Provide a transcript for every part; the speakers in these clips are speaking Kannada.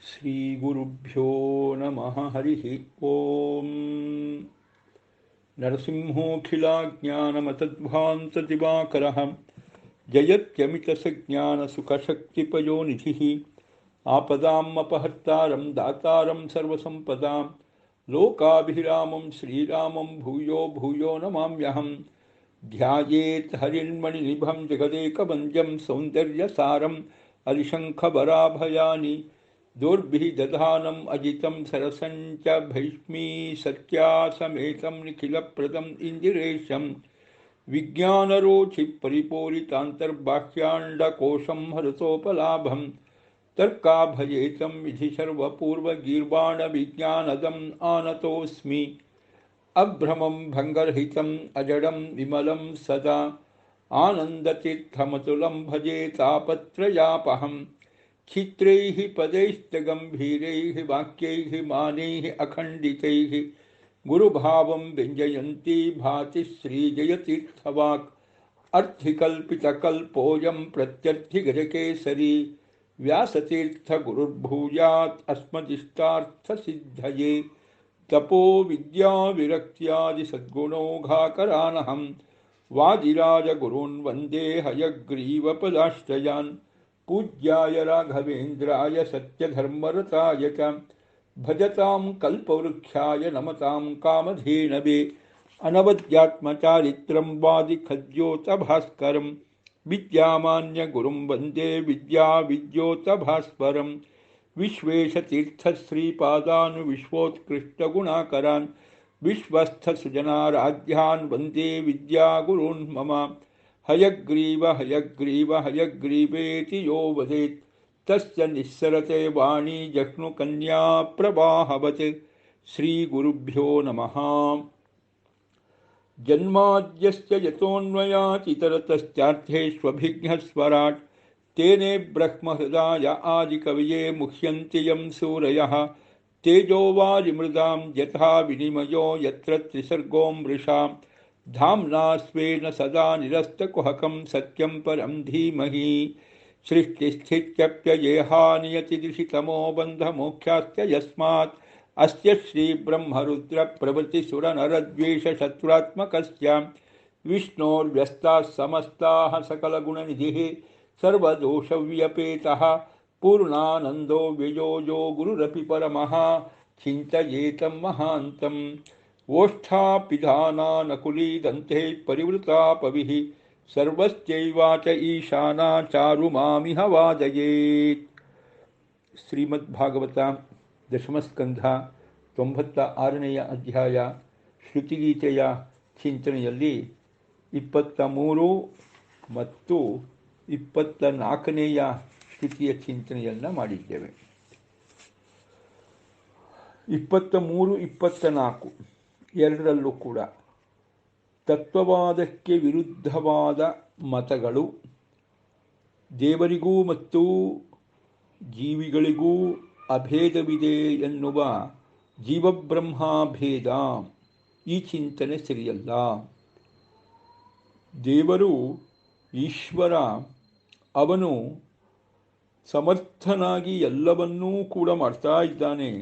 ಶ್ರೀಗುರುಭ್ಯೋ ನಮಃ ಹರಿ ಓಂ. ನರಸಿಂಹೋಖಿಲಾಜ್ಞಾನಮತಧ್ವಾಂತದಿವಾಕರಃ ಜಯತ್ಯಮಿತಸಜ್ಞಾನಸುಖಶಕ್ತಿಪಯೋನಿಧಿಃ ಆಪದಾಮಪಹರ್ತಾರಂ ದಾತಾರಂ ಸರ್ವಸಂಪದಾಂ ಲೋಕಾಭಿರಾಮಂ ಶ್ರೀರಾಮಂ ಭೂಯೋ ಭೂಯೋ ನಮಾಮ್ಯಹಂ. ಧ್ಯಾಯೇತ್ ಹರಿನ್ಮಣಿನಿಭಂ ಜಗದೇಕವಂದ್ಯಂ ಸೌಂದರ್ಯಸಾರಂ ಅರಿಶಂಖಭರಾಭಯಾನಿ ದೌರ್ಭಿಃ ದಧಾನಂ ಅಜಿತಂ ಸರಸಂಚ ಭೈಷ್ಮೀ ಸತ್ಯಾಸಮೇತಂ ನಿಖಿಲಪ್ರದಂ ಇಂದಿರೇಶಂ ವಿಜ್ಞಾನರೋಚಿ ಪರಿಪೂರಿತಾಂತರ್ಬಾಹ್ಯಾಂಡಕೋಶಂ ಹರತೋಪಲಾಭಂ ತರ್ಕಾಭಯೇತಂ ವಿಧಿ ಸರ್ವಪೂರ್ವಗೀರ್ವಾಣವಿಜ್ಞಾನದಂ ಆನತೋಸ್ಮಿ. ಅಭ್ರಮಂ ಭಂಗರಹಿತಂ ಅಜಡಂ ವಿಮಲಂ ಸದಾ ಆನಂದತೀರ್ಥಮತುಲಂ ಭಜೆ ತಾಪತ್ರಯಾಪಹಂ. ಚಿತ್ರೈಃ ಪದೈಶ್ಚಗಂಭೀರೈಃ ವಾಕ್ಯೈಃ ಮಾನೈಃ ಅಖಂಡಿತೈಃ ಗುರುಭಾವಂ ವ್ಯಂಜಯಂತಿ ಭಾತಿ ಶ್ರೀಜಯತೀರ್ಥವಾಕ್. ಅರ್ಥಿಕಲ್ಪಿತಕಲ್ಪೋಯಂ ಪ್ರತ್ಯರ್ಥಿಗಜಕೇಸರಿ ವ್ಯಾಸತೀರ್ಥಗುರುರ್ಭೂಯಾತ್ ಅಸ್ಮದಿಷ್ಟಾರ್ಥಸಿದ್ಧಯೇ. ತಪೋ ವಿದ್ಯಾವಿರಕ್ತ್ಯಾದಿ ಸದ್ಗುಣೌಘಾಕರಾನಹಂ ವಾದಿರಾಜಗುರುನ್ ವಂದೇ ಹಯಗ್ರೀವಪದಾಶ್ರಯಾನ್. ಪೂಜ್ಯಾಯ ರಾಘವೇಂದ್ರಾಯ ಸತ್ಯಧರ್ಮರತಾಯ ಚ ಭಜತಾಂ ಕಲ್ಪವೃಕ್ಷಾಯ ನಮತಾಂ ಕಾಮಧೇನವೇ. ಅನವದ್ಯಾತ್ಮಚಾರಿತ್ರಂ ವಾದಿಖದ್ಯೋತಭಾಸ್ಕರಂ ವಿದ್ಯಾಮಾನ್ಯಗುರುಂ ವಂದೇ ವಿದ್ಯಾವಿದ್ಯೋತಭಾಸ್ವರಂ. ವಿಶ್ವೇಶತೀರ್ಥಶ್ರೀಪಾದಾನ್ ವಿಶ್ವೋತ್ಕೃಷ್ಟಗುಣಾಕರಾನ್ ವಿಶ್ವಸ್ಥಸುಜನಾರಾಧ್ಯಾನ್ ವಂದೇ ವಿದ್ಯಾಗುರುನ್ ಮಮ. ಹಯಗ್ರೀವ ಹಯಗ್ರೀವ ಹಯಗ್ರೀವೇತಿ ಯೋ ವದೇತ್ ತಸ್ಯ ನಿಸ್ಸರತೆ ವಾಣಿ ಜಹ್ನುಕನ್ಯಾ ಪ್ರವಾಹವತ್. ಶ್ರೀಗುರುಭ್ಯೋ ನಮಃ. ಜನ್ಮಾದ್ಯಸ್ಯ ಯತೋನ್ಮಯಾತ್ ಇತರತಶ್ಚಾರ್ಥೇಷ್ವಭಿಘ್ನಸ್ವರಾಟ್ ತೇನೇ ಬ್ರಹ್ಮಹೃದಾಯ ಆದಿಕವಯೇ ಮುಹ್ಯಂತಿ ಯಂ ಸೂರಯಃ. ತೇಜೋವಾರಿಮೃದಾಂ ಯಥಾ ವಿನಿಮಯೋ ಯತ್ರ ತ್ರಿಸರ್ಗೋ ಮೃಷಾ. ಧಾಮ್ನಾ ಸ್ವೇನ ಸದಾ ನಿರಸ್ತಕುಹಕಂ ಸತ್ಯಂ ಪರಂ ಧೀಮಹಿ. ಸೃಷ್ಟಿಸ್ಥಿತ್ಯಪ್ಯಯೇಹಾನಿಯತಿದಿಶಿತಮೋ ಬಂಧಮೋಕ್ಷಾಸ್ಯ ಯಸ್ಮಾತ್ ಅಸ್ಯ ಶ್ರೀಬ್ರಹ್ಮರುದ್ರಪ್ರಭೃತಿಸುರನರದ್ವೇಷಶತ್ರುರಾತ್ಮಕಸ್ಯ ವಿಷ್ಣೋರ್ವ್ಯಸ್ತಾಃ ಸಮಸ್ತಾಃ ಸಕಲಗುಣನಿಧಿಃ ಸರ್ವದೋಷವ್ಯಪೇತಃ ಪೂರ್ಣಾನಂದೋ ವ್ಯಯೋ ಯೋ ಗುರುರಪಿ ಪರಮಃ ಚಿಂತಯೇತಂ ಮಹಾಂತಂ. ಓಷ್ಠಾಪಿಧಾನಾನಕುಲೀದಂತೆ ಪರಿವೃತಾಪವಿಃ ಸರ್ವಸ್ಯೈವಾಚ ಈಶಾನಾ ಚಾರುಮಾಮಿಹ ವಾದಯೇತ್. ಶ್ರೀಮದ್ಭಾಗವತ ದಶಮಸ್ಕಂಧ 96ನೇ ಅಧ್ಯಾಯ ಶ್ರುತಿಗೀತೆಯ ಚಿಂತನೆಯಲ್ಲಿ 23 ಮತ್ತು 24ನೇಯ ಶ್ರುತಿಯ ಚಿಂತನೆಯನ್ನು ಮಾಡಿದ್ದೇವೆ. 23, 24 ಎರಡರಲ್ಲೂ ಕೂಡ ತತ್ವವಾದಕ್ಕೆ ವಿರುದ್ಧವಾದ ಮತಗಳು, ದೇವರಿಗೂ ಮತ್ತು ಜೀವಿಗಳಿಗೂ ಅಭೇದವಿದೆ ಎನ್ನುವ ಜೀವಬ್ರಹ್ಮಾಭೇದ, ಈ ಚಿಂತನೆ ಸರಿಯಲ್ಲ. ದೇವರು ಈಶ್ವರ, ಅವನು ಸಮರ್ಥನಾಗಿ ಎಲ್ಲವನ್ನೂ ಕೂಡ ಮಾಡ್ತಾ ಇದ್ದಾನೆ.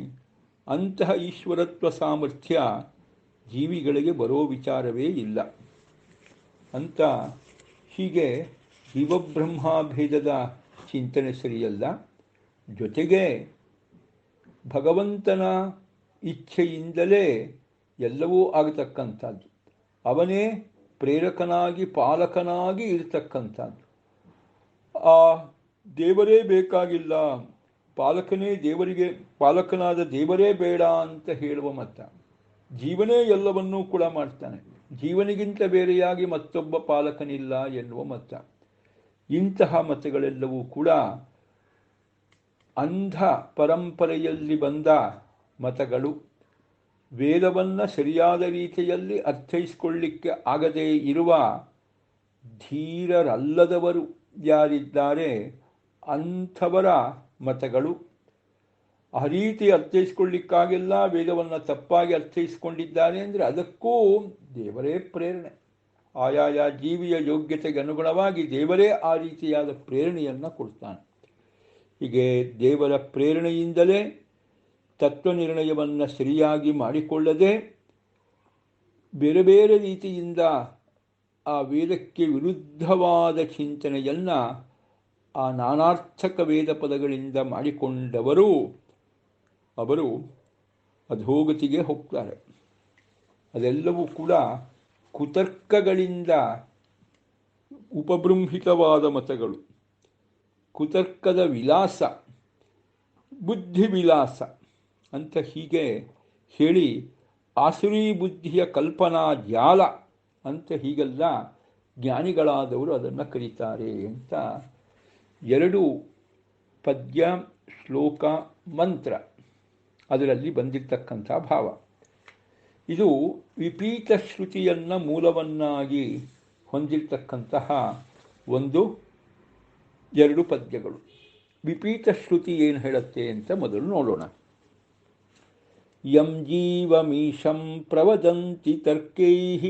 ಅಂತಹ ಈಶ್ವರತ್ವ ಸಾಮರ್ಥ್ಯ ಜೀವಿಗಳಿಗೆ ಬರೋ ವಿಚಾರವೇ ಇಲ್ಲ ಅಂತ ಹೀಗೆ ಜೀವಬ್ರಹ್ಮಾಭೇದದ ಚಿಂತನೆ ಸರಿಯಲ್ಲ. ಜೊತೆಗೆ ಭಗವಂತನ ಇಚ್ಛೆಯಿಂದಲೇ ಎಲ್ಲವೂ ಆಗತಕ್ಕಂಥದ್ದು, ಅವನೇ ಪ್ರೇರಕನಾಗಿ ಪಾಲಕನಾಗಿ ಇರತಕ್ಕಂಥದ್ದು. ಆ ದೇವರೇ ಬೇಕಾಗಿಲ್ಲ, ಪಾಲಕನಾದ ದೇವರೇ ಬೇಡ ಅಂತ ಹೇಳುವ ಮತ. ಜೀವನೇ ಎಲ್ಲವನ್ನೂ ಕೂಡ ಮಾಡ್ತಾನೆ, ಜೀವನಿಗಿಂತ ಬೇರೆಯಾಗಿ ಮತ್ತೊಬ್ಬ ಪಾಲಕನಿಲ್ಲ ಎನ್ನುವ ಮತ. ಇಂತಹ ಮತಗಳೆಲ್ಲವೂ ಕೂಡ ಅಂಧ ಪರಂಪರೆಯಲ್ಲಿ ಬಂದ ಮತಗಳು. ವೇದವನ್ನು ಸರಿಯಾದ ರೀತಿಯಲ್ಲಿ ಅರ್ಥೈಸಿಕೊಳ್ಳಿಕ್ಕೆ ಆಗದೇ ಇರುವ ಧೀರರಲ್ಲದವರು ಯಾರಿದ್ದಾರೆ ಅಂಥವರ ಮತಗಳು. ಆ ರೀತಿ ಅರ್ಥೈಸ್ಕೊಳ್ಳಿಕ್ಕಾಗೆಲ್ಲ ವೇದವನ್ನು ತಪ್ಪಾಗಿ ಅರ್ಥೈಸ್ಕೊಂಡಿದ್ದಾರೆ ಅಂದರೆ ಅದಕ್ಕೂ ದೇವರೇ ಪ್ರೇರಣೆ. ಆಯಾಯ ಜೀವಿಯ ಯೋಗ್ಯತೆಗೆ ಅನುಗುಣವಾಗಿ ದೇವರೇ ಆ ರೀತಿಯಾದ ಪ್ರೇರಣೆಯನ್ನು ಕೊಡ್ತಾನೆ. ಹೀಗೆ ದೇವರ ಪ್ರೇರಣೆಯಿಂದಲೇ ತತ್ವನಿರ್ಣಯವನ್ನು ಸರಿಯಾಗಿ ಮಾಡಿಕೊಳ್ಳದೆ ಬೇರೆ ಬೇರೆ ರೀತಿಯಿಂದ ಆ ವೇದಕ್ಕೆ ವಿರುದ್ಧವಾದ ಚಿಂತನೆಯನ್ನು ಆ ನಾನಾರ್ಥಕ ವೇದ ಪದಗಳಿಂದ ಮಾಡಿಕೊಂಡವರು ಅವರು ಅಧೋಗತಿಗೆ ಹೋಗ್ತಾರೆ. ಅದೆಲ್ಲವೂ ಕೂಡ ಕುತರ್ಕಗಳಿಂದ ಉಪಬೃಂಹಿತವಾದ ಮತಗಳು, ಕುತರ್ಕದ ವಿಲಾಸ, ಬುದ್ಧಿ ವಿಲಾಸ ಅಂತ ಹೀಗೆ ಹೇಳಿ ಆಸುರಿ ಬುದ್ಧಿಯ ಕಲ್ಪನಾ ಜಾಲ ಅಂತ ಹೀಗೆಲ್ಲ ಜ್ಞಾನಿಗಳಾದವರು ಅದನ್ನು ಕರೀತಾರೆ ಅಂತ 2 ಪದ್ಯ, ಶ್ಲೋಕ, ಮಂತ್ರ ಅದರಲ್ಲಿ ಬಂದಿರತಕ್ಕಂಥ ಭಾವ. ಇದು ವಿಪೀತ ಶ್ರುತಿಯನ್ನು ಮೂಲವನ್ನಾಗಿ ಹೊಂದಿರತಕ್ಕಂತಹ 1-2 ಪದ್ಯಗಳು. ವಿಪೀತ ಶ್ರುತಿ ಏನು ಹೇಳುತ್ತೆ ಅಂತ ಮೊದಲು ನೋಡೋಣ. ಯಂ ಜೀವಮೀಶಂ ಪ್ರವದಂತಿ ತರ್ಕೈಃ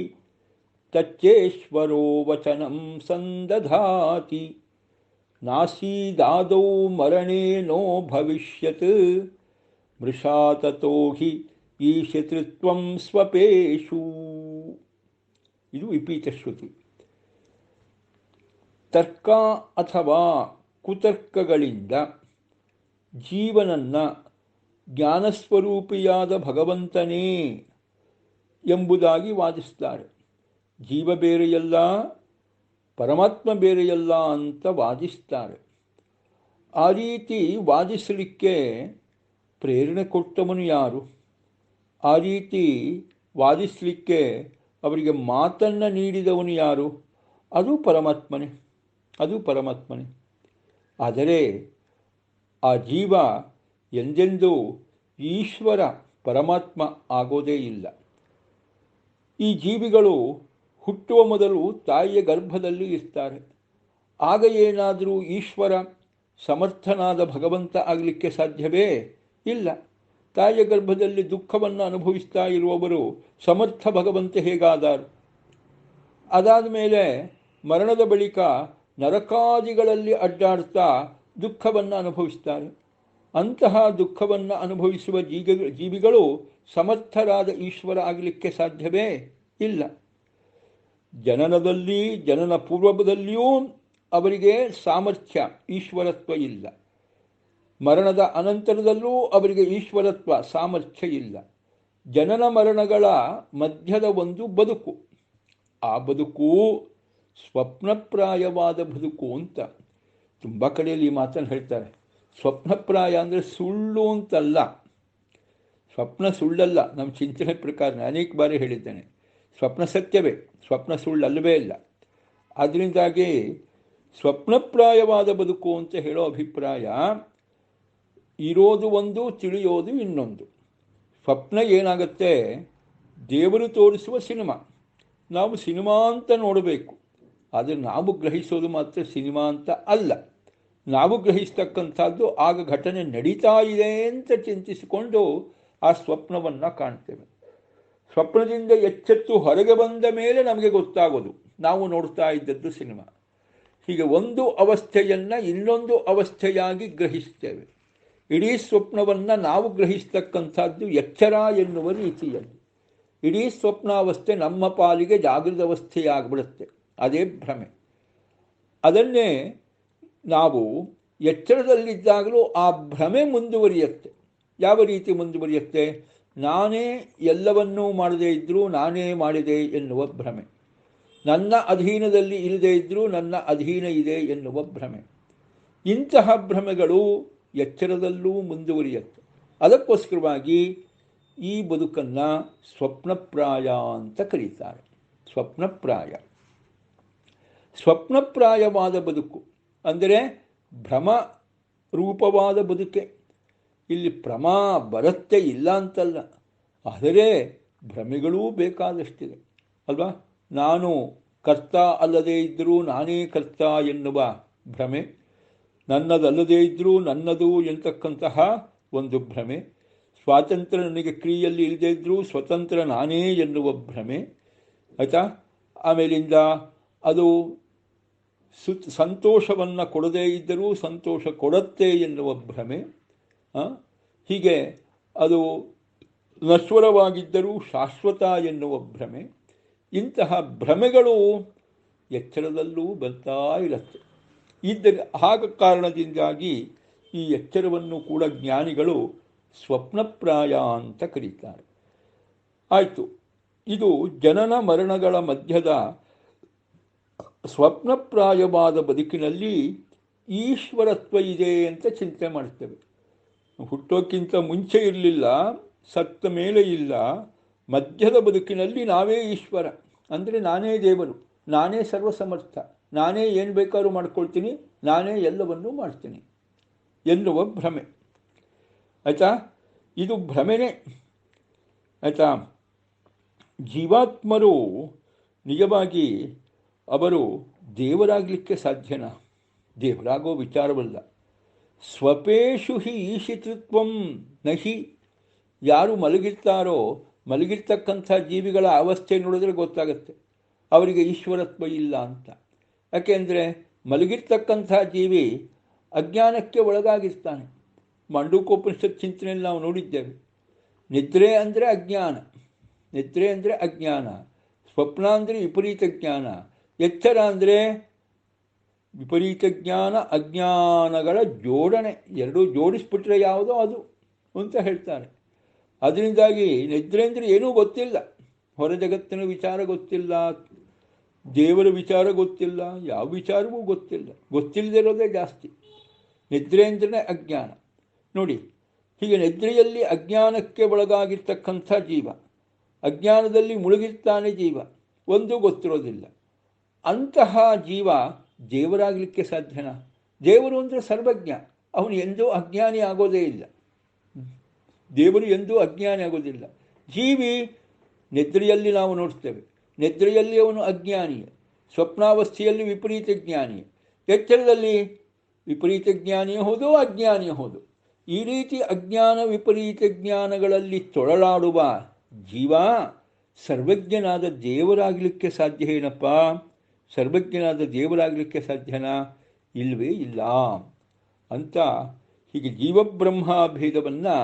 ತಚ್ಚೇಶ್ವರೋ ವಚನಂ ಸಂದಧಾತಿ ನಾಸೀದಾದೌ ಮರಣೇನೋ ಭವಿಷ್ಯತ್ ಮೃಷಾ ತತೋ ಹಿ ಈಶತೃತ್ವಂ ಸ್ವಪೇಷು. ಇದು ವಿಪೀತ ಶ್ರುತಿ. ತರ್ಕ ಅಥವಾ ಕುತರ್ಕಗಳಿಂದ ಜೀವನನ್ನು ಜ್ಞಾನಸ್ವರೂಪಿಯಾದ ಭಗವಂತನೇ ಎಂಬುದಾಗಿ ವಾದಿಸ್ತಾರೆ. ಜೀವ ಬೇರೆಯಲ್ಲ, ಪರಮಾತ್ಮ ಬೇರೆಯಲ್ಲ ಅಂತ ವಾದಿಸ್ತಾರೆ. ಆ ರೀತಿ ವಾದಿಸಲಿಕ್ಕೆ ಪ್ರೇರಣೆ ಕೊಟ್ಟವನು ಯಾರು? ಆ ರೀತಿ ವಾದಿಸಲಿಕ್ಕೆ ಅವರಿಗೆ ಮಾತನ್ನು ನೀಡಿದವನು ಯಾರು? ಅದು ಪರಮಾತ್ಮನೇ. ಆದರೆ ಆ ಜೀವ ಎಂದೆಂದೂ ಈಶ್ವರ ಪರಮಾತ್ಮ ಆಗೋದೇ ಇಲ್ಲ. ಈ ಜೀವಿಗಳು ಹುಟ್ಟುವ ಮೊದಲು ತಾಯಿಯ ಗರ್ಭದಲ್ಲಿ ಇರ್ತಾರೆ. ಆಗ ಏನಾದರೂ ಈಶ್ವರ ಸಮರ್ಥನಾದ ಭಗವಂತ ಆಗಲಿಕ್ಕೆ ಸಾಧ್ಯವೇ? ಇಲ್ಲ. ತಾಯಿಯ ಗರ್ಭದಲ್ಲಿ ದುಃಖವನ್ನು ಅನುಭವಿಸ್ತಾ ಇರುವವರು ಸಮರ್ಥ ಭಗವಂತ ಹೇಗಾದರು? ಅದಾದ ಮೇಲೆ ಮರಣದ ಬಳಿಕ ನರಕಾದಿಗಳಲ್ಲಿ ಅಡ್ಡಾಡ್ತಾ ದುಃಖವನ್ನು ಅನುಭವಿಸ್ತಾರೆ. ಅಂತಹ ದುಃಖವನ್ನು ಅನುಭವಿಸುವ ಜೀವಿಗಳು ಸಮರ್ಥರಾದ ಈಶ್ವರ ಆಗಲಿಕ್ಕೆ ಸಾಧ್ಯವೇ? ಇಲ್ಲ. ಜನನದಲ್ಲಿ, ಜನನ ಪೂರ್ವದಲ್ಲಿಯೂ ಅವರಿಗೆ ಸಾಮರ್ಥ್ಯ, ಈಶ್ವರತ್ವ ಇಲ್ಲ. ಮರಣದ ಅನಂತರದಲ್ಲೂ ಅವರಿಗೆ ಈಶ್ವರತ್ವ, ಸಾಮರ್ಥ್ಯ ಇಲ್ಲ. ಜನನ ಮರಣಗಳ ಮಧ್ಯದ ಒಂದು ಬದುಕು, ಆ ಬದುಕು ಸ್ವಪ್ನಪ್ರಾಯವಾದ ಬದುಕು ಅಂತ. ತುಂಬ ಕಡೆಯಲ್ಲಿ ಈ ಮಾತನ್ನು ಹೇಳ್ತಾರೆ. ಸ್ವಪ್ನಪ್ರಾಯ ಅಂದರೆ ಸುಳ್ಳು ಅಂತಲ್ಲ. ಸ್ವಪ್ನ ಸುಳ್ಳಲ್ಲ. ನಮ್ಮ ಚಿಂತನೆ ಪ್ರಕಾರ ಅನೇಕ ಬಾರಿ ಹೇಳಿದ್ದೇನೆ, ಸ್ವಪ್ನ ಸತ್ಯವೇ, ಸ್ವಪ್ನ ಸುಳ್ಳಲ್ಲವೇ ಇಲ್ಲ. ಅದರಿಂದಾಗಿ ಸ್ವಪ್ನಪ್ರಾಯವಾದ ಬದುಕು ಅಂತ ಹೇಳೋ ಅಭಿಪ್ರಾಯ ಇರೋದು ಒಂದು, ತಿಳಿಯೋದು ಇನ್ನೊಂದು. ಸ್ವಪ್ನ ಏನಾಗುತ್ತೆ? ದೇವರು ತೋರಿಸುವ ಸಿನಿಮಾ. ನಾವು ಸಿನಿಮಾ ಅಂತ ನೋಡಬೇಕು, ಆದರೆ ನಾವು ಗ್ರಹಿಸೋದು ಮಾತ್ರ ಸಿನಿಮಾ ಅಂತ ಅಲ್ಲ. ನಾವು ಗ್ರಹಿಸ್ತಕ್ಕಂಥದ್ದು ಆಗ ಘಟನೆ ನಡೀತಾ ಇದೆ ಅಂತ ಚಿಂತಿಸಿಕೊಂಡು ಆ ಸ್ವಪ್ನವನ್ನು ಕಾಣ್ತೇವೆ. ಸ್ವಪ್ನದಿಂದ ಎಚ್ಚೆತ್ತು ಹೊರಗೆ ಬಂದ ಮೇಲೆ ನಮಗೆ ಗೊತ್ತಾಗೋದು ನಾವು ನೋಡ್ತಾ ಇದ್ದದ್ದು ಸಿನಿಮಾ. ಹೀಗೆ ಒಂದು ಅವಸ್ಥೆಯನ್ನು ಇನ್ನೊಂದು ಅವಸ್ಥೆಯಾಗಿ ಗ್ರಹಿಸ್ತೇವೆ. ಇಡೀ ಸ್ವಪ್ನವನ್ನು ನಾವು ಗ್ರಹಿಸ್ತಕ್ಕಂಥದ್ದು ಎಚ್ಚರ ಎನ್ನುವ ರೀತಿಯಲ್ಲಿ. ಇಡೀ ಸ್ವಪ್ನಾವಸ್ಥೆ ನಮ್ಮ ಪಾಲಿಗೆ ಜಾಗೃತ ಅವಸ್ಥೆಯಾಗ್ಬಿಡುತ್ತೆ. ಅದೇ ಭ್ರಮೆ. ಅದನ್ನೇ ನಾವು ಎಚ್ಚರದಲ್ಲಿದ್ದಾಗಲೂ ಆ ಭ್ರಮೆ ಮುಂದುವರಿಯುತ್ತೆ. ಯಾವ ರೀತಿ ಮುಂದುವರಿಯುತ್ತೆ? ನಾನೇ ಎಲ್ಲವನ್ನೂ ಮಾಡದೇ ಇದ್ದರೂ ನಾನೇ ಮಾಡಿದೆ ಎನ್ನುವ ಭ್ರಮೆ. ನನ್ನ ಅಧೀನದಲ್ಲಿ ಇಲ್ಲದೇ ಇದ್ದರೂ ನನ್ನ ಅಧೀನ ಇದೆ ಎನ್ನುವ ಭ್ರಮೆ. ಇಂತಹ ಭ್ರಮೆಗಳು ಎಚ್ಚರದಲ್ಲೂ ಮುಂದುವರಿಯುತ್ತೆ. ಅದಕ್ಕೋಸ್ಕರವಾಗಿ ಈ ಬದುಕನ್ನು ಸ್ವಪ್ನಪ್ರಾಯ ಅಂತ ಕರೀತಾರೆ. ಸ್ವಪ್ನಪ್ರಾಯವಾದ ಬದುಕು ಅಂದರೆ ಭ್ರಮ ರೂಪವಾದ ಬದುಕೆ. ಇಲ್ಲಿ ಭ್ರಮ ಬರುತ್ತೆ ಇಲ್ಲ ಅಂತಲ್ಲ, ಆದರೆ ಭ್ರಮೆಗಳೂ ಬೇಕಾದಷ್ಟಿದೆ ಅಲ್ವಾ? ನಾನು ಕರ್ತ ಅಲ್ಲದೇ ಇದ್ದರೂ ನಾನೇ ಕರ್ತ ಎನ್ನುವ ಭ್ರಮೆ, ನನ್ನದಲ್ಲದೇ ಇದ್ದರೂ ನನ್ನದು ಎಂತಕ್ಕಂತಹ ಒಂದು ಭ್ರಮೆ, ಸ್ವಾತಂತ್ರ್ಯ ನನಗೆ ಕ್ರಿಯೆಯಲ್ಲಿ ಇಲ್ಲದೇ ಇದ್ದರೂ ಸ್ವತಂತ್ರ ನಾನೇ ಎನ್ನುವ ಭ್ರಮೆ ಆಯಿತಾ. ಆಮೇಲಿಂದ ಅದು ಸಂತೋಷವನ್ನು ಕೊಡದೇ ಇದ್ದರೂ ಸಂತೋಷ ಕೊಡುತ್ತೆ ಎನ್ನುವ ಭ್ರಮೆ, ಹೀಗೆ ಅದು ನಶ್ವರವಾಗಿದ್ದರೂ ಶಾಶ್ವತ ಎನ್ನುವ ಭ್ರಮೆ, ಇಂತಹ ಭ್ರಮೆಗಳು ಎಚ್ಚರದಲ್ಲೂ ಬರ್ತಾ ಇರುತ್ತೆ. ಹಾಗ ಕಾರಣದಿಂದಾಗಿ ಈ ಎಚ್ಚರವನ್ನು ಕೂಡ ಜ್ಞಾನಿಗಳು ಸ್ವಪ್ನಪ್ರಾಯ ಅಂತ ಕರೀತಾರೆ. ಆಯಿತು, ಇದು ಜನನ ಮರಣಗಳ ಮಧ್ಯದ ಸ್ವಪ್ನಪ್ರಾಯವಾದ ಬದುಕಿನಲ್ಲಿ ಈಶ್ವರತ್ವ ಇದೆ ಅಂತ ಚಿಂತೆ ಮಾಡ್ತೇವೆ. ಹುಟ್ಟೋಕ್ಕಿಂತ ಮುಂಚೆ ಇರಲಿಲ್ಲ, ಸತ್ತ ಮೇಲೆ ಇಲ್ಲ, ಮಧ್ಯದ ಬದುಕಿನಲ್ಲಿ ನಾವೇ ಈಶ್ವರ, ಅಂದರೆ ನಾನೇ ದೇವರು, ನಾನೇ ಸರ್ವಸಮರ್ಥ, ನಾನೇ ಏನು ಬೇಕಾದ್ರೂ ಮಾಡ್ಕೊಳ್ತೀನಿ, ನಾನೇ ಎಲ್ಲವನ್ನೂ ಮಾಡ್ತೀನಿ ಎನ್ನುವ ಭ್ರಮೆ. ಆಯಿತಾ, ಇದು ಭ್ರಮೆನೇ. ಆಯಿತಾ, ಜೀವಾತ್ಮರು ನಿಜವಾಗಿ ಅವರು ದೇವರಾಗಲಿಕ್ಕೆ ಸಾಧ್ಯನಾ? ದೇವರಾಗೋ ವಿಚಾರವಲ್ಲ. ಸ್ವಪೇಶು ಹಿ ಈಶಿತೃತ್ವಂ ನಹಿ. ಯಾರು ಮಲಗಿರ್ತಾರೋ, ಮಲಗಿರ್ತಕ್ಕಂಥ ಜೀವಿಗಳ ಅವಸ್ಥೆ ನೋಡಿದ್ರೆ ಗೊತ್ತಾಗುತ್ತೆ ಅವರಿಗೆ ಈಶ್ವರತ್ವ ಇಲ್ಲ ಅಂತ. ಯಾಕೆಂದರೆ ಮಲಗಿರ್ತಕ್ಕಂಥ ಜೀವಿ ಅಜ್ಞಾನಕ್ಕೆ ಒಳಗಾಗಿರ್ತಾನೆ. ಮಾಂಡೂಕೋಪನಿಷತ್ ಚಿಂತನೆಯಲ್ಲಿ ನಾವು ನೋಡಿದ್ದೇವೆ. ನಿದ್ರೆ ಅಂದರೆ ಅಜ್ಞಾನ, ನಿದ್ರೆ ಅಂದರೆ ಅಜ್ಞಾನ, ಸ್ವಪ್ನ ಅಂದರೆ ವಿಪರೀತ ಜ್ಞಾನ, ಎಚ್ಚರ ಅಂದರೆ ವಿಪರೀತ ಜ್ಞಾನ ಅಜ್ಞಾನಗಳ ಜೋಡಣೆ. ಎರಡೂ ಜೋಡಿಸ್ಬಿಟ್ರೆ ಯಾವುದೋ ಅದು ಅಂತ ಹೇಳ್ತಾರೆ. ಅದರಿಂದಾಗಿ ನಿದ್ರೆ ಅಂದರೆ ಏನೂ ಗೊತ್ತಿಲ್ಲ, ಹೊರ ಜಗತ್ತಿನ ವಿಚಾರ ಗೊತ್ತಿಲ್ಲ, ದೇವರ ವಿಚಾರ ಗೊತ್ತಿಲ್ಲ, ಯಾವ ವಿಚಾರವೂ ಗೊತ್ತಿಲ್ಲ, ಗೊತ್ತಿಲ್ಲದಿರೋದೇ ಜಾಸ್ತಿ. ನಿದ್ರೆ ಅಂದರೆ ಅಜ್ಞಾನ. ನೋಡಿ, ಹೀಗೆ ನಿದ್ರೆಯಲ್ಲಿ ಅಜ್ಞಾನಕ್ಕೆ ಒಳಗಾಗಿರ್ತಕ್ಕಂಥ ಜೀವ, ಅಜ್ಞಾನದಲ್ಲಿ ಮುಳುಗಿರ್ತಾನೆ ಜೀವ, ಒಂದೂ ಗೊತ್ತಿರೋದಿಲ್ಲ. ಅಂತಹ ಜೀವ ದೇವರಾಗಲಿಕ್ಕೆ ಸಾಧ್ಯನಾ? ದೇವರು ಅಂದರೆ ಸರ್ವಜ್ಞ, ಅವನು ಎಂದೂ ಅಜ್ಞಾನಿ ಆಗೋದೇ ಇಲ್ಲ. ದೇವರು ಎಂದೂ ಅಜ್ಞಾನಿ ಆಗೋದಿಲ್ಲ. ಜೀವಿ ನಿದ್ರೆಯಲ್ಲಿ ನಾವು ನೋಡ್ತೇವೆ, ನಿದ್ರೆಯಲ್ಲಿ ಅವನು ಅಜ್ಞಾನಿಯೇ, ಸ್ವಪ್ನಾವಸ್ಥೆಯಲ್ಲಿ ವಿಪರೀತ ಜ್ಞಾನಿಯೇ, ಎಚ್ಚರದಲ್ಲಿ ವಿಪರೀತ ಜ್ಞಾನಿಯೇ ಹೌದು, ಅಜ್ಞಾನಿಯೇ ಹೌದು. ಈ ರೀತಿ ಅಜ್ಞಾನ ವಿಪರೀತ ಜ್ಞಾನಗಳಲ್ಲಿ ತೊಳಲಾಡುವ ಜೀವ ಸರ್ವಜ್ಞನಾದ ದೇವರಾಗಲಿಕ್ಕೆ ಸಾಧ್ಯ ಏನಪ್ಪ? ಸರ್ವಜ್ಞನಾದ ದೇವರಾಗಲಿಕ್ಕೆ ಸಾಧ್ಯನಾ? ಇಲ್ಲವೇ ಇಲ್ಲ ಅಂತ ಹೀಗೆ ಜೀವಬ್ರಹ್ಮಾಭೇದವನ್ನು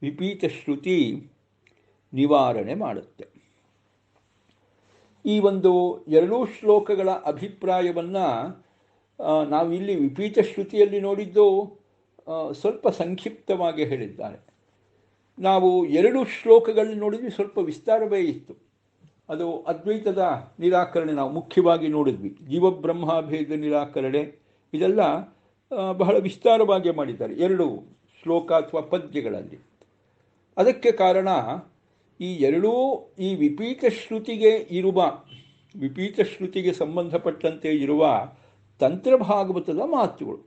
ವಿಪೀತ ಶ್ರುತಿ ನಿವಾರಣೆ ಮಾಡುತ್ತೆ. ಈ ಒಂದು ಎರಡೂ ಶ್ಲೋಕಗಳ ಅಭಿಪ್ರಾಯವನ್ನು ನಾವಿಲ್ಲಿ ವಿಪೀತ ಶ್ರುತಿಯಲ್ಲಿ ನೋಡಿದ್ದು ಸ್ವಲ್ಪ ಸಂಕ್ಷಿಪ್ತವಾಗಿ ಹೇಳಿದ್ದಾರೆ. ನಾವು ಎರಡು ಶ್ಲೋಕಗಳಲ್ಲಿ ನೋಡಿದ್ವಿ, ಸ್ವಲ್ಪ ವಿಸ್ತಾರವೇ ಇತ್ತು. ಅದು ಅದ್ವೈತದ ನಿರಾಕರಣೆ ನಾವು ಮುಖ್ಯವಾಗಿ ನೋಡಿದ್ವಿ. ಜೀವಬ್ರಹ್ಮಾಭೇದ ನಿರಾಕರಣೆ ಇದೆಲ್ಲ ಬಹಳ ವಿಸ್ತಾರವಾಗಿ ಮಾಡಿದ್ದಾರೆ ಎರಡು ಶ್ಲೋಕ ಅಥವಾ ಪದ್ಯಗಳಲ್ಲಿ. ಅದಕ್ಕೆ ಕಾರಣ ಈ ಎರಡೂ ಈ ವಿಪೀತ ಶ್ರುತಿಗೆ ಸಂಬಂಧಪಟ್ಟಂತೆ ಇರುವ ತಂತ್ರಭಾಗವತದ ಮಾತುಗಳು.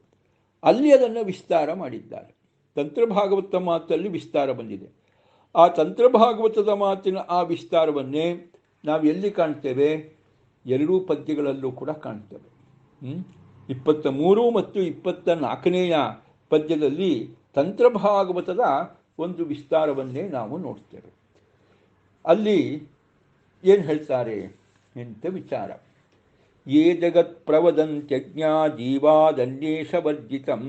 ಅಲ್ಲಿ ಅದನ್ನು ವಿಸ್ತಾರ ಮಾಡಿದ್ದಾರೆ. ತಂತ್ರಭಾಗವತ ಮಾತಲ್ಲಿ ವಿಸ್ತಾರ ಬಂದಿದೆ. ಆ ತಂತ್ರಭಾಗವತದ ಮಾತಿನ ಆ ವಿಸ್ತಾರವನ್ನೇ ನಾವು ಎಲ್ಲಿ ಕಾಣ್ತೇವೆ? ಎರಡೂ ಪದ್ಯಗಳಲ್ಲೂ ಕೂಡ ಕಾಣ್ತೇವೆ. 23 ಮತ್ತು 24ನೇಯ ಪದ್ಯದಲ್ಲಿ ತಂತ್ರಭಾಗವತದ ಒಂದು ವಿಸ್ತಾರವನ್ನೇ ನಾವು ನೋಡ್ತೇವೆ. ಅಲ್ಲಿ ಏನು ಹೇಳ್ತಾರೆ ಎಂತ ವಿಚಾರ. ಯೇ ಜಗತ್ ಪ್ರವದಂತ್ಯಜ್ಞಾ ಜೀವಾದನ್ಯೇಷವರ್ಜಿತಂ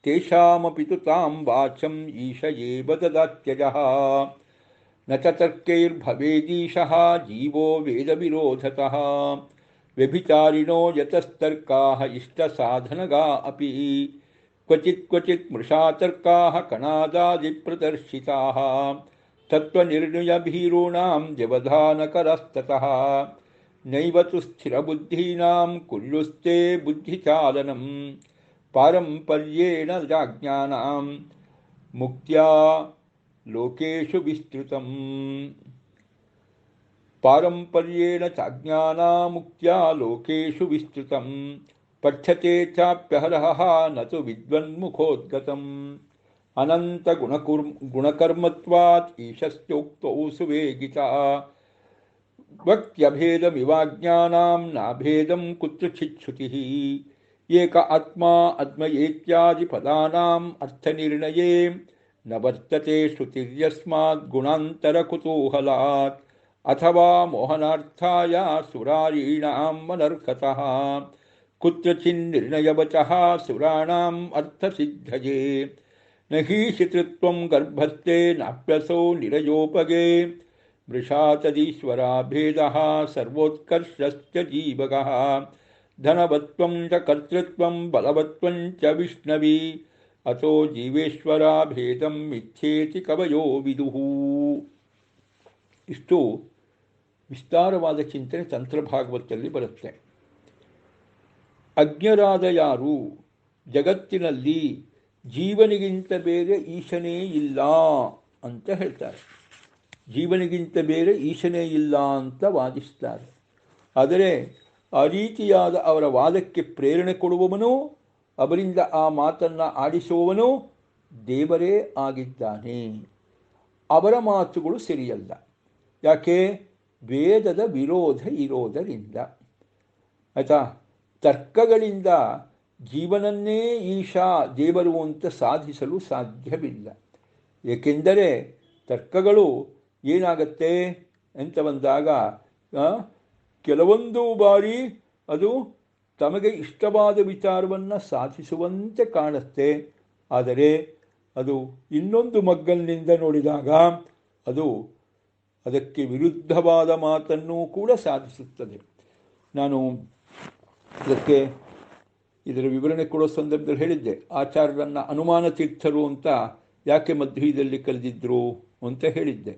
ತೇಷಾಮಪಿ ತು ತಾಂ ವಾಚಂ ಈಶಯೇವ ದದಾತ್ಯಜಃ ನ ಚ ತರ್ಕೈರ್ಭವೇದೀಶಃ ಜೀವೋ ವೇದವಿರೋಧತಃ ವ್ಯಭಿಚಾರಿಣೋ ಯತಸ್ತರ್ಕಾಃ ಇಷ್ಟಸಾಧನಗಾ ಅಪಿ ಕ್ವಚಿತ್ ಕ್ವಚಿತ್ ಮೃಷಾತರ್ಕಾಃ ಕಣಾದಾದಿಪ್ರದರ್ಶಿತಾಃ ತತ್ವನಿರ್ಣಯಭೀರೂಣಾಂ ವ್ಯವಧಾನಕರಸ್ತತಃ ನೈವ ತು ಸ್ಥಿರಬುದ್ಧೀನಾಂ ಕುರ್ಯುಸ್ತೆ ಬುದ್ಧಿಚಾಲನಂ ಪಾರಂಪರ್ಯೇಣ ಜಾಜ್ಞಾನಾಂ ಮುಕ್ತ್ಯಾ ಲೋಕೇಶು ವಿಸ್ತೃತಂ. ಪಾರಂಪರ್ಯೇಣ ಚಾಜ್ಞಾನಾಂ ಮುಕ್ತ್ಯಾ ಲೋಕೇಶು ವಿಸ್ತೃತಂ ಪಠ್ಯತೆ ಚಾಪ್ಯಹರಃ ನ ತು ವಿದ್ವನ್ಮುಖೋದ್ಗತಂ ಅನಂತ ಗುಣಕರ್ಮತ್ವಾತ್ ಈಶಸ್ಯೋಕ್ತೌ ಸುವೇಗಿತಾ ವಕ್ತ್ಯಭೇದಮಿವಾಜ್ಞಾನಾಂ ನಾಭೇದಂ ಕುತ್ರಚಿತ್ ಶ್ರುತಿಃ ಏಕ ಆತ್ಮಾ ಅದ್ಮಯೇತ್ಯಾದಿ ಪದಾನಾಂ ಅರ್ಥನಿರ್ಣಯೇ ನ ವರ್ತತೆ ಶ್ರುತಿರ್ಯಸ್ಮಾತ್ ಗುಣಾಂತರ ಕುತೂಹಲಾತ್ ಅಥವಾ ಮೋಹನಾರ್ಥಾಯ ಸುರಾರೀಣಾಂ ಅನರ್ಹತಃ ಕುತ್ರಚಿನ್ನಿರ್ಣಯವಚಃ ಸುರಾಣಾಂ ಅರ್ಥಸಿದ್ಧಯೇ ನ ಹಿ ಶಿತೃತ್ವಂ ಗರ್ಭಸ್ಥೆ ನಾಪ್ಯಸೋ ನಿರಯೋಪಗೆ ಮೃಷಾ ತದೀಶ್ವರಾ ಭೇದಃ ಸರ್ವೋತ್ಕರ್ಷಶ್ಚ ಜೀವಕಃ ಧನವತ್ವಂ ಚ ಕರ್ತೃತ್ವಂ ಬಲವತ್ವಂ ಚ ವಿಷ್ಣವಿ ಅಥೋ ಜೀವೇಶ್ವರ ಭೇದಂ ಮಿಥ್ಯೇತಿ ಕವಯೋ ವಿದುಃ. ಇಷ್ಟು ವಿಸ್ತಾರವಾದ ಚಿಂತನೆ ತಂತ್ರಭಾಗವತದಲ್ಲಿ ಬರುತ್ತೆ. ಅಜ್ಞರಾದ ಯಾರು ಜಗತ್ತಿನಲ್ಲಿ ಜೀವನಿಗಿಂತ ಬೇರೆ ಈಶನೇ ಇಲ್ಲ ಅಂತ ಹೇಳ್ತಾರೆ. ಜೀವನಿಗಿಂತ ಬೇರೆ ಈಶನೇ ಇಲ್ಲ ಅಂತ ವಾದಿಸ್ತಾರೆ. ಆದರೆ ಆ ರೀತಿಯಾದ ಅವರ ವಾದಕ್ಕೆ ಪ್ರೇರಣೆ ಕೊಡುವವನು, ಅವರಿಂದ ಆ ಮಾತನ್ನು ಆಡಿಸುವವನು ದೇವರೇ ಆಗಿದ್ದಾನೆ. ಅವರ ಮಾತುಗಳು ಸರಿಯಲ್ಲ. ಯಾಕೆ? ವೇದದ ವಿರೋಧ ಇರೋದರಿಂದ. ಆಯಿತಾ? ತರ್ಕಗಳಿಂದ ಜೀವನನ್ನೇ ಈಶಾ ದೇವರು ಅಂತ ಸಾಧಿಸಲು ಸಾಧ್ಯವಿಲ್ಲ. ಏಕೆಂದರೆ ತರ್ಕಗಳು ಏನಾಗತ್ತೆ ಅಂತ ಬಂದಾಗ ಕೆಲವೊಂದು ಬಾರಿ ಅದು ತಮಗೆ ಇಷ್ಟವಾದ ವಿಚಾರವನ್ನು ಸಾಧಿಸುವಂತೆ ಕಾಣುತ್ತೆ. ಆದರೆ ಅದು ಇನ್ನೊಂದು ಮಗ್ಗಲಿನಿಂದ ನೋಡಿದಾಗ ಅದು ಅದಕ್ಕೆ ವಿರುದ್ಧವಾದ ಮಾತನ್ನು ಕೂಡ ಸಾಧಿಸುತ್ತದೆ. ನಾನು ಅದಕ್ಕೆ ಇದರ ವಿವರಣೆ ಕೊಡೋ ಸಂದರ್ಭದಲ್ಲಿ ಹೇಳಿದ್ದೆ, ಆಚಾರ್ಯರನ್ನು ಅನುಮಾನ ತೀರ್ಥರು ಅಂತ ಯಾಕೆ ಮಧ್ವದಲ್ಲಿ ಕರೆದಿದ್ರು ಅಂತ ಹೇಳಿದ್ದೆ.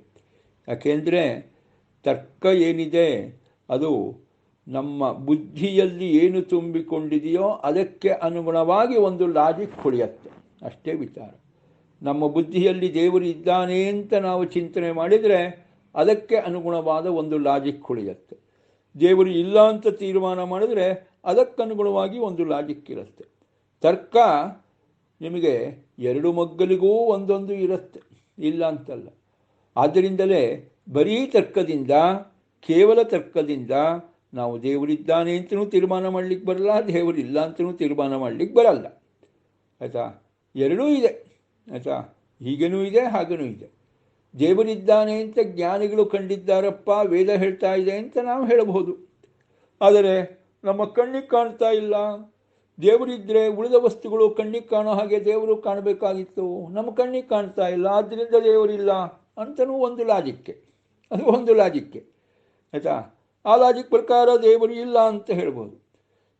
ಯಾಕೆಂದರೆ ತರ್ಕ ಏನಿದೆ ಅದು ನಮ್ಮ ಬುದ್ಧಿಯಲ್ಲಿ ಏನು ತುಂಬಿಕೊಂಡಿದೆಯೋ ಅದಕ್ಕೆ ಅನುಗುಣವಾಗಿ ಒಂದು ಲಾಜಿಕ್ ಹೊಡೆಯುತ್ತೆ, ಅಷ್ಟೇ ವಿಚಾರ. ನಮ್ಮ ಬುದ್ಧಿಯಲ್ಲಿ ದೇವರು ಇದ್ದಾನೆ ಅಂತ ನಾವು ಚಿಂತನೆ ಮಾಡಿದರೆ ಅದಕ್ಕೆ ಅನುಗುಣವಾದ ಒಂದು ಲಾಜಿಕ್ ಹೊಡೆಯುತ್ತೆ. ದೇವರು ಇಲ್ಲ ಅಂತ ತೀರ್ಮಾನ ಮಾಡಿದರೆ ಅದಕ್ಕನುಗುಣವಾಗಿ ಒಂದು ಲಾಜಿಕ್ ಇರುತ್ತೆ. ತರ್ಕ ನಿಮಗೆ ಎರಡು ಮಗ್ಗಲಿಗೂ ಒಂದೊಂದು ಇರುತ್ತೆ, ಇಲ್ಲ ಅಂತಲ್ಲ. ಆದ್ದರಿಂದಲೇ ಬರೀ ತರ್ಕದಿಂದ, ಕೇವಲ ತರ್ಕದಿಂದ ನಾವು ದೇವರಿದ್ದಾನೆ ಅಂತಲೂ ತೀರ್ಮಾನ ಮಾಡಲಿಕ್ಕೆ ಬರಲ್ಲ, ದೇವರಿಲ್ಲ ಅಂತಲೂ ತೀರ್ಮಾನ ಮಾಡಲಿಕ್ಕೆ ಬರಲ್ಲ. ಆಯಿತಾ? ಎರಡೂ ಇದೆ. ಆಯಿತಾ? ಹೀಗೇನೂ ಇದೆ, ಹಾಗೇನೂ ಇದೆ. ದೇವರಿದ್ದಾನೆ ಅಂತ ಜ್ಞಾನಿಗಳು ಕಂಡಿದ್ದಾರಪ್ಪ, ವೇದ ಹೇಳ್ತಾ ಇದೆ ಅಂತ ನಾವು ಹೇಳಬಹುದು. ಆದರೆ ನಮ್ಮ ಕಣ್ಣಿಗೆ ಕಾಣ್ತಾ ಇಲ್ಲ. ದೇವರಿದ್ದರೆ ಉಳಿದ ವಸ್ತುಗಳು ಕಣ್ಣಿಗೆ ಕಾಣೋ ಹಾಗೆ ದೇವರು ಕಾಣಬೇಕಾಗಿತ್ತು. ನಮ್ಮ ಕಣ್ಣಿಗೆ ಕಾಣ್ತಾ ಇಲ್ಲ, ಆದ್ದರಿಂದ ದೇವರಿಲ್ಲ ಅಂತಲೂ ಒಂದು ಲಾಜಿಕ್ಕೆ. ಅದು ಒಂದು ಲಾಜಿಕ್ಕೆ. ಆಯಿತಾ? ಆ ಲಾಜಿಕ್ ಪ್ರಕಾರ ದೇವರು ಇಲ್ಲ ಅಂತ ಹೇಳ್ಬೋದು.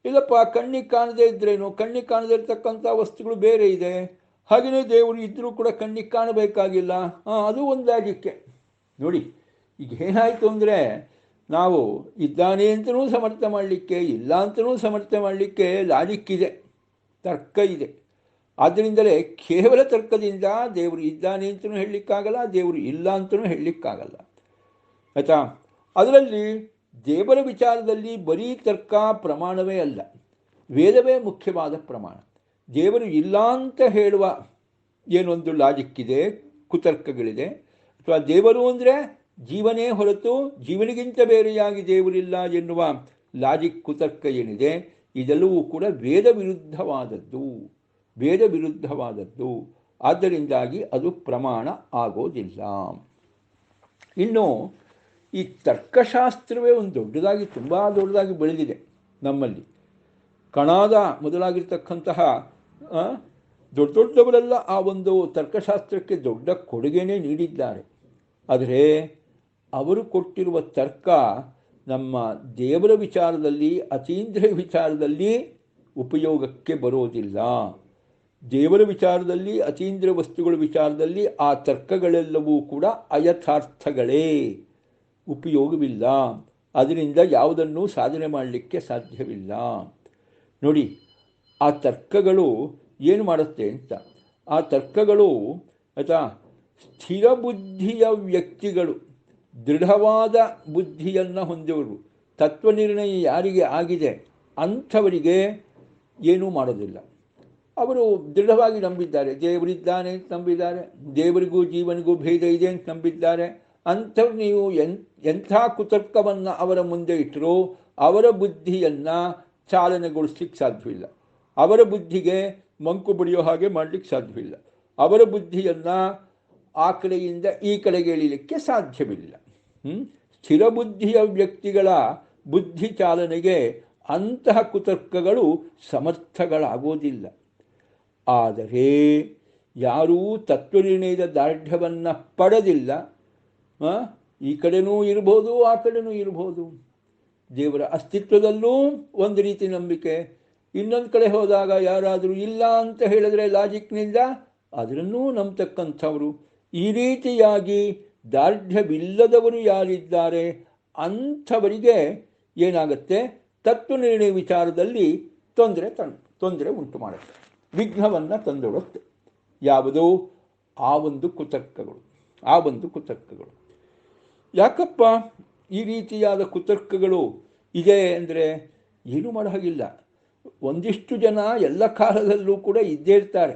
ಇಲ್ಲಪ್ಪ, ಕಣ್ಣಿಗೆ ಕಾಣದೇ ಇದ್ರೇನು, ಕಣ್ಣಿಗೆ ಕಾಣದೇ ಇರ್ತಕ್ಕಂಥ ವಸ್ತುಗಳು ಬೇರೆ ಇದೆ, ಹಾಗೆಯೇ ದೇವರು ಇದ್ದರೂ ಕೂಡ ಕಣ್ಣಿಗೆ ಕಾಣಬೇಕಾಗಿಲ್ಲ, ಅದು ಒಂದು ಲಾಜಿಕ್ಕೆ. ನೋಡಿ, ಈಗ ಏನಾಯಿತು ಅಂದರೆ ನಾವು ಇದ್ದಾನೆ ಅಂತಲೂ ಸಮರ್ಥ ಮಾಡಲಿಕ್ಕೆ, ಇಲ್ಲ ಅಂತಲೂ ಸಮರ್ಥ ಮಾಡಲಿಕ್ಕೆ ಲಾಜಿಕ್ ಇದೆ, ತರ್ಕ ಇದೆ. ಆದ್ದರಿಂದಲೇ ಕೇವಲ ತರ್ಕದಿಂದ ದೇವರು ಇದ್ದಾನೆ ಅಂತಲೂ ಹೇಳಲಿಕ್ಕಾಗಲ್ಲ, ದೇವರು ಇಲ್ಲ ಅಂತಲೂ ಹೇಳಲಿಕ್ಕಾಗಲ್ಲ. ಆಯಿತಾ? ಅದರಲ್ಲಿ ದೇವರ ವಿಚಾರದಲ್ಲಿ ಬರೀ ತರ್ಕ ಪ್ರಮಾಣವೇ ಅಲ್ಲ, ವೇದವೇ ಮುಖ್ಯವಾದ ಪ್ರಮಾಣ. ದೇವರು ಇಲ್ಲ ಅಂತ ಹೇಳುವ ಏನೊಂದು ಲಾಜಿಕ್ ಇದೆ, ಕುತರ್ಕಗಳಿದೆ. ಅಥವಾ ದೇವರು ಅಂದರೆ ಜೀವನೇ ಹೊರತು ಜೀವನಿಗಿಂತ ಬೇರೆಯಾಗಿ ದೇವರಿಲ್ಲ ಎನ್ನುವ ಲಾಜಿಕ್, ಕುತರ್ಕ ಏನಿದೆ, ಇದೆಲ್ಲವೂ ಕೂಡ ವೇದ ವಿರುದ್ಧವಾದದ್ದು, ವೇದ ವಿರುದ್ಧವಾದದ್ದು. ಆದ್ದರಿಂದಾಗಿ ಅದು ಪ್ರಮಾಣ ಆಗೋದಿಲ್ಲ. ಇನ್ನು ಈ ತರ್ಕಶಾಸ್ತ್ರವೇ ಒಂದು ದೊಡ್ಡದಾಗಿ, ತುಂಬ ದೊಡ್ಡದಾಗಿ ಬೆಳೆದಿದೆ ನಮ್ಮಲ್ಲಿ. ಕಣಾದ ಮೊದಲಾಗಿರ್ತಕ್ಕಂತಹ ದೊಡ್ಡ ದೊಡ್ಡವರೆಲ್ಲ ಆ ಒಂದು ತರ್ಕಶಾಸ್ತ್ರಕ್ಕೆ ದೊಡ್ಡ ಕೊಡುಗೆನೇ ನೀಡಿದ್ದಾರೆ. ಆದರೆ ಅವರು ಕೊಟ್ಟಿರುವ ತರ್ಕ ನಮ್ಮ ದೇವರ ವಿಚಾರದಲ್ಲಿ, ಅತೀಂದ್ರಿಯ ವಿಚಾರದಲ್ಲಿ ಉಪಯೋಗಕ್ಕೆ ಬರೋದಿಲ್ಲ. ದೇವರ ವಿಚಾರದಲ್ಲಿ, ಅತೀಂದ್ರಿಯ ವಸ್ತುಗಳ ವಿಚಾರದಲ್ಲಿ ಆ ತರ್ಕಗಳೆಲ್ಲವೂ ಕೂಡ ಅಯಥಾರ್ಥಗಳೇ, ಉಪಯೋಗವಿಲ್ಲ. ಅದರಿಂದ ಯಾವುದನ್ನು ಸಾಧನೆ ಮಾಡಲಿಕ್ಕೆ ಸಾಧ್ಯವಿಲ್ಲ. ನೋಡಿ, ಆ ತರ್ಕಗಳು ಏನು ಮಾಡುತ್ತೆ ಅಂತ. ಆ ತರ್ಕಗಳು ಆಯಿತಾ, ಸ್ಥಿರ ಬುದ್ಧಿಯ ವ್ಯಕ್ತಿಗಳು, ದೃಢವಾದ ಬುದ್ಧಿಯನ್ನು ಹೊಂದಿವರು, ತತ್ವನಿರ್ಣಯ ಯಾರಿಗೆ ಆಗಿದೆ ಅಂಥವರಿಗೆ ಏನೂ ಮಾಡೋದಿಲ್ಲ. ಅವರು ದೃಢವಾಗಿ ನಂಬಿದ್ದಾರೆ, ದೇವರಿದ್ದಾನೆ ಅಂತ ನಂಬಿದ್ದಾರೆ, ದೇವರಿಗೂ ಜೀವನಿಗೂ ಭೇದ ಇದೆ ಅಂತ ನಂಬಿದ್ದಾರೆ. ಅಂಥವ್ರು ನೀವು ಎಂಥ ಕುತರ್ಕವನ್ನು ಅವರ ಮುಂದೆ ಇಟ್ಟರೂ ಅವರ ಬುದ್ಧಿಯನ್ನು ಚಾಲನೆಗೊಳಿಸ್ಲಿಕ್ಕೆ ಸಾಧ್ಯವಿಲ್ಲ. ಅವರ ಬುದ್ಧಿಗೆ ಮಂಕು ಬಡಿಯೋ ಹಾಗೆ ಮಾಡಲಿಕ್ಕೆ ಸಾಧ್ಯವಿಲ್ಲ. ಅವರ ಬುದ್ಧಿಯನ್ನು ಆ ಕಡೆಯಿಂದ ಈ ಕಡೆಗೆ ಎಳಿಲಿಕ್ಕೆ ಸಾಧ್ಯವಿಲ್ಲ. ಸ್ಥಿರ ಬುದ್ಧಿಯ ವ್ಯಕ್ತಿಗಳ ಬುದ್ಧಿ ಚಾಲನೆಗೆ ಅಂತಹ ಕುತರ್ಕಗಳು ಸಮರ್ಥಗಳಾಗೋದಿಲ್ಲ. ಆದರೆ ಯಾರೂ ತತ್ವನಿರ್ಣಯದ ದಾರ್ಢ್ಯವನ್ನು ಪಡೆದಿಲ್ಲ, ಈ ಕಡೆನೂ ಇರ್ಬೋದು ಆ ಕಡೆನೂ ಇರ್ಬೋದು, ದೇವರ ಅಸ್ತಿತ್ವದಲ್ಲೂ ಒಂದು ರೀತಿ ನಂಬಿಕೆ, ಇನ್ನೊಂದು ಕಡೆ ಹೋದಾಗ ಯಾರಾದರೂ ಇಲ್ಲ ಅಂತ ಹೇಳಿದ್ರೆ ಲಾಜಿಕ್ನಿಂದ ಅದರನ್ನೂ ನಂಬತಕ್ಕಂಥವರು, ಈ ರೀತಿಯಾಗಿ ದಾರ್ಢ್ಯವಿಲ್ಲದವರು ಯಾರಿದ್ದಾರೆ ಅಂಥವರಿಗೆ ಏನಾಗುತ್ತೆ, ತತ್ವನಿರ್ಣಯ ವಿಚಾರದಲ್ಲಿ ತೊಂದರೆ ಉಂಟು ಮಾಡುತ್ತೆ, ವಿಘ್ನವನ್ನು ತಂದೊಡುತ್ತೆ. ಯಾವುದು? ಆ ಒಂದು ಕುತರ್ಕಗಳು. ಯಾಕಪ್ಪ ಈ ರೀತಿಯಾದ ಕುತರ್ಕಗಳು ಇದೆ ಅಂದರೆ ಏನೂ ಮಾಡೋ ಹಾಗಿಲ್ಲ. ಒಂದಿಷ್ಟು ಜನ ಎಲ್ಲ ಕಾಲದಲ್ಲೂ ಕೂಡ ಇದ್ದೇ ಇರ್ತಾರೆ.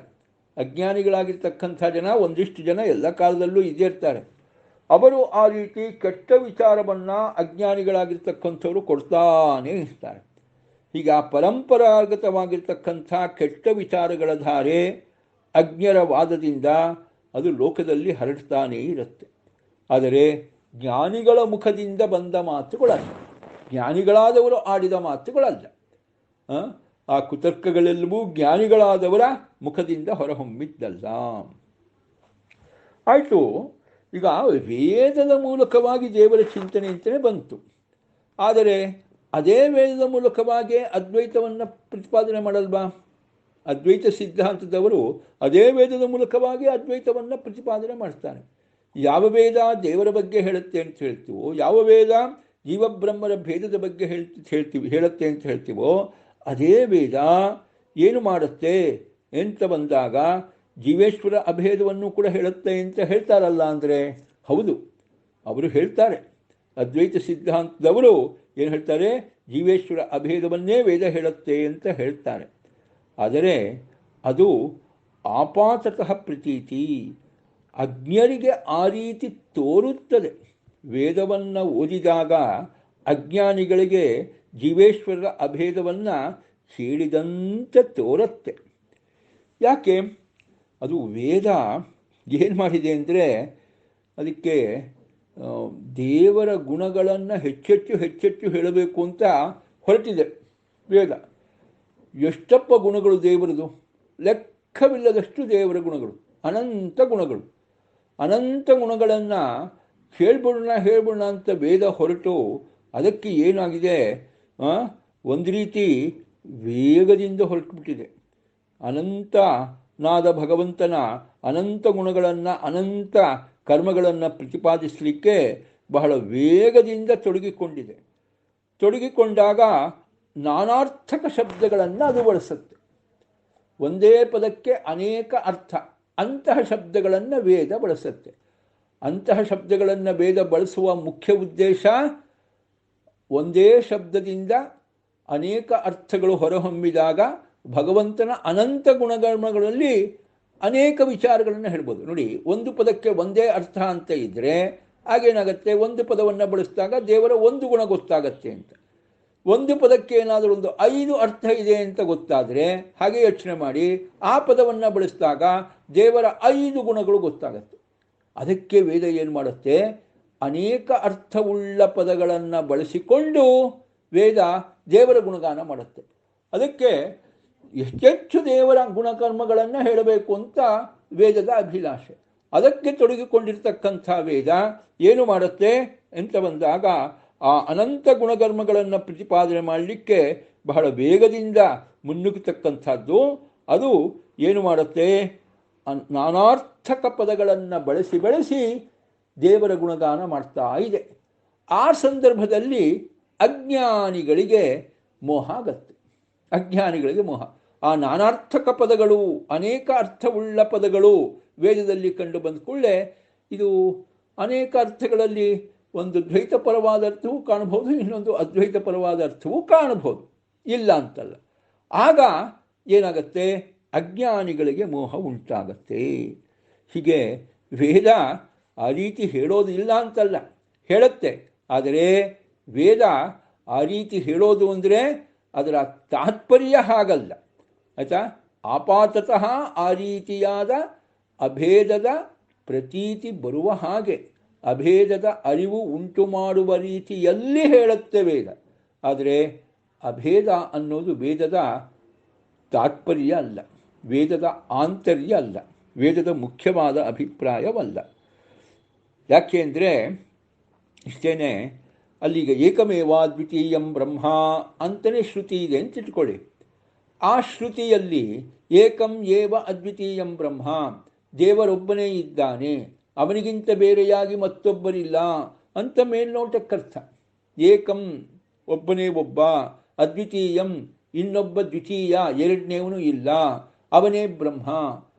ಅಜ್ಞಾನಿಗಳಾಗಿರ್ತಕ್ಕಂಥ ಜನ ಒಂದಿಷ್ಟು ಜನ ಎಲ್ಲ ಕಾಲದಲ್ಲೂ ಇದ್ದೇ ಇರ್ತಾರೆ. ಅವರು ಆ ರೀತಿ ಕೆಟ್ಟ ವಿಚಾರವನ್ನು ಅಜ್ಞಾನಿಗಳಾಗಿರ್ತಕ್ಕಂಥವರು ಕೊಡ್ತಾನೇ ಇರ್ತಾರೆ. ಈಗ ಪರಂಪರಾಗತವಾಗಿರ್ತಕ್ಕಂಥ ಕೆಟ್ಟ ವಿಚಾರಗಳ ಧಾರೆ ಅಜ್ಞರ ವಾದದಿಂದ ಅದು ಲೋಕದಲ್ಲಿ ಹರಡ್ತಾನೇ ಇರುತ್ತೆ. ಆದರೆ ಜ್ಞಾನಿಗಳ ಮುಖದಿಂದ ಬಂದ ಮಾತುಗಳಲ್ಲ, ಜ್ಞಾನಿಗಳಾದವರು ಆಡಿದ ಮಾತುಗಳಲ್ಲ. ಆ ಕುತರ್ಕಗಳೆಲ್ಲವೂ ಜ್ಞಾನಿಗಳಾದವರ ಮುಖದಿಂದ ಹೊರಹೊಮ್ಮಿದ್ದಲ್ಲ. ಆಯಿತು. ಈಗ ವೇದದ ಮೂಲಕವಾಗಿ ದೇವರ ಚಿಂತನೆ ಅಂತಲೇ ಬಂತು. ಆದರೆ ಅದೇ ವೇದದ ಮೂಲಕವಾಗಿ ಅದ್ವೈತವನ್ನು ಪ್ರತಿಪಾದನೆ ಮಾಡಲ್ವಾ? ಅದ್ವೈತ ಸಿದ್ಧಾಂತದವರು ಅದೇ ವೇದದ ಮೂಲಕವಾಗಿ ಅದ್ವೈತವನ್ನು ಪ್ರತಿಪಾದನೆ ಮಾಡ್ತಾರೆ. ಯಾವ ವೇದ ದೇವರ ಬಗ್ಗೆ ಹೇಳುತ್ತೆ ಅಂತ ಹೇಳ್ತೀವೋ, ಯಾವ ವೇದ ಜೀವಬ್ರಹ್ಮರ ಭೇದದ ಬಗ್ಗೆ ಹೇಳುತ್ತೆ ಅಂತ ಹೇಳ್ತೀವೋ, ಅದೇ ವೇದ ಏನು ಮಾಡುತ್ತೆ ಅಂತ ಬಂದಾಗ ಜೀವೇಶ್ವರ ಅಭೇದವನ್ನು ಕೂಡ ಹೇಳುತ್ತೆ ಅಂತ ಹೇಳ್ತಾರಲ್ಲ. ಅಂದರೆ ಹೌದು, ಅವರು ಹೇಳ್ತಾರೆ. ಅದ್ವೈತ ಸಿದ್ಧಾಂತದವರು ಏನು ಹೇಳ್ತಾರೆ? ಜೀವೇಶ್ವರ ಅಭೇದವನ್ನೇ ವೇದ ಹೇಳುತ್ತೆ ಅಂತ ಹೇಳ್ತಾರೆ. ಆದರೆ ಅದು ಆಪಾತತಃ ಪ್ರತೀತಿ, ಅಜ್ಞರಿಗೆ ಆ ರೀತಿ ತೋರುತ್ತದೆ. ವೇದವನ್ನು ಓದಿದಾಗ ಅಜ್ಞಾನಿಗಳಿಗೆ ಜೀವೇಶ್ವರರ ಅಭೇದವನ್ನು ಹೇಳಿದಂತೆ ತೋರುತ್ತೆ. ಯಾಕೆ? ಅದು ವೇದ ಏನು ಮಾಡಿದೆ ಅಂದರೆ ಅದಕ್ಕೆ ದೇವರ ಗುಣಗಳನ್ನು ಹೆಚ್ಚೆಚ್ಚು ಹೇಳಬೇಕು ಅಂತ ಹೊರಟಿದೆ ವೇದ. ಎಷ್ಟಪ್ಪ ಗುಣಗಳು ದೇವರದು? ಲೆಕ್ಕವಿಲ್ಲದಷ್ಟು ದೇವರ ಗುಣಗಳು, ಅನಂತ ಗುಣಗಳನ್ನು ಹೇಳ್ಬಿಡೋಣ ಅಂತ ವೇದ ಹೊರಟು ಅದಕ್ಕೆ ಏನಾಗಿದೆ, ಒಂದು ರೀತಿ ವೇಗದಿಂದ ಹೊರಟುಬಿಟ್ಟಿದೆ. ಅನಂತನಾದ ಭಗವಂತನ ಅನಂತ ಗುಣಗಳನ್ನು, ಅನಂತ ಕರ್ಮಗಳನ್ನು ಪ್ರತಿಪಾದಿಸಲಿಕ್ಕೆ ಬಹಳ ವೇಗದಿಂದ ತೊಡಗಿಕೊಂಡಾಗ ನಾನಾರ್ಥಕ ಶಬ್ದಗಳನ್ನು ಅದು ಬಳಸುತ್ತೆ. ಒಂದೇ ಪದಕ್ಕೆ ಅನೇಕ ಅರ್ಥ, ಅಂತಹ ಶಬ್ದಗಳನ್ನು ವೇದ ಬಳಸುತ್ತೆ. ಅಂತಹ ಶಬ್ದಗಳನ್ನು ವೇದ ಬಳಸುವ ಮುಖ್ಯ ಉದ್ದೇಶ, ಒಂದೇ ಶಬ್ದದಿಂದ ಅನೇಕ ಅರ್ಥಗಳು ಹೊರಹೊಮ್ಮಿದಾಗ ಭಗವಂತನ ಅನಂತ ಗುಣಧರ್ಮಗಳಲ್ಲಿ ಅನೇಕ ವಿಚಾರಗಳನ್ನು ಹೇಳ್ಬೋದು. ನೋಡಿ, ಒಂದು ಪದಕ್ಕೆ ಒಂದೇ ಅರ್ಥ ಅಂತ ಇದ್ದರೆ ಆಗೇನಾಗುತ್ತೆ, ಒಂದು ಪದವನ್ನು ಬಳಸಿದಾಗ ದೇವರ ಒಂದು ಗುಣ ಗೊತ್ತಾಗತ್ತೆ ಅಂತ. ಒಂದು ಪದಕ್ಕೆ ಏನಾದರೂ ಒಂದು 5 ಅರ್ಥ ಇದೆ ಅಂತ ಗೊತ್ತಾದರೆ ಹಾಗೆ ಯೋಚನೆ ಮಾಡಿ, ಆ ಪದವನ್ನು ಬಳಸಿದಾಗ ದೇವರ 5 ಗುಣಗಳು ಗೊತ್ತಾಗತ್ತೆ. ಅದಕ್ಕೆ ವೇದ ಏನು ಮಾಡುತ್ತೆ, ಅನೇಕ ಅರ್ಥವುಳ್ಳ ಪದಗಳನ್ನು ಬಳಸಿಕೊಂಡು ವೇದ ದೇವರ ಗುಣಗಾನ ಮಾಡುತ್ತೆ. ಅದಕ್ಕೆ ಎಷ್ಟೆಚ್ಚು ದೇವರ ಗುಣಕರ್ಮಗಳನ್ನು ಹೇಳಬೇಕು ಅಂತ ವೇದದ ಅಭಿಲಾಷೆ. ಅದಕ್ಕೆ ತೊಡಗಿಕೊಂಡಿರ್ತಕ್ಕಂಥ ವೇದ ಏನು ಮಾಡುತ್ತೆ ಅಂತ ಬಂದಾಗ ಆ ಅನಂತ ಗುಣಕರ್ಮಗಳನ್ನು ಪ್ರತಿಪಾದನೆ ಮಾಡಲಿಕ್ಕೆ ಬಹಳ ವೇಗದಿಂದ ಮುನ್ನುಗ್ಗತಕ್ಕಂಥದ್ದು. ಅದು ಏನು ಮಾಡುತ್ತೆ, ನಾನಾರ್ಥಕ ಪದಗಳನ್ನು ಬಳಸಿ ದೇವರ ಗುಣಗಾನ ಮಾಡ್ತಾ ಇದೆ. ಆ ಸಂದರ್ಭದಲ್ಲಿ ಅಜ್ಞಾನಿಗಳಿಗೆ ಮೋಹ ಆಗತ್ತೆ. ಆ ನಾನಾರ್ಥಕ ಪದಗಳು, ಅನೇಕ ಅರ್ಥವುಳ್ಳ ಪದಗಳು ವೇದದಲ್ಲಿ ಕಂಡು ಬಂದ ಕೂಡಲೇ ಇದು ಅನೇಕ ಅರ್ಥಗಳಲ್ಲಿ ಒಂದು ದ್ವೈತಪರವಾದ ಅರ್ಥವೂ ಕಾಣಬಹುದು, ಇನ್ನೊಂದು ಅದ್ವೈತಪರವಾದ ಅರ್ಥವೂ ಕಾಣಬಹುದು, ಇಲ್ಲ ಅಂತಲ್ಲ. ಆಗ ಏನಾಗತ್ತೆ, ಅಜ್ಞಾನಿಗಳಿಗೆ ಮೋಹ ಉಂಟಾಗತ್ತೆ. ಹೀಗೆ ವೇದ ಆ ರೀತಿ ಹೇಳೋದಿಲ್ಲ ಅಂತಲ್ಲ, ಹೇಳುತ್ತೆ. ಆದರೆ ವೇದ ಆ ರೀತಿ ಹೇಳೋದು ಅಂದರೆ ಅದರ ತಾತ್ಪರ್ಯ ಹಾಗಲ್ಲ, ಆಯಿತಾ? ಆಪಾತತಃ ಆ ರೀತಿಯಾದ ಅಭೇದದ ಪ್ರತೀತಿ ಬರುವ ಹಾಗೆ, ಅಭೇದದ ಅರಿವು ಉಂಟು ಮಾಡುವ ರೀತಿಯಲ್ಲಿ ಹೇಳುತ್ತೆ ವೇದ. ಆದರೆ ಅಭೇದ ಅನ್ನೋದು ವೇದದ ತಾತ್ಪರ್ಯ ಅಲ್ಲ, ವೇದದ ಆಂತರ್ಯ ಅಲ್ಲ, ವೇದದ ಮುಖ್ಯವಾದ ಅಭಿಪ್ರಾಯವಲ್ಲ. ಯಾಕೆ ಅಂದರೆ ಇಷ್ಟೇನೆ, ಅಲ್ಲಿಗ ಏಕಮೇವ ದ್ವಿತೀಯಂ ಬ್ರಹ್ಮ ಅಂತಲೇ ಶ್ರುತಿ ಇದೆ ಅಂತ ಇಟ್ಕೊಳ್ಳಿ. ಆ ಶ್ರುತಿಯಲ್ಲಿ ಏಕಂ ಏವ ಅದ್ವಿತೀಯಂ ಬ್ರಹ್ಮ, ದೇವರೊಬ್ಬನೇ ಇದ್ದಾನೆ, ಅವನಿಗಿಂತ ಬೇರೆಯಾಗಿ ಮತ್ತೊಬ್ಬರಿಲ್ಲ ಅಂತ ಮೇಲ್ನೋಟಕ್ಕರ್ಥ. ಏಕಂ ಒಬ್ಬನೇ ಒಬ್ಬ, ಅದ್ವಿತೀಯಂ ಇನ್ನೊಬ್ಬ ದ್ವಿತೀಯ ಎರಡನೇವನು ಇಲ್ಲ, ಅವನೇ ಬ್ರಹ್ಮ.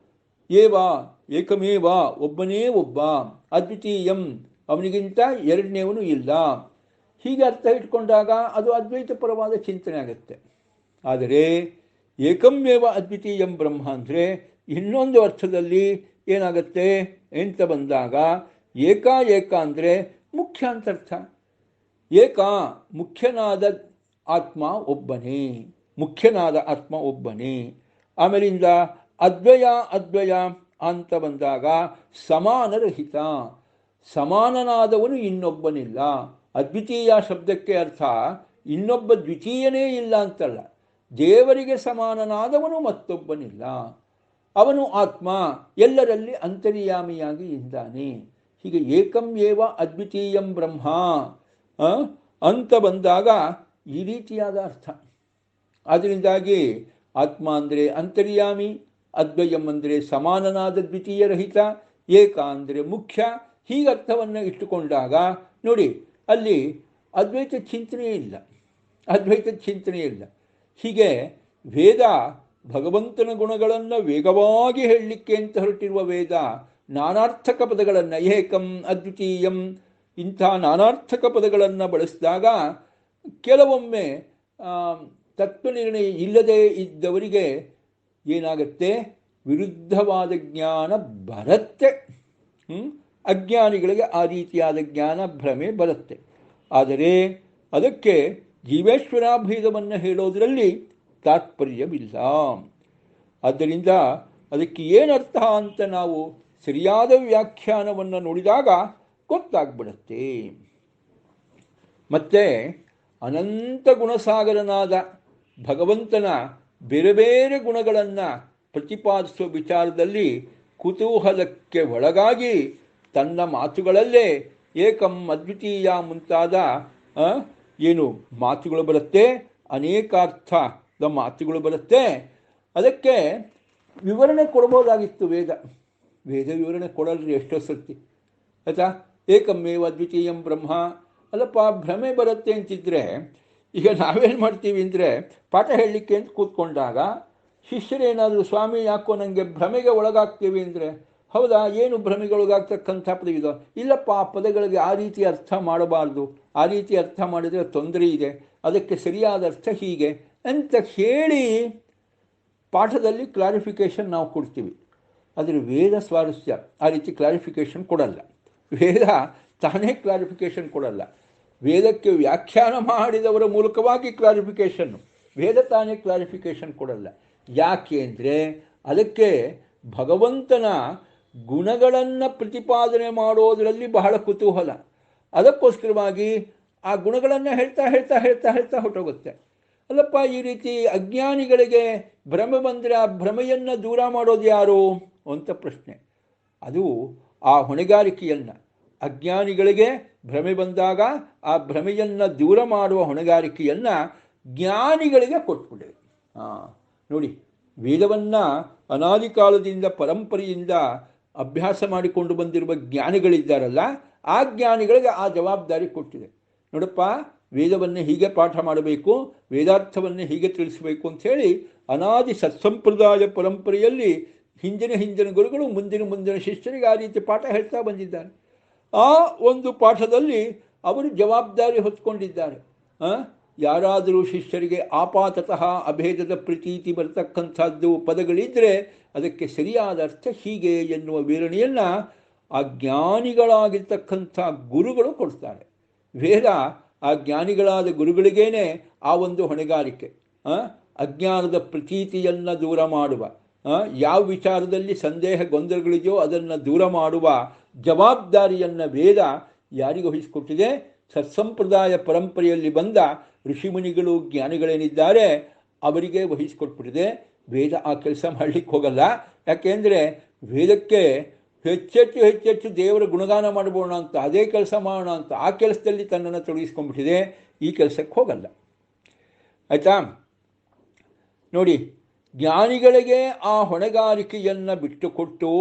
ಏವ ಏಕಮೇವ ಒಬ್ಬನೇ ಒಬ್ಬ, ಅದ್ವಿತೀಯಂ ಅವನಿಗಿಂತ ಎರಡನೇವನು ಇಲ್ಲ. ಹೀಗೆ ಅರ್ಥ ಇಟ್ಕೊಂಡಾಗ ಅದು ಅದ್ವೈತ ಪರವಾದ ಚಿಂತನೆ ಆಗುತ್ತೆ. ಆದರೆ ಏಕಮೇವ ಅದ್ವಿತೀಯಂ ಬ್ರಹ್ಮ ಅಂದರೆ ಇನ್ನೊಂದು ಅರ್ಥದಲ್ಲಿ ಏನಾಗುತ್ತೆ ಅಂತ ಬಂದಾಗ ಏಕ ಅಂದರೆ ಮುಖ್ಯ ಅಂತರ್ಥ. ಏಕ ಮುಖ್ಯನಾದ ಆತ್ಮ ಒಬ್ಬನೇ, ಮುಖ್ಯನಾದ ಆತ್ಮ ಒಬ್ಬನೇ. ಆಮೇಲಿಂದ ಅದ್ವಯ ಅಂತ ಬಂದಾಗ ಸಮಾನರಹಿತ, ಸಮಾನನಾದವನು ಇನ್ನೊಬ್ಬನಿಲ್ಲ. ಅದ್ವಿತೀಯ ಶಬ್ದಕ್ಕೆ ಅರ್ಥ ಇನ್ನೊಬ್ಬ ದ್ವಿತೀಯನೇ ಇಲ್ಲ ಅಂತಲ್ಲ, ದೇವರಿಗೆ ಸಮಾನನಾದವನು ಮತ್ತೊಬ್ಬನಿಲ್ಲ, ಅವನು ಆತ್ಮ ಎಲ್ಲರಲ್ಲಿ ಅಂತರ್ಯಾಮಿಯಾಗಿ ಇದ್ದಾನೆ. ಹೀಗೆ ಏಕಂ ಏವ ಅದ್ವಿತೀಯಂ ಬ್ರಹ್ಮ ಅಂತ ಬಂದಾಗ ಈ ರೀತಿಯಾದ ಅರ್ಥ. ಅದರಿಂದಾಗಿ ಆತ್ಮ ಅಂದರೆ ಅಂತರ್ಯಾಮಿ, ಅದ್ವಯಂ ಅಂದರೆ ಸಮಾನನಾದ ದ್ವಿತೀಯರಹಿತ, ಏಕ ಅಂದರೆ ಮುಖ್ಯ. ಹೀಗೆ ಅರ್ಥವನ್ನು ಇಟ್ಟುಕೊಂಡಾಗ ನೋಡಿ, ಅಲ್ಲಿ ಅದ್ವೈತ ಚಿಂತನೆ ಇಲ್ಲ, ಅದ್ವೈತ ಚಿಂತನೆ ಇಲ್ಲ. ಹೀಗೆ ವೇದ ಭಗವಂತನ ಗುಣಗಳನ್ನು ವೇಗವಾಗಿ ಹೇಳಲಿಕ್ಕೆ ಅಂತ ಹೊರಟಿರುವ ವೇದ ನಾನಾರ್ಥಕ ಪದಗಳನ್ನು, ಏಕಂ ಅದ್ವಿತೀಯಂ ಇಂಥ ನಾನಾರ್ಥಕ ಪದಗಳನ್ನು ಬಳಸಿದಾಗ ಕೆಲವೊಮ್ಮೆ ತತ್ವನಿರ್ಣಯ ಇಲ್ಲದೆ ಇದ್ದವರಿಗೆ ಏನಾಗುತ್ತೆ, ವಿರುದ್ಧವಾದ ಜ್ಞಾನ ಬರುತ್ತೆ. ಅಜ್ಞಾನಿಗಳಿಗೆ ಆ ರೀತಿಯಾದ ಜ್ಞಾನ ಭ್ರಮೆ ಬರುತ್ತೆ. ಆದರೆ ಅದಕ್ಕೆ ಜೀವೇಶ್ವರಾಭೇದವನ್ನು ಹೇಳೋದರಲ್ಲಿ ತಾತ್ಪರ್ಯವಿಲ್ಲ. ಆದ್ದರಿಂದ ಅದಕ್ಕೆ ಏನರ್ಥ ಅಂತ ನಾವು ಸರಿಯಾದ ವ್ಯಾಖ್ಯಾನವನ್ನು ನೋಡಿದಾಗ ಗೊತ್ತಾಗ್ಬಿಡುತ್ತೆ. ಮತ್ತು ಅನಂತ ಗುಣಸಾಗರನಾದ ಭಗವಂತನ ಬೇರೆ ಬೇರೆ ಗುಣಗಳನ್ನು ಪ್ರತಿಪಾದಿಸುವ ವಿಚಾರದಲ್ಲಿ ಕುತೂಹಲಕ್ಕೆ ಒಳಗಾಗಿ ತನ್ನ ಮಾತುಗಳಲ್ಲೇ ಏಕಂ ಅದ್ವಿತೀಯ ಮುಂತಾದ ಏನು ಮಾತುಗಳು ಬರುತ್ತೆ, ಅನೇಕಾರ್ಥದ ಮಾತುಗಳು ಬರುತ್ತೆ. ಅದಕ್ಕೆ ವಿವರಣೆ ಕೊಡ್ಬೋದಾಗಿತ್ತು ವೇದ ವಿವರಣೆ ಕೊಡಲ್ರಿ ಎಷ್ಟೋ ಸರ್ತಿ ಆಯಿತಾ. ಏಕಮೇವ ದ್ವಿತೀಯಂ ಬ್ರಹ್ಮ ಅಲ್ಲಪ್ಪ, ಭ್ರಮೆ ಬರುತ್ತೆ ಅಂತಿದ್ರೆ ಈಗ ನಾವೇನು ಮಾಡ್ತೀವಿ ಅಂದರೆ ಪಾಠ ಹೇಳಲಿಕ್ಕೆ ಅಂತ ಕೂತ್ಕೊಂಡಾಗ ಶಿಷ್ಯರೇನಾದರೂ ಸ್ವಾಮಿ ಯಾಕೋ ನನಗೆ ಭ್ರಮೆಗೆ ಒಳಗಾಗ್ತೀವಿ ಅಂದರೆ, ಹೌದಾ ಏನು ಭ್ರಮೆಗೆ ಒಳಗಾಗ್ತಕ್ಕಂಥ ಪದ ಇದು? ಇಲ್ಲಪ್ಪ, ಆ ಪದಗಳಿಗೆ ಆ ರೀತಿ ಅರ್ಥ ಮಾಡಬಾರ್ದು, ಆ ರೀತಿ ಅರ್ಥ ಮಾಡಿದರೆ ತೊಂದರೆ ಇದೆ, ಅದಕ್ಕೆ ಸರಿಯಾದ ಅರ್ಥ ಹೀಗೆ ಅಂತ ಹೇಳಿ ಪಾಠದಲ್ಲಿ ಕ್ಲಾರಿಫಿಕೇಷನ್ ನಾವು ಕೊಡ್ತೀವಿ. ಆದರೆ ವೇದ ಸ್ವಾರಸ್ಯ ಆ ರೀತಿ ಕ್ಲಾರಿಫಿಕೇಷನ್ ಕೊಡಲ್ಲ. ವೇದ ತಾನೇ ಕ್ಲಾರಿಫಿಕೇಷನ್ ಕೊಡಲ್ಲ, ವೇದಕ್ಕೆ ವ್ಯಾಖ್ಯಾನ ಮಾಡಿದವರ ಮೂಲಕವಾಗಿ ಕ್ಲಾರಿಫಿಕೇಷನ್ನು, ವೇದ ತಾನೇ ಕ್ಲಾರಿಫಿಕೇಷನ್ ಕೊಡಲ್ಲ. ಯಾಕೆ ಅಂದರೆ ಅದಕ್ಕೆ ಭಗವಂತನ ಗುಣಗಳನ್ನು ಪ್ರತಿಪಾದನೆ ಮಾಡೋದರಲ್ಲಿ ಬಹಳ ಕುತೂಹಲ. ಅದಕ್ಕೋಸ್ಕರವಾಗಿ ಆ ಗುಣಗಳನ್ನು ಹೇಳ್ತಾ ಹೇಳ್ತಾ ಹೇಳ್ತಾ ಹೇಳ್ತಾ ಹೊರಟೋಗುತ್ತೆ. ಅಲ್ಲಪ್ಪ, ಈ ರೀತಿ ಅಜ್ಞಾನಿಗಳಿಗೆ ಭ್ರಮೆ ಬಂದರೆ ಆ ಭ್ರಮೆಯನ್ನು ದೂರ ಮಾಡೋದು ಯಾರು ಅಂತ ಪ್ರಶ್ನೆ. ಅದು ಆ ಹೊಣೆಗಾರಿಕೆಯನ್ನು ಅಜ್ಞಾನಿಗಳಿಗೆ ಭ್ರಮೆ ಬಂದಾಗ ಆ ಭ್ರಮೆಯನ್ನು ದೂರ ಮಾಡುವ ಹೊಣೆಗಾರಿಕೆಯನ್ನು ಜ್ಞಾನಿಗಳಿಗೆ ಕೊಟ್ಬಿಡಿ. ನೋಡಿ, ವೇದವನ್ನು ಅನಾದಿ ಕಾಲದಿಂದ ಪರಂಪರೆಯಿಂದ ಅಭ್ಯಾಸ ಮಾಡಿಕೊಂಡು ಬಂದಿರುವ ಜ್ಞಾನಿಗಳಿದ್ದಾರಲ್ಲ, ಆ ಜ್ಞಾನಿಗಳಿಗೆ ಆ ಜವಾಬ್ದಾರಿ ಕೊಟ್ಟಿದೆ. ನೋಡಪ್ಪ, ವೇದವನ್ನು ಹೀಗೆ ಪಾಠ ಮಾಡಬೇಕು, ವೇದಾರ್ಥವನ್ನು ಹೀಗೆ ತಿಳಿಸಬೇಕು ಅಂಥೇಳಿ ಅನಾದಿ ಸತ್ಸಂಪ್ರದಾಯ ಪರಂಪರೆಯಲ್ಲಿ ಹಿಂದಿನ ಗುರುಗಳು ಮುಂದಿನ ಶಿಷ್ಯರಿಗೆ ಆ ರೀತಿ ಪಾಠ ಹೇಳ್ತಾ ಬಂದಿದ್ದಾರೆ. ಆ ಒಂದು ಪಾಠದಲ್ಲಿ ಅವರು ಜವಾಬ್ದಾರಿ ಹೊತ್ಕೊಂಡಿದ್ದಾರೆ. ಯಾರಾದರೂ ಶಿಷ್ಯರಿಗೆ ಆಪಾತತಃ ಅಭೇದದ ಪ್ರತೀತಿ ಬರತಕ್ಕಂಥದ್ದು ಪದಗಳಿದ್ದರೆ ಅದಕ್ಕೆ ಸರಿಯಾದ ಅರ್ಥ ಹೀಗೆ ಎನ್ನುವ ವಿವರಣೆಯನ್ನು ಆ ಜ್ಞಾನಿಗಳಾಗಿರ್ತಕ್ಕಂಥ ಗುರುಗಳು ಕೊಡ್ತಾರೆ. ವೇದ ಆ ಜ್ಞಾನಿಗಳಾದ ಗುರುಗಳಿಗೇನೆ ಆ ಒಂದು ಹೊಣೆಗಾರಿಕೆ, ಅಜ್ಞಾನದ ಪ್ರತೀತಿಯನ್ನು ದೂರ ಮಾಡುವ, ಯಾವ ವಿಚಾರದಲ್ಲಿ ಸಂದೇಹ ಗೊಂದಲಗಳಿದೆಯೋ ಅದನ್ನು ದೂರ ಮಾಡುವ ಜವಾಬ್ದಾರಿಯನ್ನು ವೇದ ಯಾರಿಗೆ ವಹಿಸಿಕೊಟ್ಟಿದೆ? ಸತ್ಸಂಪ್ರದಾಯ ಪರಂಪರೆಯಲ್ಲಿ ಬಂದ ಋಷಿಮುನಿಗಳು ಜ್ಞಾನಿಗಳೇನಿದ್ದಾರೆ ಅವರಿಗೆ ವಹಿಸಿಕೊಟ್ಬಿಟ್ಟಿದೆ. ವೇದ ಆ ಕೆಲಸ ಮಾಡಲಿಕ್ಕೆ ಹೋಗಲ್ಲ. ಯಾಕೆಂದರೆ ವೇದಕ್ಕೆ ಹೆಚ್ಚೆಚ್ಚು ದೇವರ ಗುಣಗಾನ ಮಾಡಬೋಣ ಅಂತ, ಅದೇ ಕೆಲಸ ಮಾಡೋಣ ಅಂತ ಆ ಕೆಲಸದಲ್ಲಿ ತನ್ನನ್ನು ತೊಡಗಿಸ್ಕೊಂಡ್ಬಿಟ್ಟಿದೆ. ಈ ಕೆಲಸಕ್ಕೆ ಹೋಗಲ್ಲ. ಆಯಿತಾ? ನೋಡಿ, ಜ್ಞಾನಿಗಳಿಗೆ ಆ ಹೊಣೆಗಾರಿಕೆಯನ್ನು ಬಿಟ್ಟುಕೊಟ್ಟು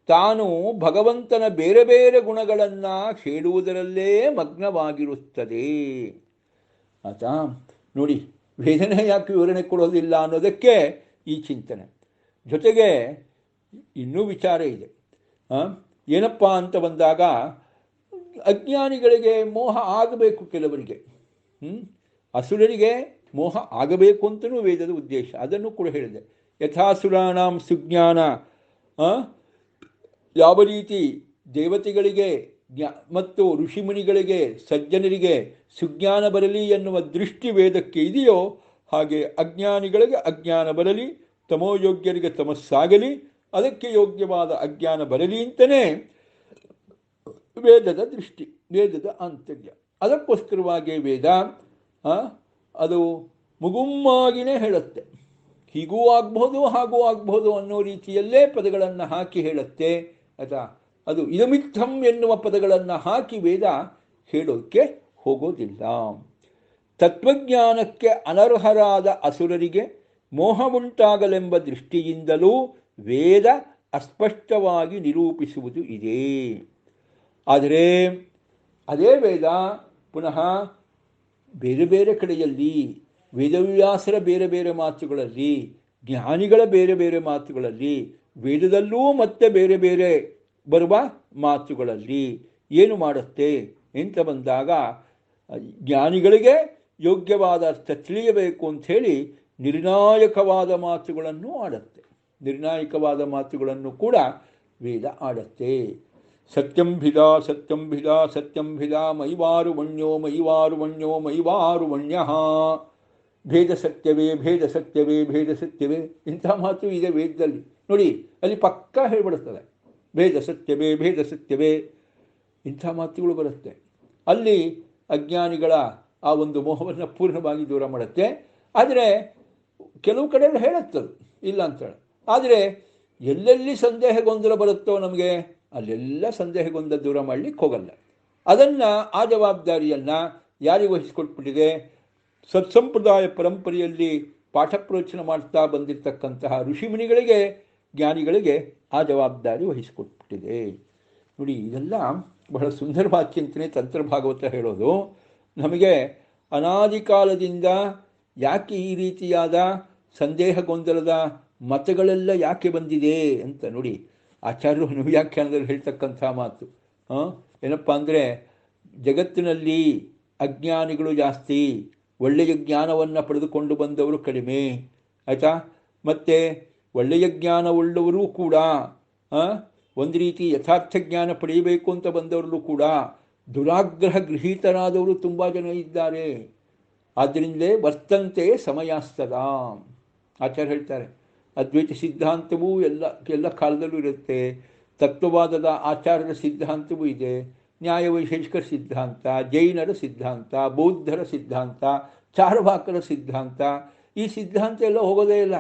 ತಾನು ಭಗವಂತನ ಬೇರೆ ಬೇರೆ ಗುಣಗಳನ್ನು ಹೇಳುವುದರಲ್ಲೇ ಮಗ್ನವಾಗಿರುತ್ತದೆ. ಆಯಿತಾ? ನೋಡಿ, ವೇದನೆ ಯಾಕೆ ವಿವರಣೆ ಕೊಡೋದಿಲ್ಲ ಅನ್ನೋದಕ್ಕೆ ಈ ಚಿಂತನೆ. ಜೊತೆಗೆ ಇನ್ನೂ ವಿಚಾರ ಇದೆ. ಏನಪ್ಪ ಅಂತ ಬಂದಾಗ ಅಜ್ಞಾನಿಗಳಿಗೆ ಮೋಹ ಆಗಬೇಕು, ಕೆಲವರಿಗೆ ಅಸುರರಿಗೆ ಮೋಹ ಆಗಬೇಕು ಅಂತಲೂ ವೇದದ ಉದ್ದೇಶ. ಅದನ್ನು ಕೂಡ ಹೇಳಿದೆ. ಯಥಾಸುರಾಣಾಂ ಸುಜ್ಞಾನ, ಯಾವ ರೀತಿ ದೇವತೆಗಳಿಗೆ ಮತ್ತು ಋಷಿಮುನಿಗಳಿಗೆ ಸಜ್ಜನರಿಗೆ ಸುಜ್ಞಾನ ಬರಲಿ ಎನ್ನುವ ದೃಷ್ಟಿ ವೇದಕ್ಕೆ ಇದೆಯೋ, ಹಾಗೆ ಅಜ್ಞಾನಿಗಳಿಗೆ ಅಜ್ಞಾನ ಬರಲಿ, ತಮೋಯೋಗ್ಯರಿಗೆ ತಮಸ್ಸಾಗಲಿ, ಅದಕ್ಕೆ ಯೋಗ್ಯವಾದ ಅಜ್ಞಾನ ಬರಲಿ ಅಂತಲೇ ವೇದದ ದೃಷ್ಟಿ, ವೇದದ ಆಂತರ್ಯ. ಅದಕ್ಕೋಸ್ಕರವಾಗಿ ವೇದ ಅದು ಮುಗುಮ್ಮಾಗಿನೇ ಹೇಳುತ್ತೆ. ಹೀಗೂ ಆಗ್ಬೋದು ಹಾಗೂ ಆಗ್ಬೋದು ಅನ್ನೋ ರೀತಿಯಲ್ಲೇ ಪದಗಳನ್ನು ಹಾಕಿ ಹೇಳುತ್ತೆ. ಆಯಿತಾ? ಅದು ಇದಮಿತ್ತಂ ಎನ್ನುವ ಪದಗಳನ್ನು ಹಾಕಿ ವೇದ ಹೇಳೋಕ್ಕೆ ಹೋಗೋದಿಲ್ಲ. ತತ್ವಜ್ಞಾನಕ್ಕೆ ಅನರ್ಹರಾದ ಅಸುರರಿಗೆ ಮೋಹವುಂಟಾಗಲೆಂಬ ದೃಷ್ಟಿಯಿಂದಲೂ ವೇದ ಅಸ್ಪಷ್ಟವಾಗಿ ನಿರೂಪಿಸುವುದು ಇದೆ. ಆದರೆ ಅದೇ ವೇದ ಪುನಃ ಬೇರೆ ಬೇರೆ ಕಡೆಯಲ್ಲಿ, ವೇದವ್ಯಾಸರ ಬೇರೆ ಬೇರೆ ಮಾತುಗಳಲ್ಲಿ, ಜ್ಞಾನಿಗಳ ಬೇರೆ ಬೇರೆ ಮಾತುಗಳಲ್ಲಿ, ವೇದದಲ್ಲೂ ಮತ್ತೆ ಬೇರೆ ಬೇರೆ ಬರುವ ಮಾತುಗಳಲ್ಲಿ ಏನು ಮಾಡುತ್ತೆ ಅಂತ ಬಂದಾಗ, ಜ್ಞಾನಿಗಳಿಗೆ ಯೋಗ್ಯವಾದ ಅರ್ಥ ತಿಳಿಯಬೇಕು ಅಂಥೇಳಿ ನಿರ್ಣಾಯಕವಾದ ಮಾತುಗಳನ್ನು ಆಡುತ್ತೆ. ನಿರ್ಣಾಯಕವಾದ ಮಾತುಗಳನ್ನು ಕೂಡ ವೇದ ಆಡುತ್ತೆ. ಸತ್ಯಂಭಿದ ಸತ್ಯಂಭಿದ ಸತ್ಯಂಭಿದ ಮೈವಾರುವಣ್ಯೋ ಮೈವಾರುವಣ್ಯೋ ಮೈವಾರುವಣ್ಯ, ಭೇದ ಸತ್ಯವೇ ಭೇದ ಸತ್ಯವೇ ಭೇದ ಸತ್ಯವೇ, ಇಂಥ ಮಾತು ಇದೆ ವೇದದಲ್ಲಿ. ನೋಡಿ, ಅಲ್ಲಿ ಪಕ್ಕಾ ಹೇಳಿಬಿಡುತ್ತದೆ ಭೇದ ಸತ್ಯವೇ ಭೇದ ಸತ್ಯವೇ, ಇಂಥ ಮಾತುಗಳು ಬರುತ್ತೆ. ಅಲ್ಲಿ ಅಜ್ಞಾನಿಗಳ ಆ ಒಂದು ಮೋಹವನ್ನು ಪೂರ್ಣವಾಗಿ ದೂರ ಮಾಡುತ್ತೆ. ಆದರೆ ಕೆಲವು ಕಡೆಯಲ್ಲಿ ಹೇಳುತ್ತದು, ಇಲ್ಲ ಅಂತೇಳಿ. ಆದರೆ ಎಲ್ಲೆಲ್ಲಿ ಸಂದೇಹ ಗೊಂದಲ ಬರುತ್ತೋ ನಮಗೆ, ಅಲ್ಲೆಲ್ಲ ಸಂದೇಹ ಗೊಂದಲ ದೂರ ಮಾಡಲಿಕ್ಕೆ ಹೋಗಲ್ಲ. ಅದನ್ನು, ಆ ಜವಾಬ್ದಾರಿಯನ್ನು ಯಾರಿಗೆ ವಹಿಸಿಕೊಟ್ಬಿಟ್ಟಿದೆ? ಸತ್ಸಂಪ್ರದಾಯ ಪರಂಪರೆಯಲ್ಲಿ ಪಾಠ ಪ್ರವಚನ ಮಾಡ್ತಾ ಬಂದಿರತಕ್ಕಂತಹ ಋಷಿಮುನಿಗಳಿಗೆ, ಜ್ಞಾನಿಗಳಿಗೆ ಆ ಜವಾಬ್ದಾರಿ ವಹಿಸಿಕೊಟ್ಬಿಟ್ಟಿದೆ. ನೋಡಿ, ಇದೆಲ್ಲ ಬಹಳ ಸುಂದರವಾದ ಚಿಂತನೆ ತಂತ್ರಭಾಗವತ ಹೇಳೋದು. ನಮಗೆ ಅನಾದಿ ಕಾಲದಿಂದ ಯಾಕೆ ಈ ರೀತಿಯಾದ ಸಂದೇಹ ಗೊಂದಲದ ಮತಗಳೆಲ್ಲ ಯಾಕೆ ಬಂದಿದೆ ಅಂತ ನೋಡಿ, ಆಚಾರ್ಯರು ಅನುವ್ಯಾಖ್ಯಾನದಲ್ಲಿ ಹೇಳ್ತಕ್ಕಂಥ ಮಾತು ಏನಪ್ಪ ಅಂದರೆ, ಜಗತ್ತಿನಲ್ಲಿ ಅಜ್ಞಾನಿಗಳು ಜಾಸ್ತಿ, ಒಳ್ಳೆಯ ಜ್ಞಾನವನ್ನು ಪಡೆದುಕೊಂಡು ಬಂದವರು ಕಡಿಮೆ. ಆಯಿತಾ? ಮತ್ತು ಒಳ್ಳೆಯ ಜ್ಞಾನವುಳ್ಳವರೂ ಕೂಡ ಒಂದು ರೀತಿ ಯಥಾರ್ಥ ಜ್ಞಾನ ಪಡೆಯಬೇಕು ಅಂತ ಬಂದವರಲ್ಲೂ ಕೂಡ ದುರಾಗ್ರಹ ಗೃಹೀತರಾದವರು ತುಂಬ ಜನ ಇದ್ದಾರೆ. ಆದ್ದರಿಂದಲೇ ವರ್ತಂತೆ ಸಮಯಾಸ್ತದ ಆಚಾರ್ಯ ಹೇಳ್ತಾರೆ. ಅದ್ವೈತ ಸಿದ್ಧಾಂತವೂ ಎಲ್ಲ ಕಾಲದಲ್ಲೂ ಇರುತ್ತೆ. ತತ್ವವಾದದ ಆಚಾರ್ಯರ ಸಿದ್ಧಾಂತವೂ ಇದೆ. ನ್ಯಾಯವೈಶೇಷಿಕರ ಸಿದ್ಧಾಂತ, ಜೈನರ ಸಿದ್ಧಾಂತ, ಬೌದ್ಧರ ಸಿದ್ಧಾಂತ, ಚಾರ್ವಾಕರ ಸಿದ್ಧಾಂತ, ಈ ಸಿದ್ಧಾಂತ ಎಲ್ಲ ಹೋಗೋದೇ ಇಲ್ಲ.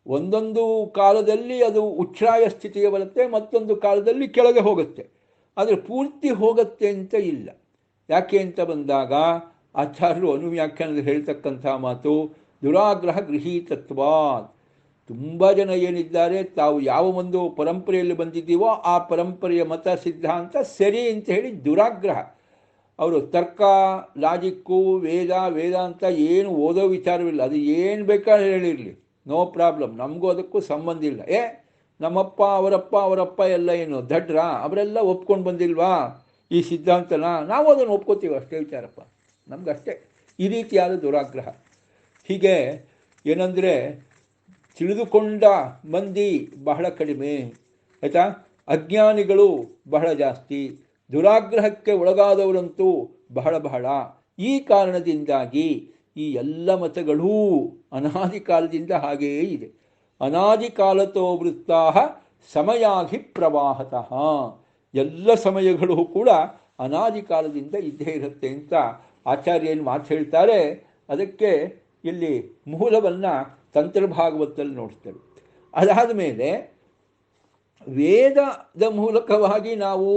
ಒಂದೊಂದು ಕಾಲದಲ್ಲಿ ಅದು ಉಚ್ಛ್ರಾಯ ಸ್ಥಿತಿಗೆ ಬರುತ್ತೆ, ಮತ್ತೊಂದು ಕಾಲದಲ್ಲಿ ಕೆಳಗೆ ಹೋಗುತ್ತೆ. ಆದರೆ ಪೂರ್ತಿ ಹೋಗುತ್ತೆ ಅಂತ ಇಲ್ಲ. ಯಾಕೆ ಅಂತ ಬಂದಾಗ ಆಚಾರ್ಯರು ಅನುವ್ಯಾಖ್ಯಾನದಲ್ಲಿ ಹೇಳ್ತಕ್ಕಂಥ ಮಾತು ದುರಾಗ್ರಹ ಗೃಹೀತತ್ವ. ತುಂಬ ಜನ ಏನಿದ್ದಾರೆ, ತಾವು ಯಾವ ಒಂದು ಪರಂಪರೆಯಲ್ಲಿ ಬಂದಿದ್ದೀವೋ ಆ ಪರಂಪರೆಯ ಮತ ಸಿದ್ಧಾಂತ ಸರಿ ಅಂತ ಹೇಳಿ ದುರಾಗ್ರಹ. ಅವರು ತರ್ಕ, ಲಾಜಿಕ್ಕು, ವೇದಾಂತ ಏನು ಓದೋ ವಿಚಾರವಿಲ್ಲ. ಅದು ಏನು ಬೇಕಾದ್ರೆ ಹೇಳಿರಲಿ, ನೋ ಪ್ರಾಬ್ಲಮ್, ನಮಗೂ ಅದಕ್ಕೂ ಸಂಬಂಧ ಇಲ್ಲ. ನಮ್ಮಪ್ಪ ಅವರಪ್ಪ ಎಲ್ಲ ಏನು ದಡ್ರ, ಅವರೆಲ್ಲ ಒಪ್ಕೊಂಡು ಬಂದಿಲ್ವಾ ಈ ಸಿದ್ಧಾಂತನ? ನಾವು ಅದನ್ನು ಒಪ್ಕೋತೀವಿ, ಅಷ್ಟೇ ವಿಚಾರಪ್ಪ, ನಮಗಷ್ಟೇ. ಈ ರೀತಿಯಾದ ದುರಾಗ್ರಹ. ಹೀಗೆ ಏನಂದರೆ, ತಿಳಿದುಕೊಂಡ ಮಂದಿ ಬಹಳ ಕಡಿಮೆ, ಆಯಿತಾ? ಅಜ್ಞಾನಿಗಳು ಬಹಳ ಜಾಸ್ತಿ, ದುರಾಗ್ರಹಕ್ಕೆ ಒಳಗಾದವರಂತೂ ಬಹಳ. ಈ ಕಾರಣದಿಂದಾಗಿ ಈ ಎಲ್ಲ ಮತಗಳೂ ಅನಾದಿ ಕಾಲದಿಂದ ಹಾಗೆಯೇ ಇದೆ. ಅನಾದಿ ಕಾಲತೋ ವೃತ್ತಾ ಸಮಯಾಹಿ ಪ್ರವಾಹತಃ. ಎಲ್ಲ ಸಮಯಗಳು ಕೂಡ ಅನಾದಿ ಕಾಲದಿಂದ ಇದ್ದೇ ಇರುತ್ತೆ ಅಂತ ಆಚಾರ್ಯ ಏನು ಮಾತು ಹೇಳ್ತಾರೆ. ಅದಕ್ಕೆ ಇಲ್ಲಿ ಮೂಲವನ್ನು ತಂತ್ರಭಾಗವತದಲ್ಲಿ ನೋಡ್ತೇವೆ. ಅದಾದ ಮೇಲೆ ವೇದದ ಮೂಲಕವಾಗಿ ನಾವು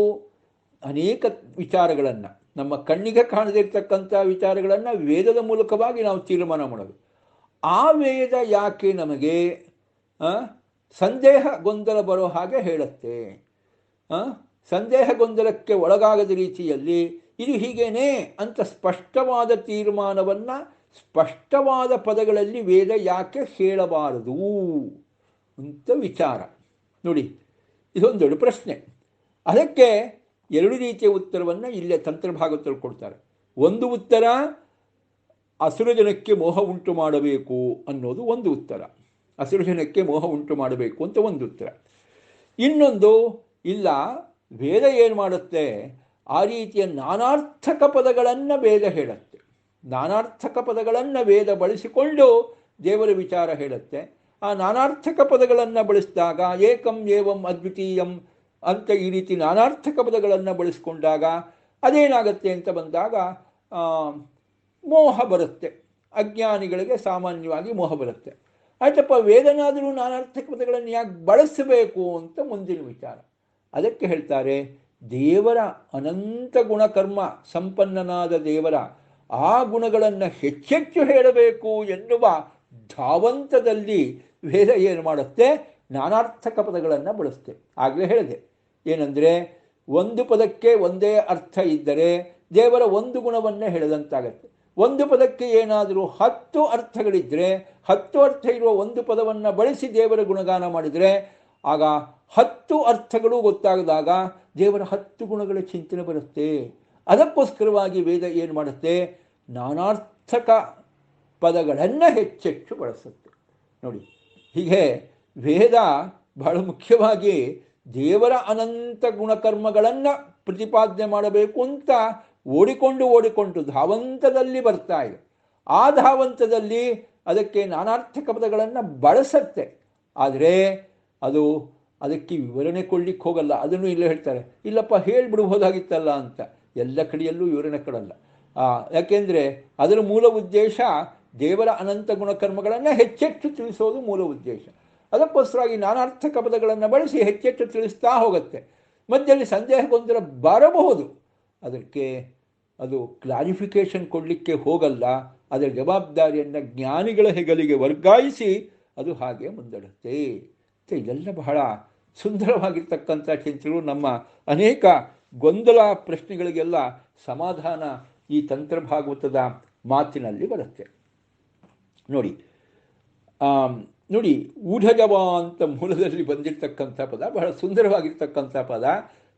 ಅನೇಕ ವಿಚಾರಗಳನ್ನು, ನಮ್ಮ ಕಣ್ಣಿಗೆ ಕಾಣದಿರ್ತಕ್ಕಂಥ ವಿಚಾರಗಳನ್ನು ವೇದದ ಮೂಲಕವಾಗಿ ನಾವು ತೀರ್ಮಾನ ಮಾಡೋದು. ಆ ವೇದ ಯಾಕೆ ನಮಗೆ ಸಂದೇಹ ಗೊಂದಲ ಬರೋ ಹಾಗೆ ಹೇಳುತ್ತೆ? ಸಂದೇಹ ಗೊಂದಲಕ್ಕೆ ಒಳಗಾಗದ ರೀತಿಯಲ್ಲಿ ಇದು ಹೀಗೇನೆ ಅಂತ ಸ್ಪಷ್ಟವಾದ ತೀರ್ಮಾನವನ್ನು ಸ್ಪಷ್ಟವಾದ ಪದಗಳಲ್ಲಿ ವೇದ ಯಾಕೆ ಹೇಳಬಾರದು ಅಂತ ವಿಚಾರ ನೋಡಿ. ಇದೊಂದು ದೊಡ್ಡ ಪ್ರಶ್ನೆ. ಅದಕ್ಕೆ ಎರಡು ರೀತಿಯ ಉತ್ತರವನ್ನು ಇಲ್ಲೇ ತಂತ್ರಭಾಗದಲ್ಲಿ ಕೊಡ್ತಾರೆ. ಒಂದು ಉತ್ತರ, ಅಸುರ ಜನಕ್ಕೆ ಮೋಹ ಉಂಟು ಮಾಡಬೇಕು ಅನ್ನೋದು ಒಂದು ಉತ್ತರ. ಅಸುರ ಜನಕ್ಕೆ ಮೋಹ ಉಂಟು ಮಾಡಬೇಕು ಅಂತ ಒಂದು ಉತ್ತರ. ಇನ್ನೊಂದು, ಇಲ್ಲ, ವೇದ ಏನು ಮಾಡುತ್ತೆ, ಆ ರೀತಿಯ ನಾನಾರ್ಥಕ ಪದಗಳನ್ನು ವೇದ ಹೇಳುತ್ತೆ. ನಾನಾರ್ಥಕ ಪದಗಳನ್ನು ವೇದ ಬಳಸಿಕೊಂಡು ದೇವರ ವಿಚಾರ ಹೇಳುತ್ತೆ. ಆ ನಾನಾರ್ಥಕ ಪದಗಳನ್ನು ಬಳಸಿದಾಗ ಏಕಂ ಏವಂ ಅದ್ವಿತೀಯಂ ಅಂತ ಈ ರೀತಿ ನಾನಾರ್ಥಕ ಪದಗಳನ್ನು ಬಳಸಿಕೊಂಡಾಗ ಅದೇನಾಗತ್ತೆ ಅಂತ ಬಂದಾಗ ಮೋಹ ಬರುತ್ತೆ. ಅಜ್ಞಾನಿಗಳಿಗೆ ಸಾಮಾನ್ಯವಾಗಿ ಮೋಹ ಬರುತ್ತೆ. ಆಯ್ತಪ್ಪ, ವೇದನಾದರೂ ನಾನಾರ್ಥಕ ಪದಗಳನ್ನು ಯಾಕೆ ಬಳಸಬೇಕು ಅಂತ ಮುಂದಿನ ವಿಚಾರ. ಅದಕ್ಕೆ ಹೇಳ್ತಾರೆ, ದೇವರ ಅನಂತ ಗುಣಕರ್ಮ ಸಂಪನ್ನನಾದ ದೇವರ ಆ ಗುಣಗಳನ್ನು ಹೆಚ್ಚೆಚ್ಚು ಹೇಳಬೇಕು ಎನ್ನುವ ಧಾವಂತದಲ್ಲಿ ವೇದ ಏನು ಮಾಡುತ್ತೆ, ನಾನಾರ್ಥಕ ಪದಗಳನ್ನು ಬಳಸುತ್ತೆ. ಆಗಲೇ ಹೇಳಿದೆ ಏನಂದರೆ, ಒಂದು ಪದಕ್ಕೆ ಒಂದೇ ಅರ್ಥ ಇದ್ದರೆ ದೇವರ ಒಂದು ಗುಣವನ್ನೇ ಹೇಳದಂತಾಗತ್ತೆ. ಒಂದು ಪದಕ್ಕೆ ಏನಾದರೂ 10 ಅರ್ಥಗಳಿದ್ದರೆ 10 ಅರ್ಥ ಇರುವ ಒಂದು ಪದವನ್ನು ಬಳಸಿ ದೇವರ ಗುಣಗಾನ ಮಾಡಿದರೆ ಆಗ 10 ಅರ್ಥಗಳು ಗೊತ್ತಾಗದಾಗ ದೇವರ 10 ಗುಣಗಳ ಚಿಂತನೆ ಬರುತ್ತೆ. ಅದಕ್ಕೋಸ್ಕರವಾಗಿ ವೇದ ಏನು ಮಾಡುತ್ತೆ, ನಾನಾರ್ಥಕ ಪದಗಳನ್ನು ಹೆಚ್ಚೆಚ್ಚು ಬಳಸುತ್ತೆ. ನೋಡಿ, ಹೀಗೆ ವೇದ ಬಹಳ ಮುಖ್ಯವಾಗಿ ದೇವರ ಅನಂತ ಗುಣಕರ್ಮಗಳನ್ನು ಪ್ರತಿಪಾದನೆ ಮಾಡಬೇಕು ಅಂತ ಓಡಿಕೊಂಡು ಧಾವಂತದಲ್ಲಿ ಬರ್ತಾ ಇದೆ. ಆ ಧಾವಂತದಲ್ಲಿ ಅದಕ್ಕೆ ನಾನಾರ್ಥಕ ಪದಗಳನ್ನು ಬಳಸತ್ತೆ. ಆದರೆ ಅದಕ್ಕೆ ವಿವರಣೆ ಕೊಡ್ಲಿಕ್ಕೆ ಹೋಗಲ್ಲ. ಅದನ್ನು ಇಲ್ಲೇ ಹೇಳ್ತಾರೆ, ಇಲ್ಲಪ್ಪ ಹೇಳಿಬಿಡ್ಬೋದಾಗಿತ್ತಲ್ಲ ಅಂತ. ಎಲ್ಲ ಕಡೆಯಲ್ಲೂ ವಿವರಣೆ ಕೊಡಲ್ಲ. ಯಾಕೆಂದರೆ ಅದರ ಮೂಲ ಉದ್ದೇಶ ದೇವರ ಅನಂತ ಗುಣಕರ್ಮಗಳನ್ನು ಹೆಚ್ಚೆಚ್ಚು ತಿಳಿಸೋದು ಮೂಲ ಉದ್ದೇಶ. ಅದಕ್ಕೋಸ್ಕರವಾಗಿ ನಾನಾರ್ಥಕ ಪದಗಳನ್ನು ಬಳಸಿ ಹೆಚ್ಚೆಚ್ಚು ತಿಳಿಸ್ತಾ ಹೋಗುತ್ತೆ. ಮಧ್ಯದಲ್ಲಿ ಸಂದೇಹ ಗೊಂದಲ ಬರಬಹುದು, ಅದಕ್ಕೆ ಅದು ಕ್ಲಾರಿಫಿಕೇಶನ್ ಕೊಡಲಿಕ್ಕೆ ಹೋಗಲ್ಲ. ಅದರ ಜವಾಬ್ದಾರಿಯನ್ನು ಜ್ಞಾನಿಗಳ ಹೆಗಲಿಗೆ ವರ್ಗಾಯಿಸಿ ಅದು ಹಾಗೆ ಮುಂದಡುತ್ತೆ. ಇದೆಲ್ಲ ಬಹಳ ಸುಂದರವಾಗಿರ್ತಕ್ಕಂಥ ಚಿಂತನೆಗಳು. ನಮ್ಮ ಅನೇಕ ಗೊಂದಲ ಪ್ರಶ್ನೆಗಳಿಗೆಲ್ಲ ಸಮಾಧಾನ ಈ ತಂತ್ರಭಾಗವತದ ಮಾತಿನಲ್ಲಿ ಬರುತ್ತೆ. ನೋಡಿ, ಊಢಜವ ಅಂತ ಮೂಲದಲ್ಲಿ ಬಂದಿರತಕ್ಕಂಥ ಪದ ಬಹಳ ಸುಂದರವಾಗಿರ್ತಕ್ಕಂಥ ಪದ.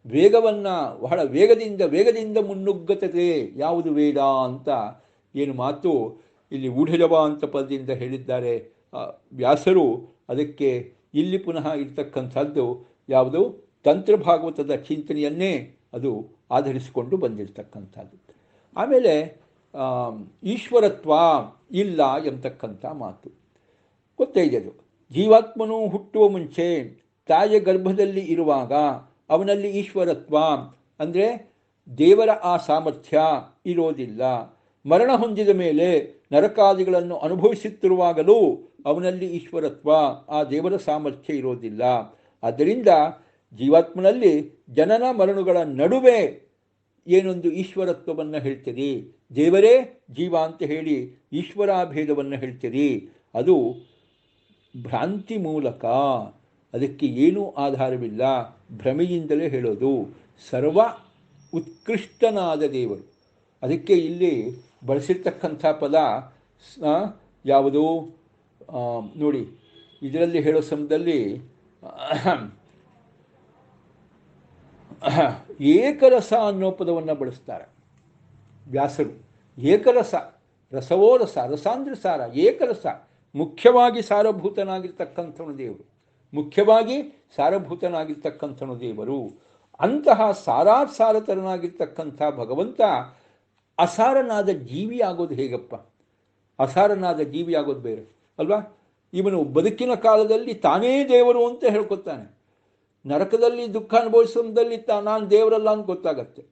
ವೇಗವನ್ನು ಬಹಳ ವೇಗದಿಂದ ಮುನ್ನುಗ್ಗತತೆ ಯಾವುದು ವೇದ ಅಂತ ಏನು ಮಾತು ಇಲ್ಲಿ ಊಢಜವ ಅಂತ ಪದದಿಂದ ಹೇಳಿದ್ದಾರೆ ವ್ಯಾಸರು. ಅದಕ್ಕೆ ಇಲ್ಲಿ ಪುನಃ ಇರ್ತಕ್ಕಂಥದ್ದು ಯಾವುದು, ತಂತ್ರಭಾಗವತದ ಚಿಂತನೆಯನ್ನೇ ಅದು ಆಧರಿಸಿಕೊಂಡು ಬಂದಿರತಕ್ಕಂಥದ್ದು. ಆಮೇಲೆ ಈಶ್ವರತ್ವ ಇಲ್ಲ ಎಂಬತಕ್ಕಂಥ ಮಾತು ಗೊತ್ತೇ ಇದೆ. ಅದು ಜೀವಾತ್ಮನು ಹುಟ್ಟುವ ಮುಂಚೆ ತಾಯಿಯ ಗರ್ಭದಲ್ಲಿ ಇರುವಾಗ ಅವನಲ್ಲಿ ಈಶ್ವರತ್ವ ಅಂದರೆ ದೇವರ ಆ ಸಾಮರ್ಥ್ಯ ಇರೋದಿಲ್ಲ. ಮರಣ ಹೊಂದಿದ ಮೇಲೆ ನರಕಾದಿಗಳನ್ನು ಅನುಭವಿಸುತ್ತಿರುವಾಗಲೂ ಅವನಲ್ಲಿ ಈಶ್ವರತ್ವ, ಆ ದೇವರ ಸಾಮರ್ಥ್ಯ ಇರೋದಿಲ್ಲ. ಆದ್ದರಿಂದ ಜೀವಾತ್ಮನಲ್ಲಿ ಜನನ ಮರಣಗಳ ನಡುವೆ ಏನೊಂದು ಈಶ್ವರತ್ವವನ್ನು ಹೇಳ್ತೀರಿ, ದೇವರೇ ಜೀವ ಅಂತ ಹೇಳಿ ಈಶ್ವರಾಭೇದವನ್ನು ಹೇಳ್ತೀರಿ, ಅದು ಭ್ರಾಂತಿ ಮೂಲಕ. ಅದಕ್ಕೆ ಏನೂ ಆಧಾರವಿಲ್ಲ, ಭ್ರಮೆಯಿಂದಲೇ ಹೇಳೋದು. ಸರ್ವ ಉತ್ಕೃಷ್ಟನಾದ ದೇವರು. ಅದಕ್ಕೆ ಇಲ್ಲಿ ಬಳಸಿರ್ತಕ್ಕಂಥ ಪದ ಯಾವುದು ನೋಡಿ, ಇದರಲ್ಲಿ ಹೇಳೋ ಸಮಯದಲ್ಲಿ ಏಕರಸ ಅನ್ನೋ ಪದವನ್ನು ಬಳಸ್ತಾರೆ ವ್ಯಾಸರು. ಏಕರಸ, ರಸವೋ ರಸ, ರಸಾಂದ್ರ ಸಾರ, ಏಕರಸ. ಮುಖ್ಯವಾಗಿ ಸಾರಭೂತನಾಗಿರ್ತಕ್ಕಂಥವನು ದೇವರು, ಮುಖ್ಯವಾಗಿ ಸಾರಭೂತನಾಗಿರ್ತಕ್ಕಂಥವನು ದೇವರು. ಅಂತಹ ಸಾರತರನಾಗಿರ್ತಕ್ಕಂಥ ಭಗವಂತ ಅಸಾರನಾದ ಜೀವಿ ಆಗೋದು ಹೇಗಪ್ಪ? ಅಸಾರನಾದ ಜೀವಿ ಆಗೋದು ಬೇರೆ ಅಲ್ವಾ? ಇವನು ಬದುಕಿನ ಕಾಲದಲ್ಲಿ ತಾನೇ ದೇವರು ಅಂತ ಹೇಳ್ಕೊತಾನೆ. ನರಕದಲ್ಲಿ ದುಃಖ ಅನುಭವಿಸೋದಲ್ಲಿ ನಾನು ದೇವರಲ್ಲ ಅಂತ ಗೊತ್ತಾಗತ್ತೆ.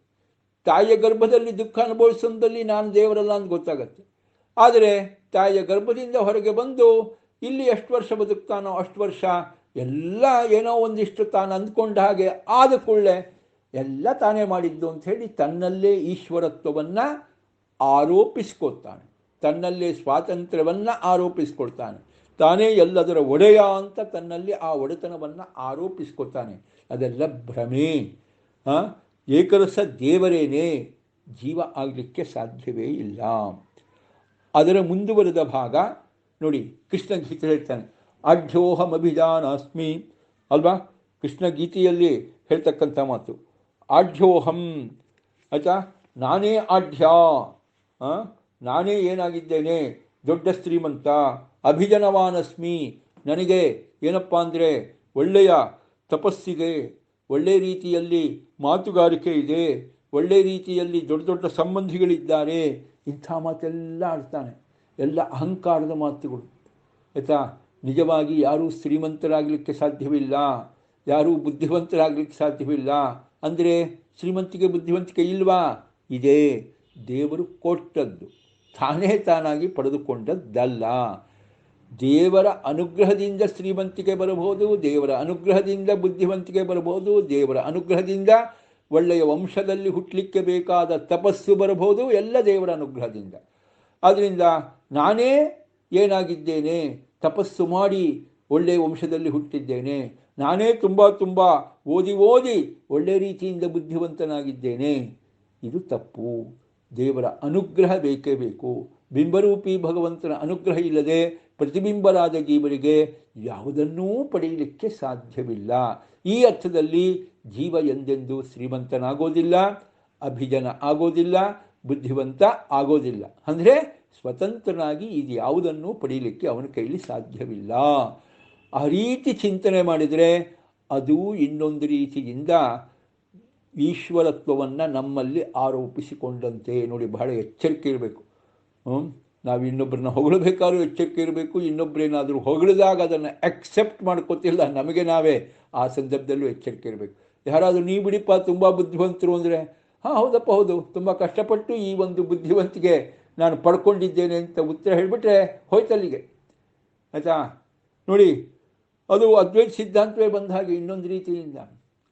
ತಾಯಿಯ ಗರ್ಭದಲ್ಲಿ ದುಃಖ ಅನುಭವಿಸೋದಲ್ಲಿ ನಾನು ದೇವರಲ್ಲ ಅಂತ ಗೊತ್ತಾಗತ್ತೆ. ಆದರೆ ತಾಯಿಯ ಗರ್ಭದಿಂದ ಹೊರಗೆ ಬಂದು ಇಲ್ಲಿ ಎಷ್ಟು ವರ್ಷ ಬದುಕ್ತಾನೋ ಅಷ್ಟು ವರ್ಷ ಎಲ್ಲ ಏನೋ ಒಂದಿಷ್ಟು ತಾನು ಅಂದ್ಕೊಂಡ ಹಾಗೆ ಆದ ಕೂಡಲೇ ಎಲ್ಲ ತಾನೇ ಮಾಡಿದ್ದು ಅಂಥೇಳಿ ತನ್ನಲ್ಲೇ ಈಶ್ವರತ್ವವನ್ನು ಆರೋಪಿಸ್ಕೊಳ್ತಾನೆ, ತನ್ನಲ್ಲೇ ಸ್ವಾತಂತ್ರ್ಯವನ್ನು ಆರೋಪಿಸ್ಕೊಳ್ತಾನೆ, ತಾನೇ ಎಲ್ಲದರ ಒಡೆಯ ಅಂತ ತನ್ನಲ್ಲಿ ಆ ಒಡೆತನವನ್ನು ಆರೋಪಿಸ್ಕೊಳ್ತಾನೆ. ಅದೆಲ್ಲ ಭ್ರಮೆ. ಏಕರಸ ದೇವರೇನೇ, ಜೀವ ಆಗಲಿಕ್ಕೆ ಸಾಧ್ಯವೇ ಇಲ್ಲ. ಅದರ ಮುಂದುವರೆದ ಭಾಗ ನೋಡಿ, ಕೃಷ್ಣ ಗೀತೆ ಹೇಳ್ತಾನೆ, ಆಢ್ಯೋಹಮಭಿಜಾನಾಸ್ಮಿ ಅಲ್ವಾ, ಕೃಷ್ಣ ಗೀತೆಯಲ್ಲಿ ಹೇಳ್ತಕ್ಕಂಥ ಮಾತು ಆಢ್ಯೋಹಂ. ಆಯ್ತಾ, ನಾನೇ ಆಢ್ಯ, ನಾನೇ ಏನಾಗಿದ್ದೇನೆ, ದೊಡ್ಡ ಶ್ರೀಮಂತ, ಅಭಿಜನವಾನಸ್ಮಿ, ನನಗೆ ಏನಪ್ಪ ಅಂದರೆ ಒಳ್ಳೆಯ ತಪಸ್ಸಿದೆ, ಒಳ್ಳೆಯ ರೀತಿಯಲ್ಲಿ ಮಾತುಗಾರಿಕೆ ಇದೆ, ಒಳ್ಳೆಯ ರೀತಿಯಲ್ಲಿ ದೊಡ್ಡ ದೊಡ್ಡ ಸಂಬಂಧಿಗಳಿದ್ದಾರೆ, ಇಂಥ ಮಾತೆಲ್ಲ ಆಡ್ತಾನೆ. ಎಲ್ಲ ಅಹಂಕಾರದ ಮಾತುಗಳು. ಆಯಿತಾ, ನಿಜವಾಗಿ ಯಾರೂ ಶ್ರೀಮಂತರಾಗಲಿಕ್ಕೆ ಸಾಧ್ಯವಿಲ್ಲ, ಯಾರೂ ಬುದ್ಧಿವಂತರಾಗಲಿಕ್ಕೆ ಸಾಧ್ಯವಿಲ್ಲ. ಅಂದರೆ ಶ್ರೀಮಂತಿಕೆ ಬುದ್ಧಿವಂತಿಕೆ ಇಲ್ವಾ? ಇದೆ, ದೇವರು ಕೊಟ್ಟದ್ದು, ತಾನೇ ತಾನಾಗಿ ಪಡೆದುಕೊಂಡದ್ದಲ್ಲ. ದೇವರ ಅನುಗ್ರಹದಿಂದ ಶ್ರೀಮಂತಿಕೆ ಬರಬಹುದು, ದೇವರ ಅನುಗ್ರಹದಿಂದ ಬುದ್ಧಿವಂತಿಕೆ ಬರಬಹುದು, ದೇವರ ಅನುಗ್ರಹದಿಂದ ಒಳ್ಳೆಯ ವಂಶದಲ್ಲಿ ಹುಟ್ಟಲಿಕ್ಕೆ ಬೇಕಾದ ತಪಸ್ಸು ಬರಬಹುದು, ಎಲ್ಲ ದೇವರ ಅನುಗ್ರಹದಿಂದ. ಆದ್ದರಿಂದ ನಾನೇ ಏನಾಗಿದ್ದೇನೆ, ತಪಸ್ಸು ಮಾಡಿ ಒಳ್ಳೆಯ ವಂಶದಲ್ಲಿ ಹುಟ್ಟಿದ್ದೇನೆ, ನಾನೇ ತುಂಬ ಓದಿ ಒಳ್ಳೆಯ ರೀತಿಯಿಂದ ಬುದ್ಧಿವಂತನಾಗಿದ್ದೇನೆ, ಇದು ತಪ್ಪು. ದೇವರ ಅನುಗ್ರಹ ಬೇಕೇ ಬೇಕು. ಬಿಂಬರೂಪಿ ಭಗವಂತನ ಅನುಗ್ರಹ ಇಲ್ಲದೆ ಪ್ರತಿಬಿಂಬರಾದ ಜೀವರಿಗೆ ಯಾವುದನ್ನೂ ಪಡೆಯಲಿಕ್ಕೆ ಸಾಧ್ಯವಿಲ್ಲ. ಈ ಅರ್ಥದಲ್ಲಿ ಜೀವ ಎಂದೆಂದೂ ಶ್ರೀಮಂತನಾಗೋದಿಲ್ಲ, ಅಭಿಜನ ಆಗೋದಿಲ್ಲ, ಬುದ್ಧಿವಂತ ಆಗೋದಿಲ್ಲ. ಅಂದರೆ ಸ್ವತಂತ್ರನಾಗಿ ಇದು ಯಾವುದನ್ನೂ ಪಡೆಯಲಿಕ್ಕೆ ಅವನ ಕೈಲಿ ಸಾಧ್ಯವಿಲ್ಲ. ಆ ರೀತಿ ಚಿಂತನೆ ಮಾಡಿದರೆ ಅದು ಇನ್ನೊಂದು ರೀತಿಯಿಂದ ಈಶ್ವರತ್ವವನ್ನು ನಮ್ಮಲ್ಲಿ ಆರೋಪಿಸಿಕೊಂಡಂತೆ. ನೋಡಿ, ಬಹಳ ಎಚ್ಚರಿಕೆ ಇರಬೇಕು. ನಾವು ಇನ್ನೊಬ್ಬರನ್ನ ಹೊಗಳಬೇಕಾದ್ರೂ ಎಚ್ಚರಿಕೆ ಇರಬೇಕು. ಇನ್ನೊಬ್ಬರೇನಾದರೂ ಹೊಗಳಿದಾಗ ಅದನ್ನು ಅಕ್ಸೆಪ್ಟ್ ಮಾಡ್ಕೋತಿಲ್ಲ ನಮಗೆ ನಾವೇ, ಆ ಸಂದರ್ಭದಲ್ಲೂ ಎಚ್ಚರಿಕೆ ಇರಬೇಕು. ಯಾರಾದರೂ ನೀ ಬಿಡಿಪ್ಪ ತುಂಬ ಬುದ್ಧಿವಂತರು ಅಂದರೆ, ಹೌದಪ್ಪ ಹೌದು, ತುಂಬ ಕಷ್ಟಪಟ್ಟು ಈ ಒಂದು ಬುದ್ಧಿವಂತಿಗೆ ನಾನು ಪಡ್ಕೊಂಡಿದ್ದೇನೆ ಅಂತ ಉತ್ತರ ಹೇಳಿಬಿಟ್ರೆ ಹೋಯ್ತಲ್ಲಿಗೆ. ಆಯಿತಾ, ನೋಡಿ, ಅದು ಅದ್ವೈತ ಸಿದ್ಧಾಂತವೇ ಬಂದ ಹಾಗೆ ಇನ್ನೊಂದು ರೀತಿಯಿಂದ.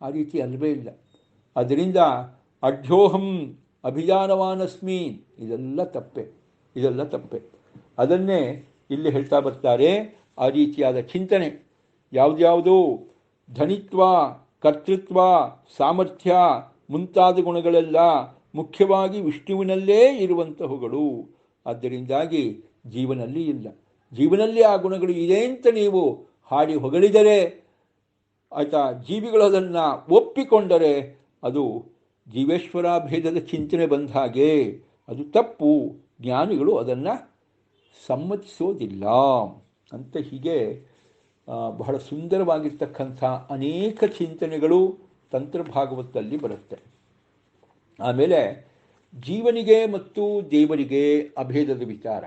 ಆ ರೀತಿ ಅಲ್ವೇ ಇಲ್ಲ. ಅದರಿಂದ ಅಢ್ಯೋಹಂ ಅಭಿಜಾನವಾನಸ್ಮಿ, ಇದೆಲ್ಲ ತಪ್ಪೆ. ಅದನ್ನೇ ಇಲ್ಲಿ ಹೇಳ್ತಾ ಬರ್ತಾರೆ. ಆ ರೀತಿಯಾದ ಚಿಂತನೆ ಯಾವುದ್ಯಾವುದು ಧನಿತ್ವ, ಕರ್ತೃತ್ವ, ಸಾಮರ್ಥ್ಯ ಮುಂತಾದ ಗುಣಗಳೆಲ್ಲ ಮುಖ್ಯವಾಗಿ ವಿಷ್ಣುವಿನಲ್ಲೇ ಇರುವಂತಹವುಗಳು. ಆದ್ದರಿಂದಾಗಿ ಜೀವನಲ್ಲಿ ಇಲ್ಲ. ಜೀವನಲ್ಲಿ ಆ ಗುಣಗಳು ಇದೆ ಅಂತ ನೀವು ಹಾಡಿ ಹೊಗಳಿದರೆ, ಆಯಿತಾ, ಜೀವಿಗಳು ಅದನ್ನು ಒಪ್ಪಿಕೊಂಡರೆ ಅದು ಜೀವೇಶ್ವರ ಭೇದದ ಚಿಂತನೆ ಬಂದ ಹಾಗೆ, ಅದು ತಪ್ಪು. ಜ್ಞಾನಿಗಳು ಅದನ್ನು ಸಮ್ಮತಿಸೋದಿಲ್ಲ ಅಂತ. ಹೀಗೆ ಬಹಳ ಸುಂದರವಾಗಿರ್ತಕ್ಕಂಥ ಅನೇಕ ಚಿಂತನೆಗಳು ತಂತ್ರಭಾಗವತದಲ್ಲಿ ಬರುತ್ತೆ. ಆಮೇಲೆ ಜೀವನಿಗೆ ಮತ್ತು ದೇವರಿಗೆ ಅಭೇದದ ವಿಚಾರ,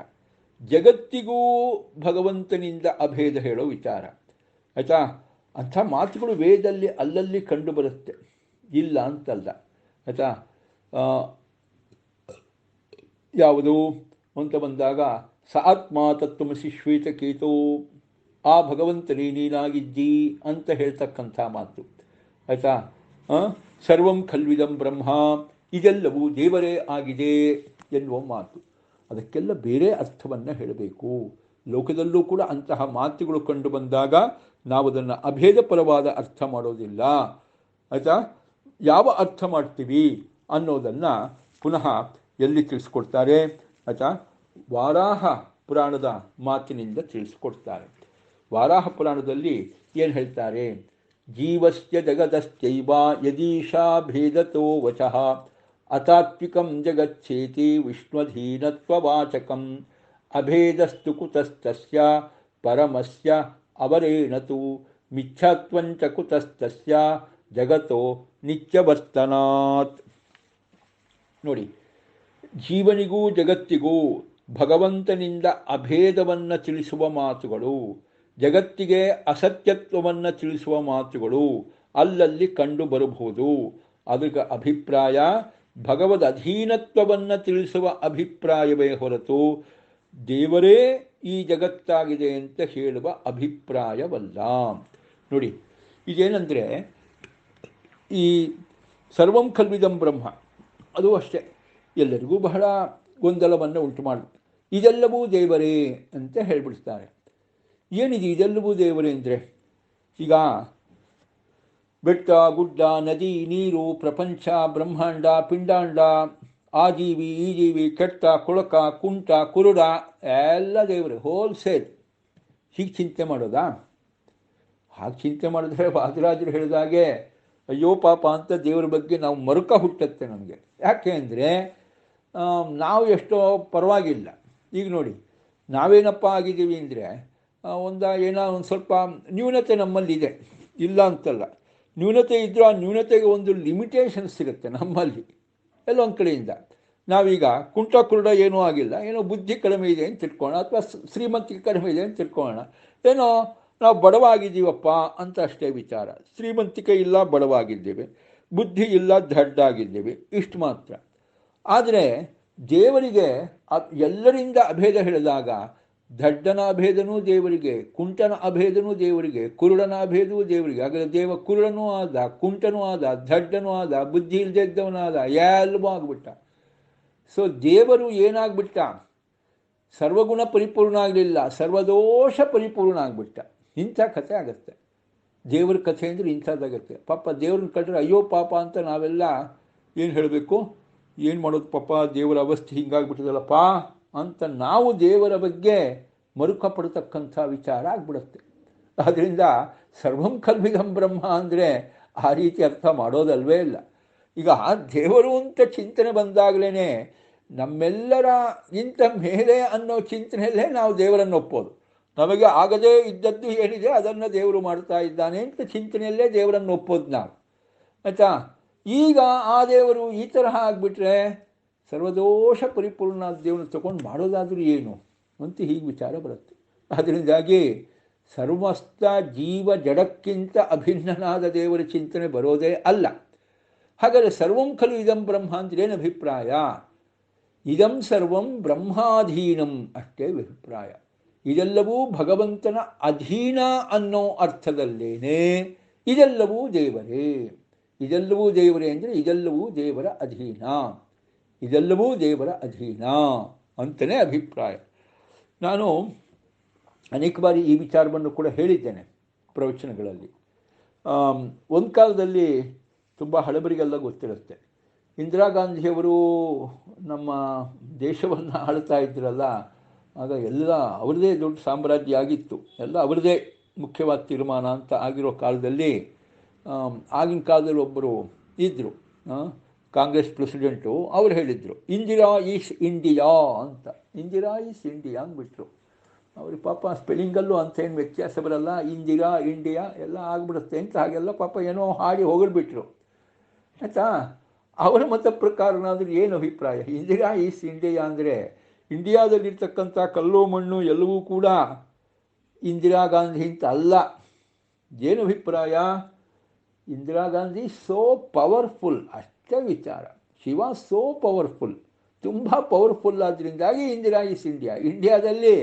ಜಗತ್ತಿಗೂ ಭಗವಂತನಿಂದ ಅಭೇದ ಹೇಳೋ ವಿಚಾರ. ಆಯಿತಾ, ಅಂಥ ಮಾತುಗಳು ವೇದದಲ್ಲಿ ಅಲ್ಲಲ್ಲಿ ಕಂಡು ಬರುತ್ತೆ, ಇಲ್ಲ ಅಂತಲ್ಲ. ಆಯಿತಾ, ಯಾವುದು ಅಂತ ಬಂದಾಗ ಸ ಆತ್ಮ ತತ್ವಮಸಿ ಶ್ವೇತಕೇತೋ, ಆ ಭಗವಂತನೇ ನೀನಾಗಿದ್ದಿ ಅಂತ ಹೇಳ್ತಕ್ಕಂಥ ಮಾತು. ಆಯಿತಾ, ಸರ್ವಂ ಖಲ್ವಿದಂ ಬ್ರಹ್ಮ, ಇದೆಲ್ಲವೂ ದೇವರೇ ಆಗಿದೆ ಎನ್ನುವ ಮಾತು. ಅದಕ್ಕೆಲ್ಲ ಬೇರೆ ಅರ್ಥವನ್ನು ಹೇಳಬೇಕು. ಲೋಕದಲ್ಲೂ ಕೂಡ ಅಂತಹ ಮಾತುಗಳು ಕಂಡು ಬಂದಾಗ ನಾವು ಅದನ್ನು ಅಭೇದ ಪರವಾದ ಅರ್ಥ ಮಾಡೋದಿಲ್ಲ. ಆಯಿತಾ, ಯಾವ ಅರ್ಥ ಮಾಡ್ತೀವಿ ಅನ್ನೋದನ್ನು ಪುನಃ ಎಲ್ಲಿ ತಿಳಿಸ್ಕೊಡ್ತಾರೆ? ಆಯಿತಾ, ವಾರಾಹ ಪುರಾಣದ ಮಾತಿನಿಂದ ತಿಳಿಸ್ಕೊಡ್ತಾರೆ. ವಾರಾಹ ಪುರಾಣದಲ್ಲಿ ಏನು ಹೇಳ್ತಾರೆ? ಜೀವಸ್ಯ ಜಗದಶ್ಚೈವ ಯದೀಶಾ ಭೇದತೋ ವಚಃ ಅತಾತ್ವಿಕಂ ಜಗಚ್ಚೇತಿ ವಿಷ್ಣುಧೀನತ್ವವಾಚಕಂ ಅಭೇದಸ್ತು ಕುತಸ್ತಸ್ಯ ಪರಮಸ್ಯ ಅವರೇಣತು ಮಿಥ್ಯಾತ್ವಂಚ ಕುತಸ್ತಸ್ಯ ಜಗತೋ ನಿತ್ಯವರ್ತನಾತ್. ನೋಡಿ, ಜೀವನಿಗೂ ಜಗತ್ತಿಗೂ ಭಗವಂತನಿಂದ ಅಭೇದವನ್ನು ತಿಳಿಸುವ ಮಾತುಗಳು, ಜಗತ್ತಿಗೆ ಅಸತ್ಯತ್ವವನ್ನು ತಿಳಿಸುವ ಮಾತುಗಳು ಅಲ್ಲಲ್ಲಿ ಕಂಡು ಬರಬಹುದು. ಅದರ ಅಭಿಪ್ರಾಯ ಭಗವದ್ ಅಧೀನತ್ವವನ್ನು ತಿಳಿಸುವ ಅಭಿಪ್ರಾಯವೇ ಹೊರತು ದೇವರೇ ಈ ಜಗತ್ತಾಗಿದೆ ಅಂತ ಹೇಳುವ ಅಭಿಪ್ರಾಯವಲ್ಲ. ನೋಡಿ, ಇದೇನೆಂದರೆ ಈ ಸರ್ವಂ ಖಲ್ವಿದಂ ಬ್ರಹ್ಮ ಅದು ಅಷ್ಟೇ ಎಲ್ಲರಿಗೂ ಬಹಳ ಗೊಂದಲವನ್ನು ಉಂಟು ಮಾಡುತ್ತೆ. ಇದೆಲ್ಲವೂ ದೇವರೇ ಅಂತ ಹೇಳಿಬಿಡ್ತಾರೆ. ಏನಿದೆ ಇದೆಲ್ಲವೂ ದೇವರೇ ಅಂದರೆ? ಈಗ ಬೆಟ್ಟ, ಗುಡ್ಡ, ನದಿ, ನೀರು, ಪ್ರಪಂಚ, ಬ್ರಹ್ಮಾಂಡ, ಪಿಂಡಾಂಡ, ಆ ಜೀವಿ, ಈ ಜೀವಿ, ಕೆಟ್ಟ, ಕೊಳಕ, ಕುಂಟ, ಕುರುಡ ಎಲ್ಲ ದೇವರೇ ಹೋಲ್ಸೇಲ್. ಹೀಗೆ ಚಿಂತೆ ಮಾಡೋದಾ? ಹಾಗೆ ಚಿಂತೆ ಮಾಡಿದ್ರೆ ವಾದಿರಾಜರು ಹೇಳಿದಾಗೆ ಅಯ್ಯೋ ಪಾಪ ಅಂತ ದೇವರ ಬಗ್ಗೆ ನಾವು ಮರುಕ ಹುಟ್ಟುತ್ತೆ ನಮಗೆ. ಯಾಕೆ ಅಂದರೆ ನಾವು ಎಷ್ಟೋ ಪರವಾಗಿಲ್ಲ. ಈಗ ನೋಡಿ, ನಾವೇನಪ್ಪ ಆಗಿದ್ದೀವಿ ಅಂದರೆ ಏನೋ ಒಂದು ಸ್ವಲ್ಪ ನ್ಯೂನತೆ ನಮ್ಮಲ್ಲಿದೆ, ಇಲ್ಲ ಅಂತಲ್ಲ. ನ್ಯೂನತೆ ಇದ್ದರೂ ಆ ನ್ಯೂನತೆಗೆ ಒಂದು ಲಿಮಿಟೇಷನ್ಸ್ ಸಿಗುತ್ತೆ ನಮ್ಮಲ್ಲಿ ಎಲ್ಲೊಂದು ಕಡೆಯಿಂದ. ನಾವೀಗ ಕುಂಟ ಕುರುಡ ಏನೂ ಆಗಿಲ್ಲ, ಏನೋ ಬುದ್ಧಿ ಕಡಿಮೆ ಇದೆ ಅಂತ ತಿಳ್ಕೊಳ್ಳೋಣ, ಅಥವಾ ಶ್ರೀಮಂತಿಕೆ ಕಡಿಮೆ ಇದೆ ಅಂತ ತಿಳ್ಕೊಳ್ಳೋಣ. ಏನೋ ನಾವು ಬಡವಾಗಿದ್ದೀವಪ್ಪ ಅಂತ ಅಷ್ಟೇ ವಿಚಾರ. ಶ್ರೀಮಂತಿಕೆ ಇಲ್ಲ, ಬಡವಾಗಿದ್ದೇವೆ, ಬುದ್ಧಿ ಇಲ್ಲ, ದಡ್ಡಾಗಿದ್ದೇವೆ, ಇಷ್ಟು ಮಾತ್ರ. ಆದರೆ ದೇವರಿಗೆ ಎಲ್ಲರಿಂದ ಅಭೇದ ಹೇಳಿದಾಗ ದಡ್ಡನ ಅಭೇದನೂ ದೇವರಿಗೆ, ಕುಂಟನ ಅಭೇದನೂ ದೇವರಿಗೆ, ಕುರುಡನ ಅಭೇದವೂ ದೇವರಿಗೆ. ಹಾಗಾದರೆ ದೇವ ಕುರುಡನೂ ಆದ, ಕುಂಟನೂ ಆದ, ದಡ್ಡನೂ ಆದ, ಬುದ್ಧಿ ಇಲ್ಲದೆ ಇದ್ದವನಾದ, ಎಲ್ಲವೂ ಆಗ್ಬಿಟ್ಟ. ಸೊ ದೇವರು ಏನಾಗ್ಬಿಟ್ಟ? ಸರ್ವಗುಣ ಪರಿಪೂರ್ಣ ಆಗಲಿಲ್ಲ, ಸರ್ವದೋಷ ಪರಿಪೂರ್ಣ ಆಗಿಬಿಟ್ಟ. ಇಂಥ ಕಥೆ ಆಗುತ್ತೆ ದೇವ್ರ ಕಥೆ ಅಂದರೆ, ಇಂಥದ್ದಾಗತ್ತೆ. ಪಾಪ ದೇವ್ರನ್ನ ಕಂಡ್ರೆ ಅಯ್ಯೋ ಪಾಪ ಅಂತ ನಾವೆಲ್ಲ ಏನು ಹೇಳಬೇಕು, ಏನು ಮಾಡೋದು ಪಾಪ, ದೇವರ ಅವಸ್ಥೆ ಹಿಂಗಾಗ್ಬಿಟ್ಟಿದಲ್ಲಪ್ಪ ಅಂತ ನಾವು ದೇವರ ಬಗ್ಗೆ ಮರುಕ ಪಡ್ತಕ್ಕಂಥ ವಿಚಾರ ಆಗ್ಬಿಡುತ್ತೆ. ಆದ್ದರಿಂದ ಸರ್ವಂ ಖಲ್ವಿದಂ ಬ್ರಹ್ಮ ಅಂದರೆ ಆ ರೀತಿ ಅರ್ಥ ಮಾಡೋದಲ್ವೇ ಇಲ್ಲ. ಈಗ ದೇವರು ಅಂತ ಚಿಂತನೆ ಬಂದಾಗಲೇ ನಮ್ಮೆಲ್ಲರ ಇಂಥ ಮೇಲೆ ಅನ್ನೋ ಚಿಂತನೆಯಲ್ಲೇ ನಾವು ದೇವರನ್ನು ಒಪ್ಪೋದು. ನಮಗೆ ಆಗದೇ ಇದ್ದದ್ದು ಏನಿದೆ ಅದನ್ನು ದೇವರು ಮಾಡ್ತಾ ಇದ್ದಾನೆ ಅಂತ ಚಿಂತನೆಯಲ್ಲೇ ದೇವರನ್ನು ಒಪ್ಪೋದು ನಾವು, ಆಯಿತಾ. ಈಗ ಆ ದೇವರು ಈ ತರಹ ಆಗಿಬಿಟ್ರೆ ಸರ್ವದೋಷ ಪರಿಪೂರ್ಣ ದೇವರನ್ನು ತಗೊಂಡು ಮಾಡೋದಾದರೂ ಏನು ಅಂತ ಹೀಗೆ ವಿಚಾರ ಬರುತ್ತೆ. ಅದರಿಂದಾಗಿ ಸರ್ವಸ್ಥ ಜೀವ ಜಡಕ್ಕಿಂತ ಅಭಿನ್ನನಾದ ದೇವರ ಚಿಂತನೆ ಬರೋದೇ ಅಲ್ಲ. ಹಾಗಾದರೆ ಸರ್ವಂ ಖಲು ಇದಂ ಬ್ರಹ್ಮ ಅಂದ್ರೇನು ಅಭಿಪ್ರಾಯ? ಇದಂ ಸರ್ವಂ ಬ್ರಹ್ಮಾಧೀನಂ ಅಷ್ಟೇ ಅಭಿಪ್ರಾಯ. ಇದೆಲ್ಲವೂ ಭಗವಂತನ ಅಧೀನ ಅನ್ನೋ ಅರ್ಥದಲ್ಲೇನೆ ಇದೆಲ್ಲವೂ ದೇವರೇ. ಇದೆಲ್ಲವೂ ದೇವರೇ ಅಂದರೆ ಇದೆಲ್ಲವೂ ದೇವರ ಅಧೀನ, ಇದೆಲ್ಲವೂ ದೇವರ ಅಧೀನ ಅಂತಲೇ ಅಭಿಪ್ರಾಯ. ನಾನು ಅನೇಕ ಬಾರಿ ಈ ವಿಚಾರವನ್ನು ಕೂಡ ಹೇಳಿದ್ದೇನೆ ಪ್ರವಚನಗಳಲ್ಲಿ. ಒಂದು ಕಾಲದಲ್ಲಿ ತುಂಬ ಹಳಬರಿಗೆಲ್ಲ ಗೊತ್ತಿರುತ್ತೆ, ಇಂದಿರಾ ಗಾಂಧಿಯವರು ನಮ್ಮ ದೇಶವನ್ನು ಆಳ್ತಾ ಇದ್ರಲ್ಲ, ಆಗ ಎಲ್ಲ ಅವ್ರದ್ದೇ ದೊಡ್ಡ ಸಾಮ್ರಾಜ್ಯ ಆಗಿತ್ತು, ಎಲ್ಲ ಅವ್ರದ್ದೇ ಮುಖ್ಯವಾದ ತೀರ್ಮಾನ ಅಂತ ಆಗಿರೋ ಕಾಲದಲ್ಲಿ ಆಗಿನ ಕಾಲದಲ್ಲಿ ಒಬ್ಬರು ಇದ್ದರು, ಕಾಂಗ್ರೆಸ್ ಪ್ರೆಸಿಡೆಂಟು. ಅವ್ರು ಹೇಳಿದರು ಇಂದಿರಾ ಈಸ್ ಇಂಡಿಯಾ ಅಂತ. ಇಂದಿರಾ ಈಸ್ ಇಂಡಿಯಾ ಅಂದ್ಬಿಟ್ರು. ಅವ್ರಿಗೆ ಪಾಪ ಸ್ಪೆಲ್ಲಿಂಗಲ್ಲೂ ಅಂತೇನು ವ್ಯತ್ಯಾಸ ಬರಲ್ಲ, ಇಂದಿರಾ ಇಂಡಿಯಾ ಎಲ್ಲ ಆಗಿಬಿಡುತ್ತೆ ಅಂತ ಹಾಗೆಲ್ಲ ಪಾಪ ಏನೋ ಹಾಡಿ ಹೋಗಿಬಿಟ್ರು, ಆಯಿತಾ. ಅವರ ಮತ ಪ್ರಕಾರನಾದರೂ ಏನು ಅಭಿಪ್ರಾಯ? ಇಂದಿರಾ ಈಸ್ ಇಂಡಿಯಾ ಅಂದರೆ ಇಂಡಿಯಾದಲ್ಲಿರ್ತಕ್ಕಂಥ ಕಲ್ಲು ಮಣ್ಣು ಎಲ್ಲವೂ ಕೂಡ ಇಂದಿರಾ ಗಾಂಧಿ ಅಂತ ಅಲ್ಲ. ಏನು ಅಭಿಪ್ರಾಯ? ಇಂದಿರಾ ಗಾಂಧಿ ಸೋ ಪವರ್ಫುಲ್ ಅಷ್ಟೇ ವಿಚಾರ. ಶಿ ವಾಸ್ ಸೋ ಪವರ್ಫುಲ್, ತುಂಬ ಪವರ್ಫುಲ್. ಆದ್ದರಿಂದಾಗಿ ಇಂದಿರಾ ಈಸ್ ಇಂಡಿಯಾ. ಇಂಡಿಯಾದಲ್ಲಿ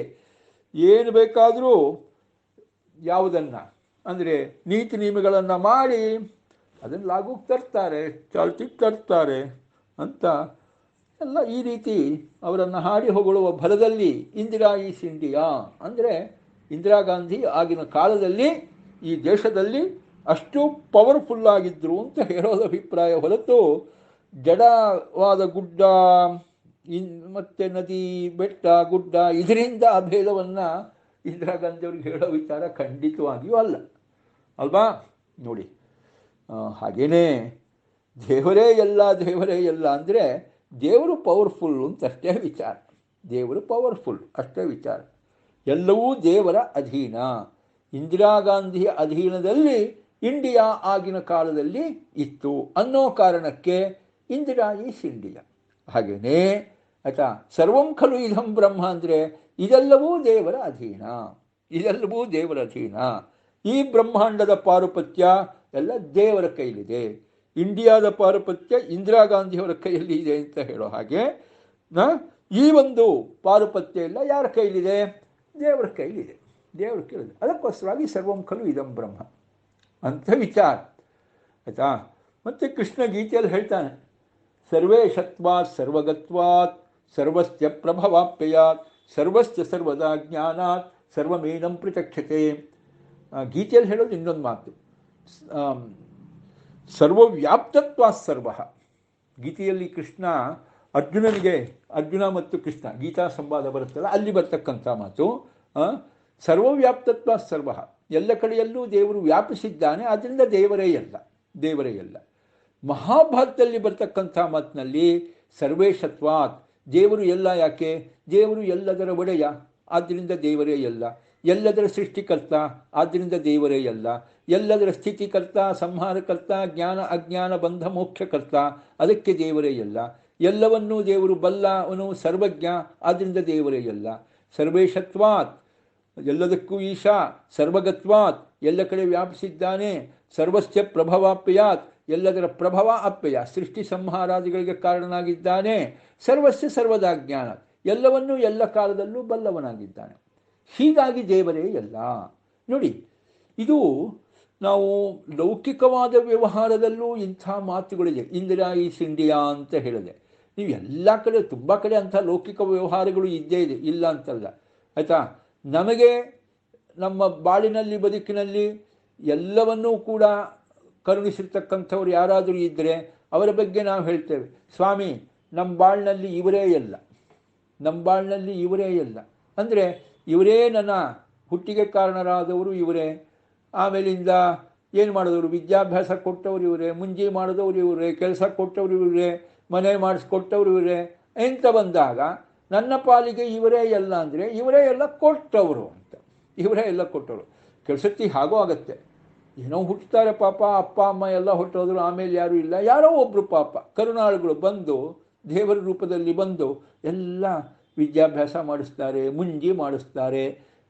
ಏನು ಬೇಕಾದರೂ ಯಾವುದನ್ನು ಅಂದರೆ ನೀತಿ ನಿಯಮಗಳನ್ನು ಮಾಡಿ ಅದನ್ನು ಲಾಗುಗೆ ತರ್ತಾರೆ, ಚಾಲ್ತಿಗೆ ತರ್ತಾರೆ ಅಂತ ಎಲ್ಲ ಈ ರೀತಿ ಅವರನ್ನು ಹಾಡಿ ಹೊಗಳುವ ಭರದಲ್ಲಿ ಇಂದಿರಾ ಈಸ್ ಇಂಡಿಯಾ ಅಂದರೆ ಇಂದಿರಾ ಗಾಂಧಿ ಆಗಿನ ಕಾಲದಲ್ಲಿ ಈ ದೇಶದಲ್ಲಿ ಅಷ್ಟು ಪವರ್ಫುಲ್ಲಾಗಿದ್ದರು ಅಂತ ಹೇಳೋದು ಅಭಿಪ್ರಾಯ ಹೊರತು ಜಡವಾದ ಗುಡ್ಡ ಮತ್ತು ನದಿ, ಬೆಟ್ಟ, ಗುಡ್ಡ ಇದರಿಂದ ಅಭೇದವನ್ನು ಇಂದಿರಾ ಗಾಂಧಿಯವ್ರಿಗೆ ಹೇಳೋ ವಿಚಾರ ಖಂಡಿತವಾಗಿಯೂ ಅಲ್ಲ ಅಲ್ವಾ. ನೋಡಿ, ಹಾಗೇನೇ ದೇವರೇ ಎಲ್ಲ ಅಂದರೆ ದೇವರು ಪವರ್ಫುಲ್ ಅಂತ ಅಷ್ಟೇ ವಿಚಾರ. ದೇವರು ಪವರ್ಫುಲ್ ಅಷ್ಟೇ ವಿಚಾರ. ಎಲ್ಲವೂ ದೇವರ ಅಧೀನ. ಇಂದಿರಾ ಗಾಂಧಿಯ ಅಧೀನದಲ್ಲಿ ಇಂಡಿಯಾ ಆಗಿನ ಕಾಲದಲ್ಲಿ ಇತ್ತು ಅನ್ನೋ ಕಾರಣಕ್ಕೆ ಇಂದಿರಾ ಈಸ್ ಇಂಡಿಯಾ. ಹಾಗೆಯೇ ಆಯಿತಾ, ಸರ್ವಂ ಖಲು ಇದಂ ಬ್ರಹ್ಮ ಅಂದರೆ ಇದೆಲ್ಲವೂ ದೇವರ ಅಧೀನ, ಇದೆಲ್ಲವೂ ದೇವರ ಅಧೀನ. ಈ ಬ್ರಹ್ಮಾಂಡದ ಪಾರುಪತ್ಯ ಎಲ್ಲ ದೇವರ ಕೈಲಿದೆ. ಇಂಡಿಯಾದ ಪಾರುಪತ್ಯ ಇಂದಿರಾ ಗಾಂಧಿಯವರ ಕೈಯಲ್ಲಿ ಇದೆ ಅಂತ ಹೇಳೋ ಹಾಗೆ ಈ ಒಂದು ಪಾರುಪತ್ಯ ಎಲ್ಲ ಯಾರ ಕೈಲಿದೆ? ದೇವರ ಕೈಲಿದೆ. ದೇವರ ಕೈಲಿದೆ. ಅದಕ್ಕೋಸ್ಕರವಾಗಿ ಸರ್ವಂ ಖಲು ಇದಂ ಬ್ರಹ್ಮ ಅಂತ ವಿಚಾರ ಆಯಿತಾ. ಮತ್ತು ಕೃಷ್ಣ ಗೀತೆಯಲ್ಲಿ ಹೇಳ್ತಾನೆ, ಸರ್ವೇಶತ್ವಾತ್ ಸರ್ವಗತ್ವಾತ್ ಸರ್ವಸ್ಯ ಪ್ರಭವಾಪ್ಯಯಾತ್ ಸರ್ವಸ್ಯ ಸರ್ವದಾ ಜ್ಞಾನಾತ್ ಸರ್ವಮೇನಂ ಪ್ರತ್ಯಕ್ಷತೆ. ಗೀತೆಯಲ್ಲಿ ಹೇಳೋದು ಇನ್ನೊಂದು ಮಾತು, ಸರ್ವವ್ಯಾಪ್ತತ್ವಾತ್ ಸರ್ವ. ಗೀತೆಯಲ್ಲಿ ಕೃಷ್ಣ ಅರ್ಜುನನಿಗೆ, ಅರ್ಜುನ ಮತ್ತು ಕೃಷ್ಣ ಗೀತಾ ಸಂವಾದ ಬರುತ್ತಲ್ಲ, ಅಲ್ಲಿ ಬರ್ತಕ್ಕಂಥ ಮಾತು ಸರ್ವವ್ಯಾಪ್ತತ್ವಾತ್ ಸರ್ವ. ಎಲ್ಲ ಕಡೆಯಲ್ಲೂ ದೇವರು ವ್ಯಾಪಿಸಿದ್ದಾನೆ, ಆದ್ದರಿಂದ ದೇವರೇ ಎಲ್ಲ, ದೇವರೇ ಎಲ್ಲ. ಮಹಾಭಾರತದಲ್ಲಿ ಬರ್ತಕ್ಕಂಥ ಮಾತಿನಲ್ಲಿ ಸರ್ವೇಶತ್ವಾತ್, ದೇವರು ಎಲ್ಲ. ಯಾಕೆ? ದೇವರು ಎಲ್ಲದರ ಒಡೆಯ, ಆದ್ದರಿಂದ ದೇವರೇ ಎಲ್ಲ. ಎಲ್ಲದರ ಸೃಷ್ಟಿಕರ್ತ, ಆದ್ದರಿಂದ ದೇವರೇ ಎಲ್ಲ. ಎಲ್ಲದರ ಸ್ಥಿತಿಕರ್ತ, ಸಂಹಾರಕರ್ತ, ಜ್ಞಾನ ಅಜ್ಞಾನ ಬಂಧ ಮೋಕ್ಷಕರ್ತ, ಅದಕ್ಕೆ ದೇವರೇ ಎಲ್ಲ. ಎಲ್ಲವನ್ನೂ ದೇವರು ಬಲ್ಲ, ಅವನು ಸರ್ವಜ್ಞ, ಆದ್ದರಿಂದ ದೇವರೇ ಎಲ್ಲ. ಸರ್ವೇಶತ್ವಾತ್, ಎಲ್ಲದಕ್ಕೂ ಈಶಾ. ಸರ್ವಗತ್ವಾತ್, ಎಲ್ಲ ಕಡೆ ವ್ಯಾಪಿಸಿದ್ದಾನೆ. ಸರ್ವಸ್ಯ ಪ್ರಭವಾಪ್ಯಾತ್, ಎಲ್ಲದರ ಪ್ರಭವ ಅಪ್ಯಯ, ಸೃಷ್ಟಿ ಸಂಹಾರಾದಿಗಳಿಗೆ ಕಾರಣನಾಗಿದ್ದಾನೆ. ಸರ್ವಸ್ಯ ಸರ್ವದಾ ಜ್ಞಾನ, ಎಲ್ಲವನ್ನೂ ಎಲ್ಲ ಕಾಲದಲ್ಲೂ ಬಲ್ಲವನಾಗಿದ್ದಾನೆ. ಹೀಗಾಗಿ ದೇವರೇ ಎಲ್ಲ. ನೋಡಿ, ಇದು ನಾವು ಲೌಕಿಕವಾದ ವ್ಯವಹಾರದಲ್ಲೂ ಇಂಥ ಮಾತುಗಳಿದೆ. ಇಂದಿರಾ ಈಸ್ ಇಂಡಿಯಾ ಅಂತ ಹೇಳಿದೆ. ನೀವು ಎಲ್ಲ ಕಡೆ, ತುಂಬ ಕಡೆ ಅಂಥ ಲೌಕಿಕ ವ್ಯವಹಾರಗಳು ಇದ್ದೇ ಇದೆ, ಇಲ್ಲ ಅಂತಲ್ಲ ಆಯಿತಾ. ನಮಗೆ ನಮ್ಮ ಬಾಳಿನಲ್ಲಿ ಬದುಕಿನಲ್ಲಿ ಎಲ್ಲವನ್ನೂ ಕೂಡ ಕರುಣಿಸಿರ್ತಕ್ಕಂಥವ್ರು ಯಾರಾದರೂ ಇದ್ದರೆ ಅವರ ಬಗ್ಗೆ ನಾವು ಹೇಳ್ತೇವೆ, ಸ್ವಾಮಿ ನಮ್ಮ ಬಾಳಿನಲ್ಲಿ ಇವರೇ ಎಲ್ಲ, ನಮ್ಮ ಬಾಳಿನಲ್ಲಿ ಇವರೇ ಎಲ್ಲ. ಅಂದರೆ ಇವರೇ ನನ್ನ ಹುಟ್ಟಿಗೆ ಕಾರಣರಾದವರು ಇವರೇ, ಆಮೇಲಿಂದ ಏನು ಮಾಡಿದವರು, ವಿದ್ಯಾಭ್ಯಾಸ ಕೊಟ್ಟವರು ಇವರೇ, ಮುಂಜಿ ಮಾಡಿದವರು ಇವರೇ, ಕೆಲಸ ಕೊಟ್ಟವರು ಇವರೇ, ಮನೆ ಮಾಡಿಸ್ಕೊಟ್ಟವರು ಇವರೇ ಅಂತ ಬಂದಾಗ ನನ್ನ ಪಾಲಿಗೆ ಇವರೇ ಎಲ್ಲ ಅಂದರೆ ಇವರೇ ಎಲ್ಲ ಕೊಟ್ಟವರು ಅಂತ, ಇವರೇ ಎಲ್ಲ ಕೊಟ್ಟವರು. ಕೆಲಸಕ್ಕೆ ಹಾಗೋ ಆಗತ್ತೆ, ಏನೋ ಹುಟ್ಟುತ್ತಾರೆ ಪಾಪ, ಅಪ್ಪ ಅಮ್ಮ ಎಲ್ಲ ಹೊಟ್ಟೋದ್ರು, ಆಮೇಲೆ ಯಾರೂ ಇಲ್ಲ, ಯಾರೋ ಒಬ್ಬರು ಪಾಪ ಕರುಣಾಳುಗಳು ಬಂದು ದೇವರ ರೂಪದಲ್ಲಿ ಬಂದು ಎಲ್ಲ ವಿದ್ಯಾಭ್ಯಾಸ ಮಾಡಿಸ್ತಾರೆ, ಮುಂಜಿ ಮಾಡಿಸ್ತಾರೆ,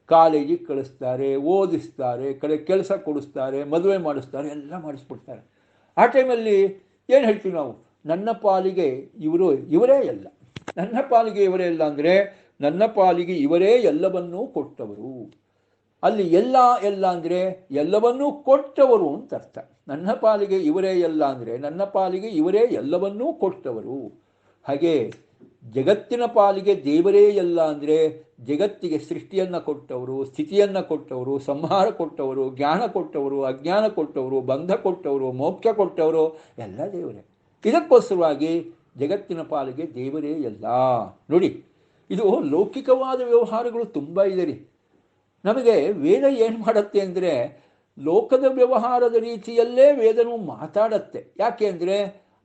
ಕಾಲೇಜಿಗೆ ಕಳಿಸ್ತಾರೆ, ಓದಿಸ್ತಾರೆ, ಕೆಲಸ ಕೊಡಿಸ್ತಾರೆ, ಮದುವೆ ಮಾಡಿಸ್ತಾರೆ, ಎಲ್ಲ ಮಾಡಿಸ್ಬಿಡ್ತಾರೆ. ಆ ಟೈಮಲ್ಲಿ ಏನು ಹೇಳ್ತೀವಿ ನಾವು, ನನ್ನ ಪಾಲಿಗೆ ಇವರೇ ಎಲ್ಲ, ನನ್ನ ಪಾಲಿಗೆ ಇವರೇ ಎಲ್ಲ ಅಂದರೆ ನನ್ನ ಪಾಲಿಗೆ ಇವರೇ ಎಲ್ಲವನ್ನೂ ಕೊಟ್ಟವರು. ಅಲ್ಲಿ ಎಲ್ಲ ಅಂದರೆ ಎಲ್ಲವನ್ನೂ ಕೊಟ್ಟವರು ಅಂತ ಅರ್ಥ. ನನ್ನ ಪಾಲಿಗೆ ಇವರೇ ಎಲ್ಲ ಅಂದರೆ ನನ್ನ ಪಾಲಿಗೆ ಇವರೇ ಎಲ್ಲವನ್ನೂ ಕೊಟ್ಟವರು. ಹಾಗೆ ಜಗತ್ತಿನ ಪಾಲಿಗೆ ದೇವರೇ ಎಲ್ಲ ಅಂದರೆ ಜಗತ್ತಿಗೆ ಸೃಷ್ಟಿಯನ್ನು ಕೊಟ್ಟವರು, ಸ್ಥಿತಿಯನ್ನು ಕೊಟ್ಟವರು, ಸಂಹಾರ ಕೊಟ್ಟವರು, ಜ್ಞಾನ ಕೊಟ್ಟವರು, ಅಜ್ಞಾನ ಕೊಟ್ಟವರು, ಬಂಧ ಕೊಟ್ಟವರು, ಮೋಕ್ಷ ಕೊಟ್ಟವರು, ಎಲ್ಲ ದೇವರೇ. ಇದಕ್ಕೋಸ್ಕರವಾಗಿ ಜಗತ್ತಿನ ಪಾಲಿಗೆ ದೇವರೇ ಎಲ್ಲ. ನೋಡಿ, ಇದು ಲೌಕಿಕವಾದ ವ್ಯವಹಾರಗಳು ತುಂಬ ಇದೆ ರೀ. ನಮಗೆ ವೇದ ಏನು ಮಾಡುತ್ತೆ ಅಂದರೆ ಲೋಕದ ವ್ಯವಹಾರದ ರೀತಿಯಲ್ಲೇ ವೇದನೂ ಮಾತಾಡತ್ತೆ. ಯಾಕೆ ಅಂದರೆ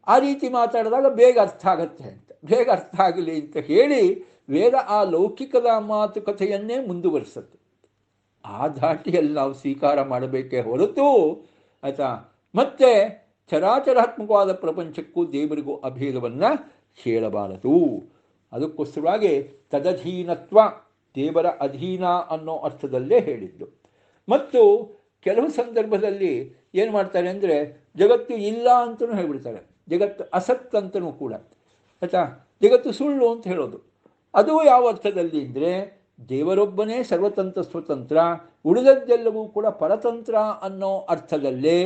ಆ ರೀತಿ ಮಾತಾಡಿದಾಗ ಬೇಗ ಅರ್ಥ ಆಗತ್ತೆ ಅಂತ, ಬೇಗ ಅರ್ಥ ಆಗಲಿ ಅಂತ ಹೇಳಿ ವೇದ ಆ ಲೌಕಿಕದ ಮಾತುಕತೆಯನ್ನೇ ಮುಂದುವರಿಸುತ್ತೆ. ಆ ಧಾಟಿಯಲ್ಲಿ ನಾವು ಸ್ವೀಕಾರ ಮಾಡಬೇಕೇ ಹೊರತು ಆಯಿತಾ, ಮತ್ತೆ ಚರಾಚರಾತ್ಮಕವಾದ ಪ್ರಪಂಚಕ್ಕೂ ದೇವರಿಗೂ ಅಭೇದವನ್ನು ಹೇಳಬಾರದು. ಅದಕ್ಕೋಸ್ಕರವಾಗಿ ತದಧೀನತ್ವ, ದೇವರ ಅಧೀನ ಅನ್ನೋ ಅರ್ಥದಲ್ಲೇ ಹೇಳಿದ್ದು. ಮತ್ತು ಕೆಲವು ಸಂದರ್ಭದಲ್ಲಿ ಏನು ಮಾಡ್ತಾರೆ ಅಂದರೆ ಜಗತ್ತು ಇಲ್ಲ ಅಂತಲೂ ಹೇಳ್ಬಿಡ್ತಾರೆ, ಜಗತ್ತು ಅಸತ್ ಅಂತಲೂ ಕೂಡ ಆಯಿತಾ, ಜಗತ್ತು ಸುಳ್ಳು ಅಂತ ಹೇಳೋದು. ಅದು ಯಾವ ಅರ್ಥದಲ್ಲಿ ಅಂದರೆ ದೇವರೊಬ್ಬನೇ ಸರ್ವತಂತ್ರ ಸ್ವತಂತ್ರ, ಉಳಿದದ್ದೆಲ್ಲವೂ ಕೂಡ ಪರತಂತ್ರ ಅನ್ನೋ ಅರ್ಥದಲ್ಲೇ,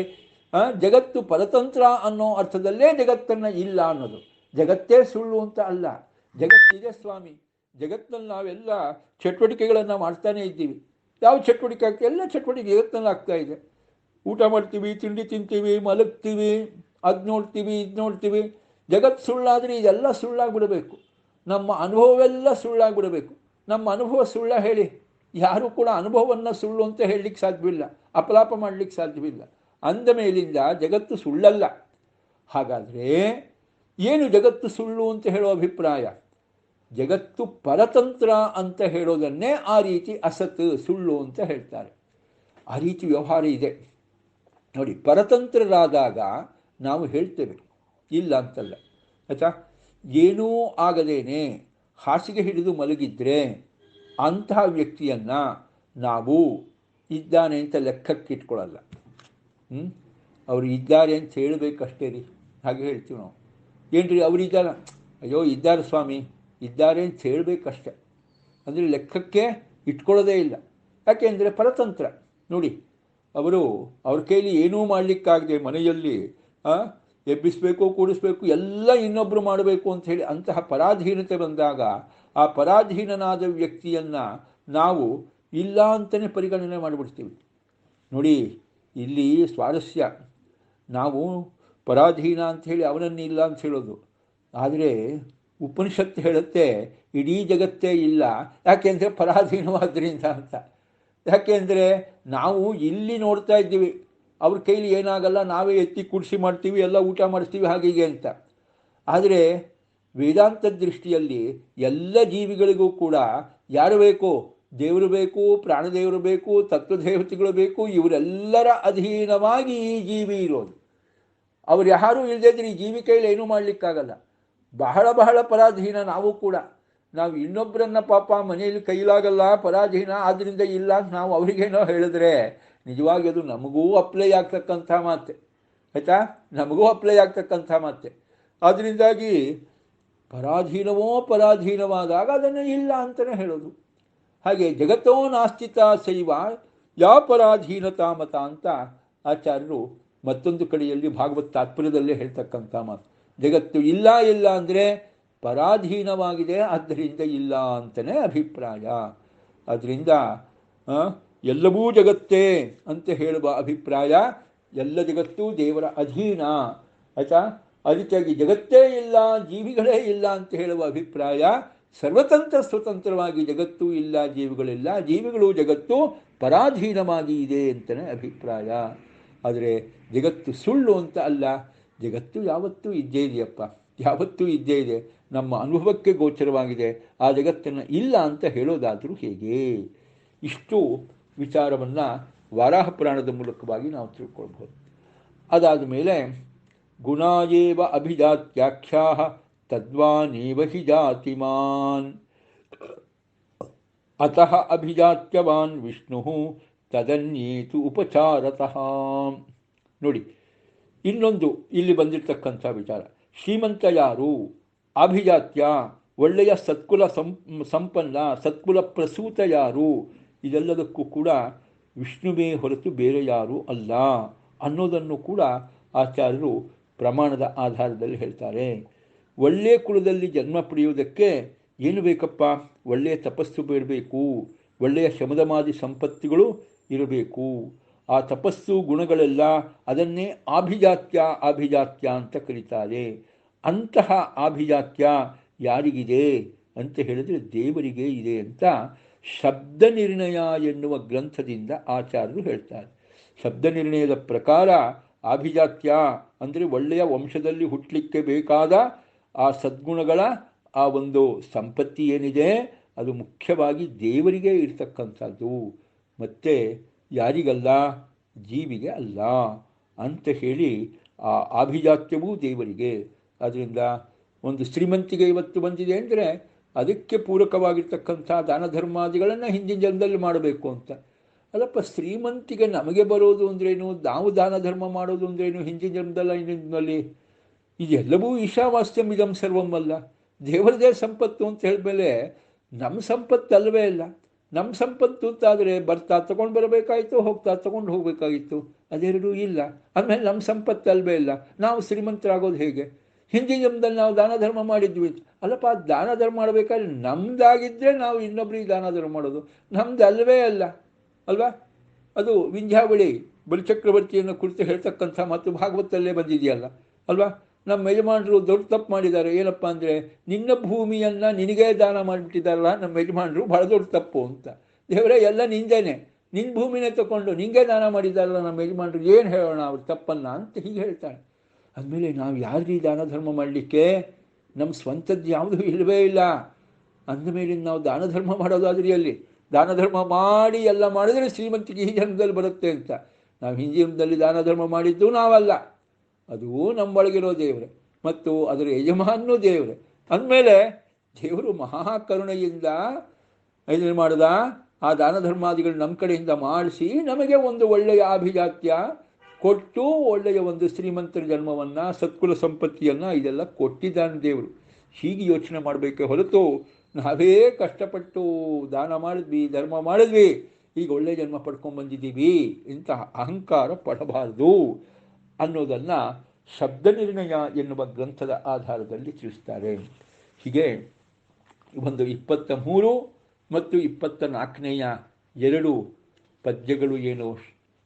ಜಗತ್ತು ಪರತಂತ್ರ ಅನ್ನೋ ಅರ್ಥದಲ್ಲೇ ಜಗತ್ತನ್ನು ಇಲ್ಲ ಅನ್ನೋದು. ಜಗತ್ತೇ ಸುಳ್ಳು ಅಂತ ಅಲ್ಲ, ಜಗತ್ತಿದೆ ಸ್ವಾಮಿ. ಜಗತ್ತಿನಲ್ಲಿ ನಾವೆಲ್ಲ ಚಟುವಟಿಕೆಗಳನ್ನು ಮಾಡ್ತಾನೇ ಇದ್ದೀವಿ. ಯಾವ ಚಟುವಟಿಕೆ ಆಗ್ತದೆ? ಎಲ್ಲ ಚಟುವಟಿಕೆ ಜಗತ್ತಿನಲ್ಲಿ ಆಗ್ತಾ ಇದೆ. ಊಟ ಮಾಡ್ತೀವಿ, ತಿಂಡಿ ತಿಂತೀವಿ, ಮಲಗ್ತೀವಿ, ಅದು ನೋಡ್ತೀವಿ, ಇದು ನೋಡ್ತೀವಿ. ಜಗತ್ತು ಸುಳ್ಳಾದರೆ ಇದೆಲ್ಲ ಸುಳ್ಳಾಗ್ಬಿಡಬೇಕು, ನಮ್ಮ ಅನುಭವವೆಲ್ಲ ಸುಳ್ಳಾಗ್ಬಿಡಬೇಕು. ನಮ್ಮ ಅನುಭವ ಸುಳ್ಳ ಹೇಳಿ ಯಾರೂ ಕೂಡ ಅನುಭವವನ್ನು ಸುಳ್ಳು ಅಂತ ಹೇಳಲಿಕ್ಕೆ ಸಾಧ್ಯವಿಲ್ಲ, ಅಪಲಾಪ ಮಾಡಲಿಕ್ಕೆ ಸಾಧ್ಯವಿಲ್ಲ. ಅಂದ ಮೇಲಿಂದ ಜಗತ್ತು ಸುಳ್ಳಲ್ಲ. ಹಾಗಾದರೆ ಏನು ಜಗತ್ತು ಸುಳ್ಳು ಅಂತ ಹೇಳೋ ಅಭಿಪ್ರಾಯ? ಜಗತ್ತು ಪರತಂತ್ರ ಅಂತ ಹೇಳೋದನ್ನೇ ಆ ರೀತಿ ಅಸತ್, ಸುಳ್ಳು ಅಂತ ಹೇಳ್ತಾರೆ. ಆ ರೀತಿ ವ್ಯವಹಾರ ಇದೆ ನೋಡಿ. ಪರತಂತ್ರರಾದಾಗ ನಾವು ಹೇಳ್ತೇವೆ, ಇಲ್ಲ ಅಂತಲ್ಲ ಆಯಿತಾ. ಏನೂ ಆಗದೇನೆ ಹಾಸಿಗೆ ಹಿಡಿದು ಮಲಗಿದ್ರೆ ಅಂತಹ ವ್ಯಕ್ತಿಯನ್ನು ನಾವು ಇದ್ದಾನೆ ಅಂತ ಲೆಕ್ಕಕ್ಕಿಟ್ಕೊಳ್ಳಲ್ಲ. ಅವರು ಇದ್ದಾರೆ ಅಂತ ಹೇಳಬೇಕಷ್ಟೇ ರೀ, ಹಾಗೆ ಹೇಳ್ತೀವಿ ನಾವು. ಏನು ರೀ ಅವರು ಇದ್ದಾರ, ಅಯ್ಯೋ ಇದ್ದಾರೆ ಸ್ವಾಮಿ, ಇದ್ದಾರೆ ಅಂತ ಹೇಳಬೇಕಷ್ಟೆ, ಅಂದರೆ ಲೆಕ್ಕಕ್ಕೆ ಇಟ್ಕೊಳ್ಳೋದೇ ಇಲ್ಲ. ಯಾಕೆಂದರೆ ಪರತಂತ್ರ ನೋಡಿ, ಅವರು ಅವ್ರ ಕೈಲಿ ಏನೂ ಮಾಡಲಿಕ್ಕಾಗದೆ ಮನೆಯಲ್ಲಿ ಎಬ್ಬಿಸಬೇಕು, ಕೂಡಿಸ್ಬೇಕು, ಎಲ್ಲ ಇನ್ನೊಬ್ಬರು ಮಾಡಬೇಕು ಅಂಥೇಳಿ ಅಂತಹ ಪರಾಧೀನತೆ ಬಂದಾಗ ಆ ಪರಾಧೀನನಾದ ವ್ಯಕ್ತಿಯನ್ನು ನಾವು ಇಲ್ಲ ಅಂತಲೇ ಪರಿಗಣನೆ ಮಾಡಿಬಿಡ್ತೀವಿ. ನೋಡಿ ಇಲ್ಲಿ ಸ್ವಾರಸ್ಯ, ನಾವು ಪರಾಧೀನ ಅಂಥೇಳಿ ಅವನನ್ನು ಇಲ್ಲ ಅಂತ ಹೇಳೋದು, ಆದರೆ ಉಪನಿಷತ್ತು ಹೇಳುತ್ತೆ ಇಡೀ ಜಗತ್ತೇ ಇಲ್ಲ, ಯಾಕೆಂದರೆ ಪರಾಧೀನವಾದ್ದರಿಂದ ಅಂತ. ಯಾಕೆಂದರೆ ನಾವು ಇಲ್ಲಿ ನೋಡ್ತಾ ಇದ್ದೀವಿ, ಅವ್ರ ಕೈಲಿ ಏನಾಗಲ್ಲ, ನಾವೇ ಎತ್ತಿ ಕುಡಿಸಿ ಮಾಡ್ತೀವಿ, ಎಲ್ಲ ಊಟ ಮಾಡಿಸ್ತೀವಿ ಹಾಗೀಗೆ ಅಂತ. ಆದರೆ ವೇದಾಂತ ದೃಷ್ಟಿಯಲ್ಲಿ ಎಲ್ಲ ಜೀವಿಗಳಿಗೂ ಕೂಡ ಯಾರು ಬೇಕು? ದೇವರು ಬೇಕು, ಪ್ರಾಣದೇವರು ಬೇಕು, ತತ್ವದೇವತೆಗಳು ಬೇಕು, ಇವರೆಲ್ಲರ ಅಧೀನವಾಗಿ ಈ ಜೀವಿ ಇರೋದು. ಅವ್ರು ಯಾರೂ ಇಲ್ಲದಿದ್ರೆ ಈ ಜೀವಿ ಕೈಲಿ ಏನೂ ಮಾಡಲಿಕ್ಕಾಗಲ್ಲ. ಬಹಳ ಬಹಳ ಪರಾಧೀನ ನಾವು ಕೂಡ. ನಾವು ಇನ್ನೊಬ್ಬರನ್ನ ಪಾಪ ಮನೆಯಲ್ಲಿ ಕೈಲಾಗಲ್ಲ, ಪರಾಧೀನ ಆದ್ದರಿಂದ ಇಲ್ಲ ಅಂತ ನಾವು ಅವರಿಗೇನೋ ಹೇಳಿದ್ರೆ ನಿಜವಾಗಿ ಅದು ನಮಗೂ ಅಪ್ಲೈ ಆಗ್ತಕ್ಕಂಥ ಮಾತೆ, ಆಯಿತಾ? ನಮಗೂ ಅಪ್ಲೈ ಆಗ್ತಕ್ಕಂಥ ಮಾತೆ. ಆದ್ದರಿಂದಾಗಿ ಪರಾಧೀನವೋ ಪರಾಧೀನವಾದಾಗ ಅದನ್ನು ಇಲ್ಲ ಅಂತಲೇ ಹೇಳೋದು. ಹಾಗೆ ಜಗತ್ತೋ ನಾಸ್ತಿತ ಶೈವ ಯಾ ಪರಾಧೀನತಾ ಮತ ಅಂತ ಆಚಾರ್ಯರು ಮತ್ತೊಂದು ಕಡೆಯಲ್ಲಿ ಭಾಗವತ್ ತಾತ್ಪರ್ಯದಲ್ಲೇ ಹೇಳ್ತಕ್ಕಂಥ ಮಾತು. ಜಗತ್ತು ಇಲ್ಲ ಇಲ್ಲ ಅಂದರೆ ಪರಾಧೀನವಾಗಿದೆ, ಆದ್ದರಿಂದ ಇಲ್ಲ ಅಂತಲೇ ಅಭಿಪ್ರಾಯ. ಆದ್ದರಿಂದ ಎಲ್ಲವೂ ಜಗತ್ತೇ ಅಂತ ಹೇಳುವ ಅಭಿಪ್ರಾಯ, ಎಲ್ಲ ಜಗತ್ತು ದೇವರ ಅಧೀನ, ಆಯಿತಾ? ಅದಕ್ಕಾಗಿ ಜಗತ್ತೇ ಇಲ್ಲ, ಜೀವಿಗಳೇ ಇಲ್ಲ ಅಂತ ಹೇಳುವ ಅಭಿಪ್ರಾಯ. ಸರ್ವತಂತ್ರ ಸ್ವತಂತ್ರವಾಗಿ ಜಗತ್ತು ಇಲ್ಲ, ಜೀವಿಗಳಿಲ್ಲ, ಜೀವಿಗಳು ಜಗತ್ತು ಪರಾಧೀನವಾಗಿ ಇದೆ ಅಂತಲೇ ಅಭಿಪ್ರಾಯ. ಆದರೆ ಜಗತ್ತು ಸುಳ್ಳು ಅಂತ ಅಲ್ಲ, ಜಗತ್ತು ಯಾವತ್ತೂ ಇದ್ದೇ ಇದೆಯಪ್ಪ, ಯಾವತ್ತೂ ಇದ್ದೇ ಇದೆ, ನಮ್ಮ ಅನುಭವಕ್ಕೆ ಗೋಚರವಾಗಿದೆ. ಆ ಜಗತ್ತನ್ನು ಇಲ್ಲ ಅಂತ ಹೇಳೋದಾದರೂ ಹೇಗೆ? ಇಷ್ಟು ವಿಚಾರವನ್ನು ವಾರಾಹ ಪುರಾಣದ ಮೂಲಕವಾಗಿ ನಾವು ತಿಳ್ಕೊಳ್ಬೋದು. ಅದಾದ ಮೇಲೆ ಗುಣಾಯೇವ ಅಭಿಜಾತ್ಯಾಖ್ಯಾ ತದ್ವಾನೇವ ಹಿ ಜಾತಿಮಾನ್ ಅತಃ ಅಭಿಜಾತ್ಯವಾನ್ ವಿಷ್ಣು ತದನ್ಯೇತು ಉಪಚಾರತಃ. ನೋಡಿ, ಇನ್ನೊಂದು ಇಲ್ಲಿ ಬಂದಿರತಕ್ಕಂಥ ವಿಚಾರ, ಶ್ರೀಮಂತ ಯಾರು, ಅಭಿಜಾತ್ಯ ಒಳ್ಳೆಯ ಸತ್ಕುಲ ಸಂಪನ್ನ ಸತ್ಕುಲ ಪ್ರಸೂತ ಯಾರು, ಇದೆಲ್ಲದಕ್ಕೂ ಕೂಡ ವಿಷ್ಣುವೇ ಹೊರತು ಬೇರೆ ಯಾರೂ ಅಲ್ಲ ಅನ್ನೋದನ್ನು ಕೂಡ ಆಚಾರ್ಯರು ಪ್ರಮಾಣದ ಆಧಾರದಲ್ಲಿ ಹೇಳ್ತಾರೆ. ಒಳ್ಳೆಯ ಕುಲದಲ್ಲಿ ಜನ್ಮ ಪಡೆಯುವುದಕ್ಕೆ ಏನು ಬೇಕಪ್ಪ? ಒಳ್ಳೆಯ ತಪಸ್ಸು ಬೇಡಬೇಕು, ಒಳ್ಳೆಯ ಶಮದಮಾದಿ ಸಂಪತ್ತಿಗಳು ಇರಬೇಕು. ಆ ತಪಸ್ಸು ಗುಣಗಳೆಲ್ಲ ಅದನ್ನೇ ಆಭಿಜಾತ್ಯ ಅಂತ ಕರೀತಾರೆ. ಅಂತಹ ಆಭಿಜಾತ್ಯ ಯಾರಿಗಿದೆ ಅಂತ ಹೇಳಿದರೆ ದೇವರಿಗೆ ಇದೆ ಅಂತ ಶಬ್ದ ನಿರ್ಣಯ ಎನ್ನುವ ಗ್ರಂಥದಿಂದ ಆಚಾರ್ಯರು ಹೇಳ್ತಾರೆ. ಶಬ್ದ ನಿರ್ಣಯದ ಪ್ರಕಾರ ಆಭಿಜಾತ್ಯ ಅಂದರೆ ಒಳ್ಳೆಯ ವಂಶದಲ್ಲಿ ಹುಟ್ಟಲಿಕ್ಕೆ ಬೇಕಾದ ಆ ಸದ್ಗುಣಗಳ ಆ ಒಂದು ಸಂಪತ್ತಿ ಏನಿದೆ ಅದು ಮುಖ್ಯವಾಗಿ ದೇವರಿಗೆ ಇರ್ತಕ್ಕಂಥದ್ದು, ಮತ್ತು ಯಾರಿಗಲ್ಲ? ಜೀವಿಗೆ ಅಲ್ಲ ಅಂತ ಹೇಳಿ ಆ ಆಭಿಜಾತ್ಯವೂ ದೇವರಿಗೆ. ಆದ್ದರಿಂದ ಒಂದು ಶ್ರೀಮಂತಿಗೆ ಇವತ್ತು ಬಂದಿದೆ ಅಂದರೆ ಅದಕ್ಕೆ ಪೂರಕವಾಗಿರ್ತಕ್ಕಂಥ ದಾನ ಧರ್ಮಾದಿಗಳನ್ನು ಹಿಂದಿನ ಜನ್ಮದಲ್ಲಿ ಮಾಡಬೇಕು ಅಂತ. ಅಲ್ಲಪ್ಪ, ಶ್ರೀಮಂತಿಗೆ ನಮಗೆ ಬರೋದು ಅಂದ್ರೇನು, ನಾವು ದಾನ ಧರ್ಮ ಮಾಡೋದು ಅಂದ್ರೇನು, ಹಿಂದಿನ ಜನ್ಮದಲ್ಲ ಹಿಂದಿನಲ್ಲಿ? ಇದೆಲ್ಲವೂ ಈಶಾವಾಸ್ಯಂ ಇದಂ ಸರ್ವಂ ಅಲ್ಲ, ದೇವರದೇ ಸಂಪತ್ತು ಅಂತ ಹೇಳಿದ್ಮೇಲೆ ನಮ್ಮ ಸಂಪತ್ತು ಅಲ್ಲವೇ ಇಲ್ಲ. ನಮ್ಮ ಸಂಪತ್ತು ಅಂತಾದರೆ ಬರ್ತಾ ತಗೊಂಡು ಬರಬೇಕಾಯಿತು, ಹೋಗ್ತಾ ತಗೊಂಡು ಹೋಗಬೇಕಾಗಿತ್ತು, ಅದೆರಡೂ ಇಲ್ಲ. ಆಮೇಲೆ ನಮ್ಮ ಸಂಪತ್ತು ಅಲ್ವೇ ಇಲ್ಲ, ನಾವು ಶ್ರೀಮಂತರಾಗೋದು ಹೇಗೆ? ಹಿಂದಿನ ಜನ್ಮದಲ್ಲಿ ನಾವು ದಾನ ಧರ್ಮ ಮಾಡಿದ್ವಿ. ಅಲ್ಲಪ್ಪ, ದಾನ ಧರ್ಮ ಮಾಡಬೇಕಾದ್ರೆ ನಮ್ಮದಾಗಿದ್ದರೆ ನಾವು ಇನ್ನೊಬ್ಬರಿಗೆ ದಾನ ಧರ್ಮ ಮಾಡೋದು, ನಮ್ದು ಅಲ್ಲವೇ ಅಲ್ಲ ಅಲ್ವಾ? ಅದು ವಿಂಧ್ಯಾವಳಿ ಬಲಿಚಕ್ರವರ್ತಿಯನ್ನು ಕುರಿತು ಹೇಳ್ತಕ್ಕಂಥ ಮತ್ತು ಭಾಗವತಲ್ಲೇ ಬಂದಿದೆಯಲ್ಲ ಅಲ್ವಾ? ನಮ್ಮ ಯಜಮಾನರು ದೊಡ್ಡ ತಪ್ಪು ಮಾಡಿದ್ದಾರೆ. ಏನಪ್ಪ ಅಂದರೆ, ನಿನ್ನ ಭೂಮಿಯನ್ನು ನಿನಗೇ ದಾನ ಮಾಡಿಬಿಟ್ಟಿದ್ದಾರಲ್ಲ ನಮ್ಮ ಯಜಮಾನರು, ಭಾಳ ದೊಡ್ಡ ತಪ್ಪು ಅಂತ. ದೇವರೇ, ಎಲ್ಲ ನಿಂದೇನೆ, ನಿನ್ನ ಭೂಮಿನೇ ತಗೊಂಡು ನಿಂಗೆ ದಾನ ಮಾಡಿದ್ದಾರಲ್ಲ ನಮ್ಮ ಯಜಮಾನರು, ಏನು ಹೇಳೋಣ ಅವ್ರ ತಪ್ಪನ್ನ ಅಂತ ಹೀಗೆ ಹೇಳ್ತಾನೆ. ಅಂದಮೇಲೆ ನಾವು ಯಾರಿಗೆ ದಾನ ಧರ್ಮ ಮಾಡಲಿಕ್ಕೆ? ನಮ್ಮ ಸ್ವಂತದ್ದು ಯಾವುದೂ ಇಲ್ಲವೇ ಇಲ್ಲ. ಅಂದಮೇಲೆ ನಾವು ದಾನ ಧರ್ಮ ಮಾಡೋದಾದ್ರಿ ಅಲ್ಲಿ ದಾನ ಧರ್ಮ ಮಾಡಿ ಎಲ್ಲ ಮಾಡಿದರೆ ಶ್ರೀಮಂತಿಗೆ ಈ ಜನ್ಮದಲ್ಲಿ ಬರುತ್ತೆ ಅಂತ. ನಾವು ಹಿಂದಿನ ಜನ್ಮದಲ್ಲಿ ದಾನ ಧರ್ಮ ಮಾಡಿದ್ದು ನಾವಲ್ಲ, ಅದು ನಮ್ಮೊಳಗಿರೋ ದೇವರೇ, ಮತ್ತು ಅದರ ಯಜಮಾನೂ ದೇವರೇ. ಅಂದಮೇಲೆ ದೇವರು ಮಹಾಕರುಣೆಯಿಂದ ಏನು ಮಾಡ್ದ? ಆ ದಾನ ಧರ್ಮಾದಿಗಳು ನಮ್ಮ ಕಡೆಯಿಂದ ಮಾಡಿಸಿ ನಮಗೆ ಒಂದು ಒಳ್ಳೆಯ ಆಭಿಜಾತ್ಯ ಕೊಟ್ಟು ಒಳ್ಳೆಯ ಒಂದು ಶ್ರೀಮಂತರ ಜನ್ಮವನ್ನು, ಸತ್ಕುಲ ಸಂಪತ್ತಿಯನ್ನು ಇದೆಲ್ಲ ಕೊಟ್ಟಿದ್ದಾನೆ ದೇವರು. ಹೀಗೆ ಯೋಚನೆ ಮಾಡಬೇಕೆ ಹೊರತು ನಾವೇ ಕಷ್ಟಪಟ್ಟು ದಾನ ಮಾಡಿದ್ವಿ, ಧರ್ಮ ಮಾಡಿದ್ವಿ, ಈಗ ಒಳ್ಳೆಯ ಜನ್ಮ ಪಡ್ಕೊಂಡ್ಬಂದಿದ್ದೀವಿ ಇಂತಹ ಅಹಂಕಾರ ಪಡಬಾರದು ಅನ್ನೋದನ್ನು ಶಬ್ದ ನಿರ್ಣಯ ಎನ್ನುವ ಗ್ರಂಥದ ಆಧಾರದಲ್ಲಿ ತಿಳಿಸ್ತಾರೆ. ಹೀಗೆ ಒಂದು 23 ಮತ್ತು 24ನೇಯ 2 ಪದ್ಯಗಳು ಏನು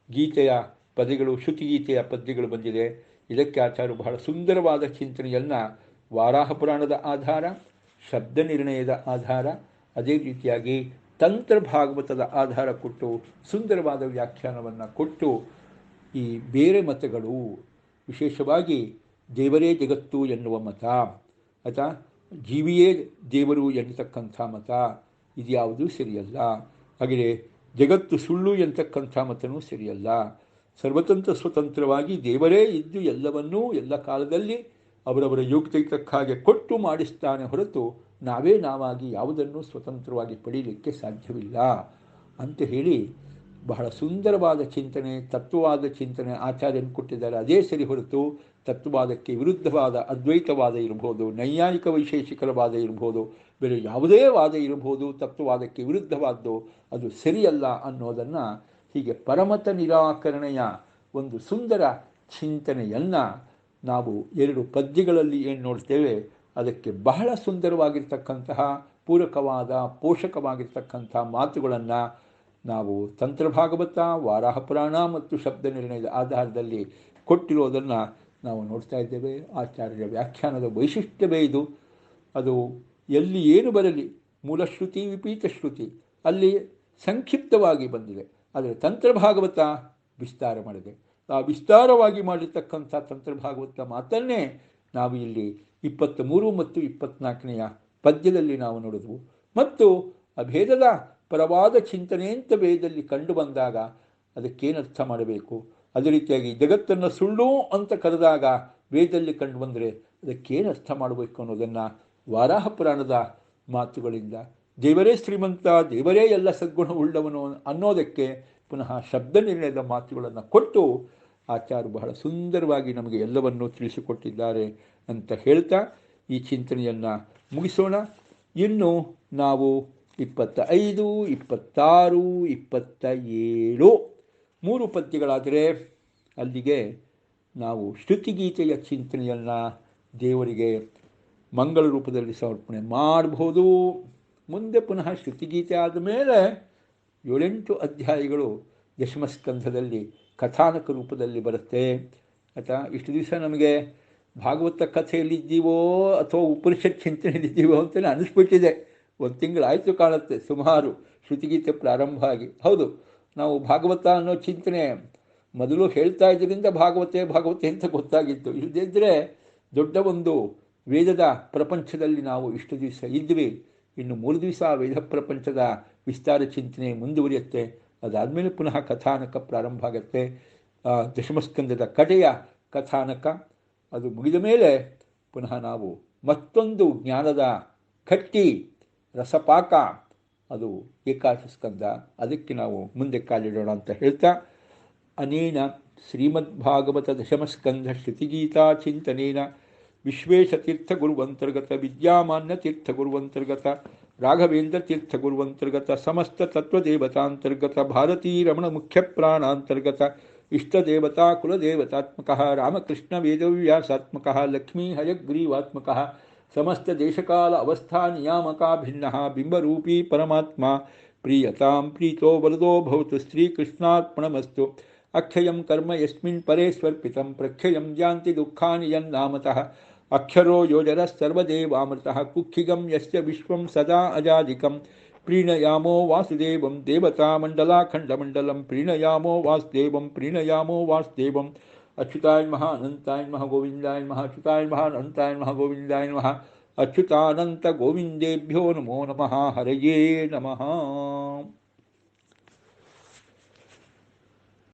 ಗೀತೆಯ ಪದ್ಯಗಳು, ಶ್ರುತಿಗೀತೆಯ ಪದ್ಯಗಳು ಬಂದಿದೆ. ಇದಕ್ಕೆ ಆಚಾರ್ಯರು ಬಹಳ ಸುಂದರವಾದ ಚಿಂತನೆಯನ್ನು ವಾರಾಹ ಪುರಾಣದ ಆಧಾರ, ಶಬ್ದ ನಿರ್ಣಯದ ಆಧಾರ, ಅದೇ ರೀತಿಯಾಗಿ ತಂತ್ರ ಭಾಗವತದ ಆಧಾರ ಕೊಟ್ಟು ಸುಂದರವಾದ ವ್ಯಾಖ್ಯಾನವನ್ನು ಕೊಟ್ಟು ಈ ಬೇರೆ ಮತಗಳು, ವಿಶೇಷವಾಗಿ ದೇವರೇ ಜಗತ್ತು ಎನ್ನುವ ಮತ ಅಥವಾ ಜೀವಿಯೇ ದೇವರು ಎನ್ನತಕ್ಕಂಥ ಮತ, ಇದ್ಯಾವುದೂ ಸರಿಯಲ್ಲ. ಹಾಗೆಯೇ ಜಗತ್ತು ಸುಳ್ಳು ಎಂತಕ್ಕಂಥ ಮತನೂ ಸರಿಯಲ್ಲ. ಸರ್ವತಂತ್ರ ಸ್ವತಂತ್ರವಾಗಿ ದೇವರೇ ಇದ್ದು ಎಲ್ಲವನ್ನೂ ಎಲ್ಲ ಕಾಲದಲ್ಲಿ ಅವರವರ ಯೋಗ್ಯತೆಗೆ ತಕ್ಕ ಹಾಗೆ ಕೊಟ್ಟು ಮಾಡಿಸ್ತಾನೆ ಹೊರತು ನಾವಾಗಿ ಯಾವುದನ್ನು ಸ್ವತಂತ್ರವಾಗಿ ಪಡೀಲಿಕ್ಕೆ ಸಾಧ್ಯವಿಲ್ಲ ಅಂತ ಹೇಳಿ ಬಹಳ ಸುಂದರವಾದ ಚಿಂತನೆ, ತತ್ವವಾದ ಚಿಂತನೆ ಆಚಾರ್ಯನು ಕೊಟ್ಟಿದ್ದಾರೆ. ಅದೇ ಸರಿ ಹೊರತು ತತ್ವವಾದಕ್ಕೆ ವಿರುದ್ಧವಾದ ಅದ್ವೈತವಾದ ಇರಬಹುದು, ನೈಯಾಯಿಕ ವೈಶೇಷಿಕರ ವಾದ ಇರಬಹುದು, ಬೇರೆ ಯಾವುದೇ ವಾದ ಇರಬಹುದು, ತತ್ವವಾದಕ್ಕೆ ವಿರುದ್ಧವಾದ್ದು ಅದು ಸರಿಯಲ್ಲ ಅನ್ನೋದನ್ನು ಹೀಗೆ ಪರಮತ ನಿರಾಕರಣೆಯ ಒಂದು ಸುಂದರ ಚಿಂತನೆಯನ್ನು ನಾವು 2 ಪದ್ಯಗಳಲ್ಲಿ ಏನು ನೋಡ್ತೇವೆ, ಅದಕ್ಕೆ ಬಹಳ ಸುಂದರವಾಗಿರ್ತಕ್ಕಂತಹ ಪೂರಕವಾದ ಪೋಷಕವಾಗಿರ್ತಕ್ಕಂಥ ಮಾತುಗಳನ್ನು ನಾವು ತಂತ್ರಭಾಗವತ, ವಾರಾಹ ಪುರಾಣ ಮತ್ತು ಶಬ್ದ ನಿರ್ಣಯದ ಆಧಾರದಲ್ಲಿ ಕೊಟ್ಟಿರೋದನ್ನು ನಾವು ನೋಡ್ತಾ ಇದ್ದೇವೆ. ಆಚಾರ್ಯರ ವ್ಯಾಖ್ಯಾನದ ವೈಶಿಷ್ಟ್ಯವೇ ಇದು. ಅದು ಎಲ್ಲಿ ಏನು ಬರಲಿ, ಮೂಲಶ್ರುತಿ ವಿಪೀತ ಶ್ರುತಿ ಅಲ್ಲಿ ಸಂಕ್ಷಿಪ್ತವಾಗಿ ಬಂದಿದೆ, ಆದರೆ ತಂತ್ರಭಾಗವತ ವಿಸ್ತಾರ ಮಾಡಿದೆ. ಆ ವಿಸ್ತಾರವಾಗಿ ಮಾಡಿರ್ತಕ್ಕಂಥ ತಂತ್ರಭಾಗವತ ಮಾತನ್ನೇ ನಾವು ಇಲ್ಲಿ 23 ಮತ್ತು 24ನೇಯ ಪದ್ಯದಲ್ಲಿ ನಾವು ನೋಡಿದ್ವು. ಮತ್ತು ಅಭೇದದ ಪರವಾದ ಚಿಂತನೆ ಅಂತ ವೇದದಲ್ಲಿ ಕಂಡು ಬಂದಾಗ ಅದಕ್ಕೇನರ್ಥ ಮಾಡಬೇಕು, ಅದೇ ರೀತಿಯಾಗಿ ಜಗತ್ತನ್ನು ಸುಳ್ಳು ಅಂತ ಕರೆದಾಗ ವೇದದಲ್ಲಿ ಕಂಡು ಬಂದರೆ ಅದಕ್ಕೇನು ಅರ್ಥ ಮಾಡಬೇಕು ಅನ್ನೋದನ್ನು ವಾರಾಹ ಪುರಾಣದ ಮಾತುಗಳಿಂದ, ದೇವರೇ ಶ್ರೀಮಂತ, ದೇವರೇ ಎಲ್ಲ ಸದ್ಗುಣವುಳ್ಳವನು ಅನ್ನೋದಕ್ಕೆ ಪುನಃ ಶಬ್ದ ನಿರ್ಣಯದ ಮಾತುಗಳನ್ನು ಕೊಟ್ಟು ಆಚಾರ್ಯರು ಬಹಳ ಸುಂದರವಾಗಿ ನಮಗೆ ಎಲ್ಲವನ್ನೂ ತಿಳಿಸಿಕೊಟ್ಟಿದ್ದಾರೆ ಅಂತ ಹೇಳ್ತಾ ಈ ಚಿಂತನೆಯನ್ನು ಮುಗಿಸೋಣ. ಇನ್ನು ನಾವು 25, 26, 27 3 ಪದ್ಯಗಳಾದರೆ ಅಲ್ಲಿಗೆ ನಾವು ಶ್ರುತಿಗೀತೆಯ ಚಿಂತನೆಯನ್ನು ದೇವರಿಗೆ ಮಂಗಳ ರೂಪದಲ್ಲಿ ಸಮರ್ಪಣೆ ಮಾಡಬಹುದು. ಮುಂದೆ ಪುನಃ ಶ್ರುತಿಗೀತೆ ಆದ ಮೇಲೆ 7-8 ಅಧ್ಯಾಯಗಳು ದಶಮಸ್ಕಂಧದಲ್ಲಿ ಕಥಾನಕ ರೂಪದಲ್ಲಿ ಬರುತ್ತೆ. ಆಯಿತಾ, ಇಷ್ಟು ದಿವಸ ನಮಗೆ ಭಾಗವತ ಕಥೆಯಲ್ಲಿದ್ದೀವೋ ಅಥವಾ ಉಪನಿಷತ್ ಚಿಂತನೆಯಲ್ಲಿದ್ದೀವೋ ಅಂತಲೇ ಅನಿಸ್ಬಿಟ್ಟಿದೆ. 1 ತಿಂಗಳಾಯಿತು ಕಾಣುತ್ತೆ ಸುಮಾರು ಶ್ರುತಿಗೀತೆ ಪ್ರಾರಂಭ ಆಗಿ. ಹೌದು, ನಾವು ಭಾಗವತ ಅನ್ನೋ ಚಿಂತನೆ ಮೊದಲು ಹೇಳ್ತಾ ಇದ್ದರಿಂದ ಭಾಗವತೆ ಅಂತ ಗೊತ್ತಾಗಿತ್ತು. ಇಲ್ಲದಿದ್ದರೆ ದೊಡ್ಡ ಒಂದು ವೇದದ ಪ್ರಪಂಚದಲ್ಲಿ ನಾವು ಇಷ್ಟು ದಿವಸ ಇದ್ವಿ. ಇನ್ನು 3 ದಿವಸ ವೇದ ಪ್ರಪಂಚದ ವಿಸ್ತಾರ ಚಿಂತನೆ ಮುಂದುವರಿಯುತ್ತೆ. ಅದಾದಮೇಲೆ ಪುನಃ ಕಥಾನಕ ಪ್ರಾರಂಭ ಆಗುತ್ತೆ. ದಶಮಸ್ಕಂದದ ಕಡೆಯ ಕಥಾನಕ ಅದು ಮುಗಿದ ಮೇಲೆ ಪುನಃ ನಾವು ಮತ್ತೊಂದು ಜ್ಞಾನದ ಕಟ್ಟಿ ರಸಪಾಕ, ಅದು ಏಕಾದಶ ಸ್ಕಂದ, ಅದಕ್ಕೆ ನಾವು ಮುಂದೆ ಕಾಲಿಡೋಣ ಅಂತ ಹೇಳ್ತಾ, ಅನೇನ ಶ್ರೀಮದ್ಭಾಗವತ ದಶಮಸ್ಕಂಧ ಶ್ರುತಿಗೀತಾ ಚಿಂತನೇನ ವಿಶ್ವೇಶತೀರ್ಥ ಗುರುವಂತರ್ಗತ ವಿದ್ಯಾಮಾನ್ಯ ತೀರ್ಥ ಗುರುವಂತರ್ಗತ ರಾಘವೇಂದ್ರ ತೀರ್ಥ ಗುರುವಂತರ್ಗತ ಸಮಸ್ತ ತತ್ವದೇವತಾಂತರ್ಗತ ಭಾರತೀ ರಮಣ ಮುಖ್ಯ ಪ್ರಾಣಾಂತರ್ಗತ ಇಷ್ಟದೇವತಾ ಕುಲದೇವತಾತ್ಮಕ ರಾಮಕೃಷ್ಣ ವೇದವ್ಯಾಸಾತ್ಮಕ ಲಕ್ಷ್ಮೀ ಹಯಗ್ರೀವಾತ್ಮಕ ಸಮಸ್ತ ದೇಶಕಾಲ ಅವಸ್ಥಾ ನಿಯಾಮಕ ಭಿನ್ನ ಬಿಂಬರೂಪೀ ಪರಮಾತ್ಮ ಪ್ರೀಯತಾಂ ಪ್ರೀತೋ ವರದೋ ಭವತು ಶ್ರೀಕೃಷ್ಣಾರ್ಪಣಮಸ್ತು. ಅಕ್ಷಯಂ ಕರ್ಮ ಯಸ್ಮಿನ್ ಪರೇ ಸ್ವರ್ಪಿತಂ ಪ್ರಕ್ಷಯಂ ಯಾಂತಿ ದುಃಖಾನಿ ಯನ್ನಾಮತಃ ಅಕ್ಷರೋ ಯೋಜರ ಸರ್ವದೇವಾಮೃತಃ ಕುಕ್ಷಿಗಂ ಯಸ್ಯ ವಿಶ್ವಂ ಸದಾ ಅಜಾದಿಕಂ ಪ್ರೀಣಯಾಮೋ ವಾಸುದೇವಂ ದೇವತಾಮಂಡಲಾಖಂಡಮಂಡಲಂ ಪ್ರೀಣಯಾಮೋ ವಾಸುದೇವಂ ಅಚ್ಯುತಾಯ ನಮಃ ಅನಂತಾಯ ನಮಃ ಗೋವಿಂದಾಯ ನಮಃ ಅಚ್ಯುತಾಯ ನಮಃ ಅನಂತಾಯ ನಮಃ ಗೋವಿಂದಾಯ ನಮಃ ಅಚ್ಯುತಾನಂತ ಗೋವಿಂದೇಭ್ಯೋ ನಮೋ ನಮಃ ಹರಯೇ ನಮಃ.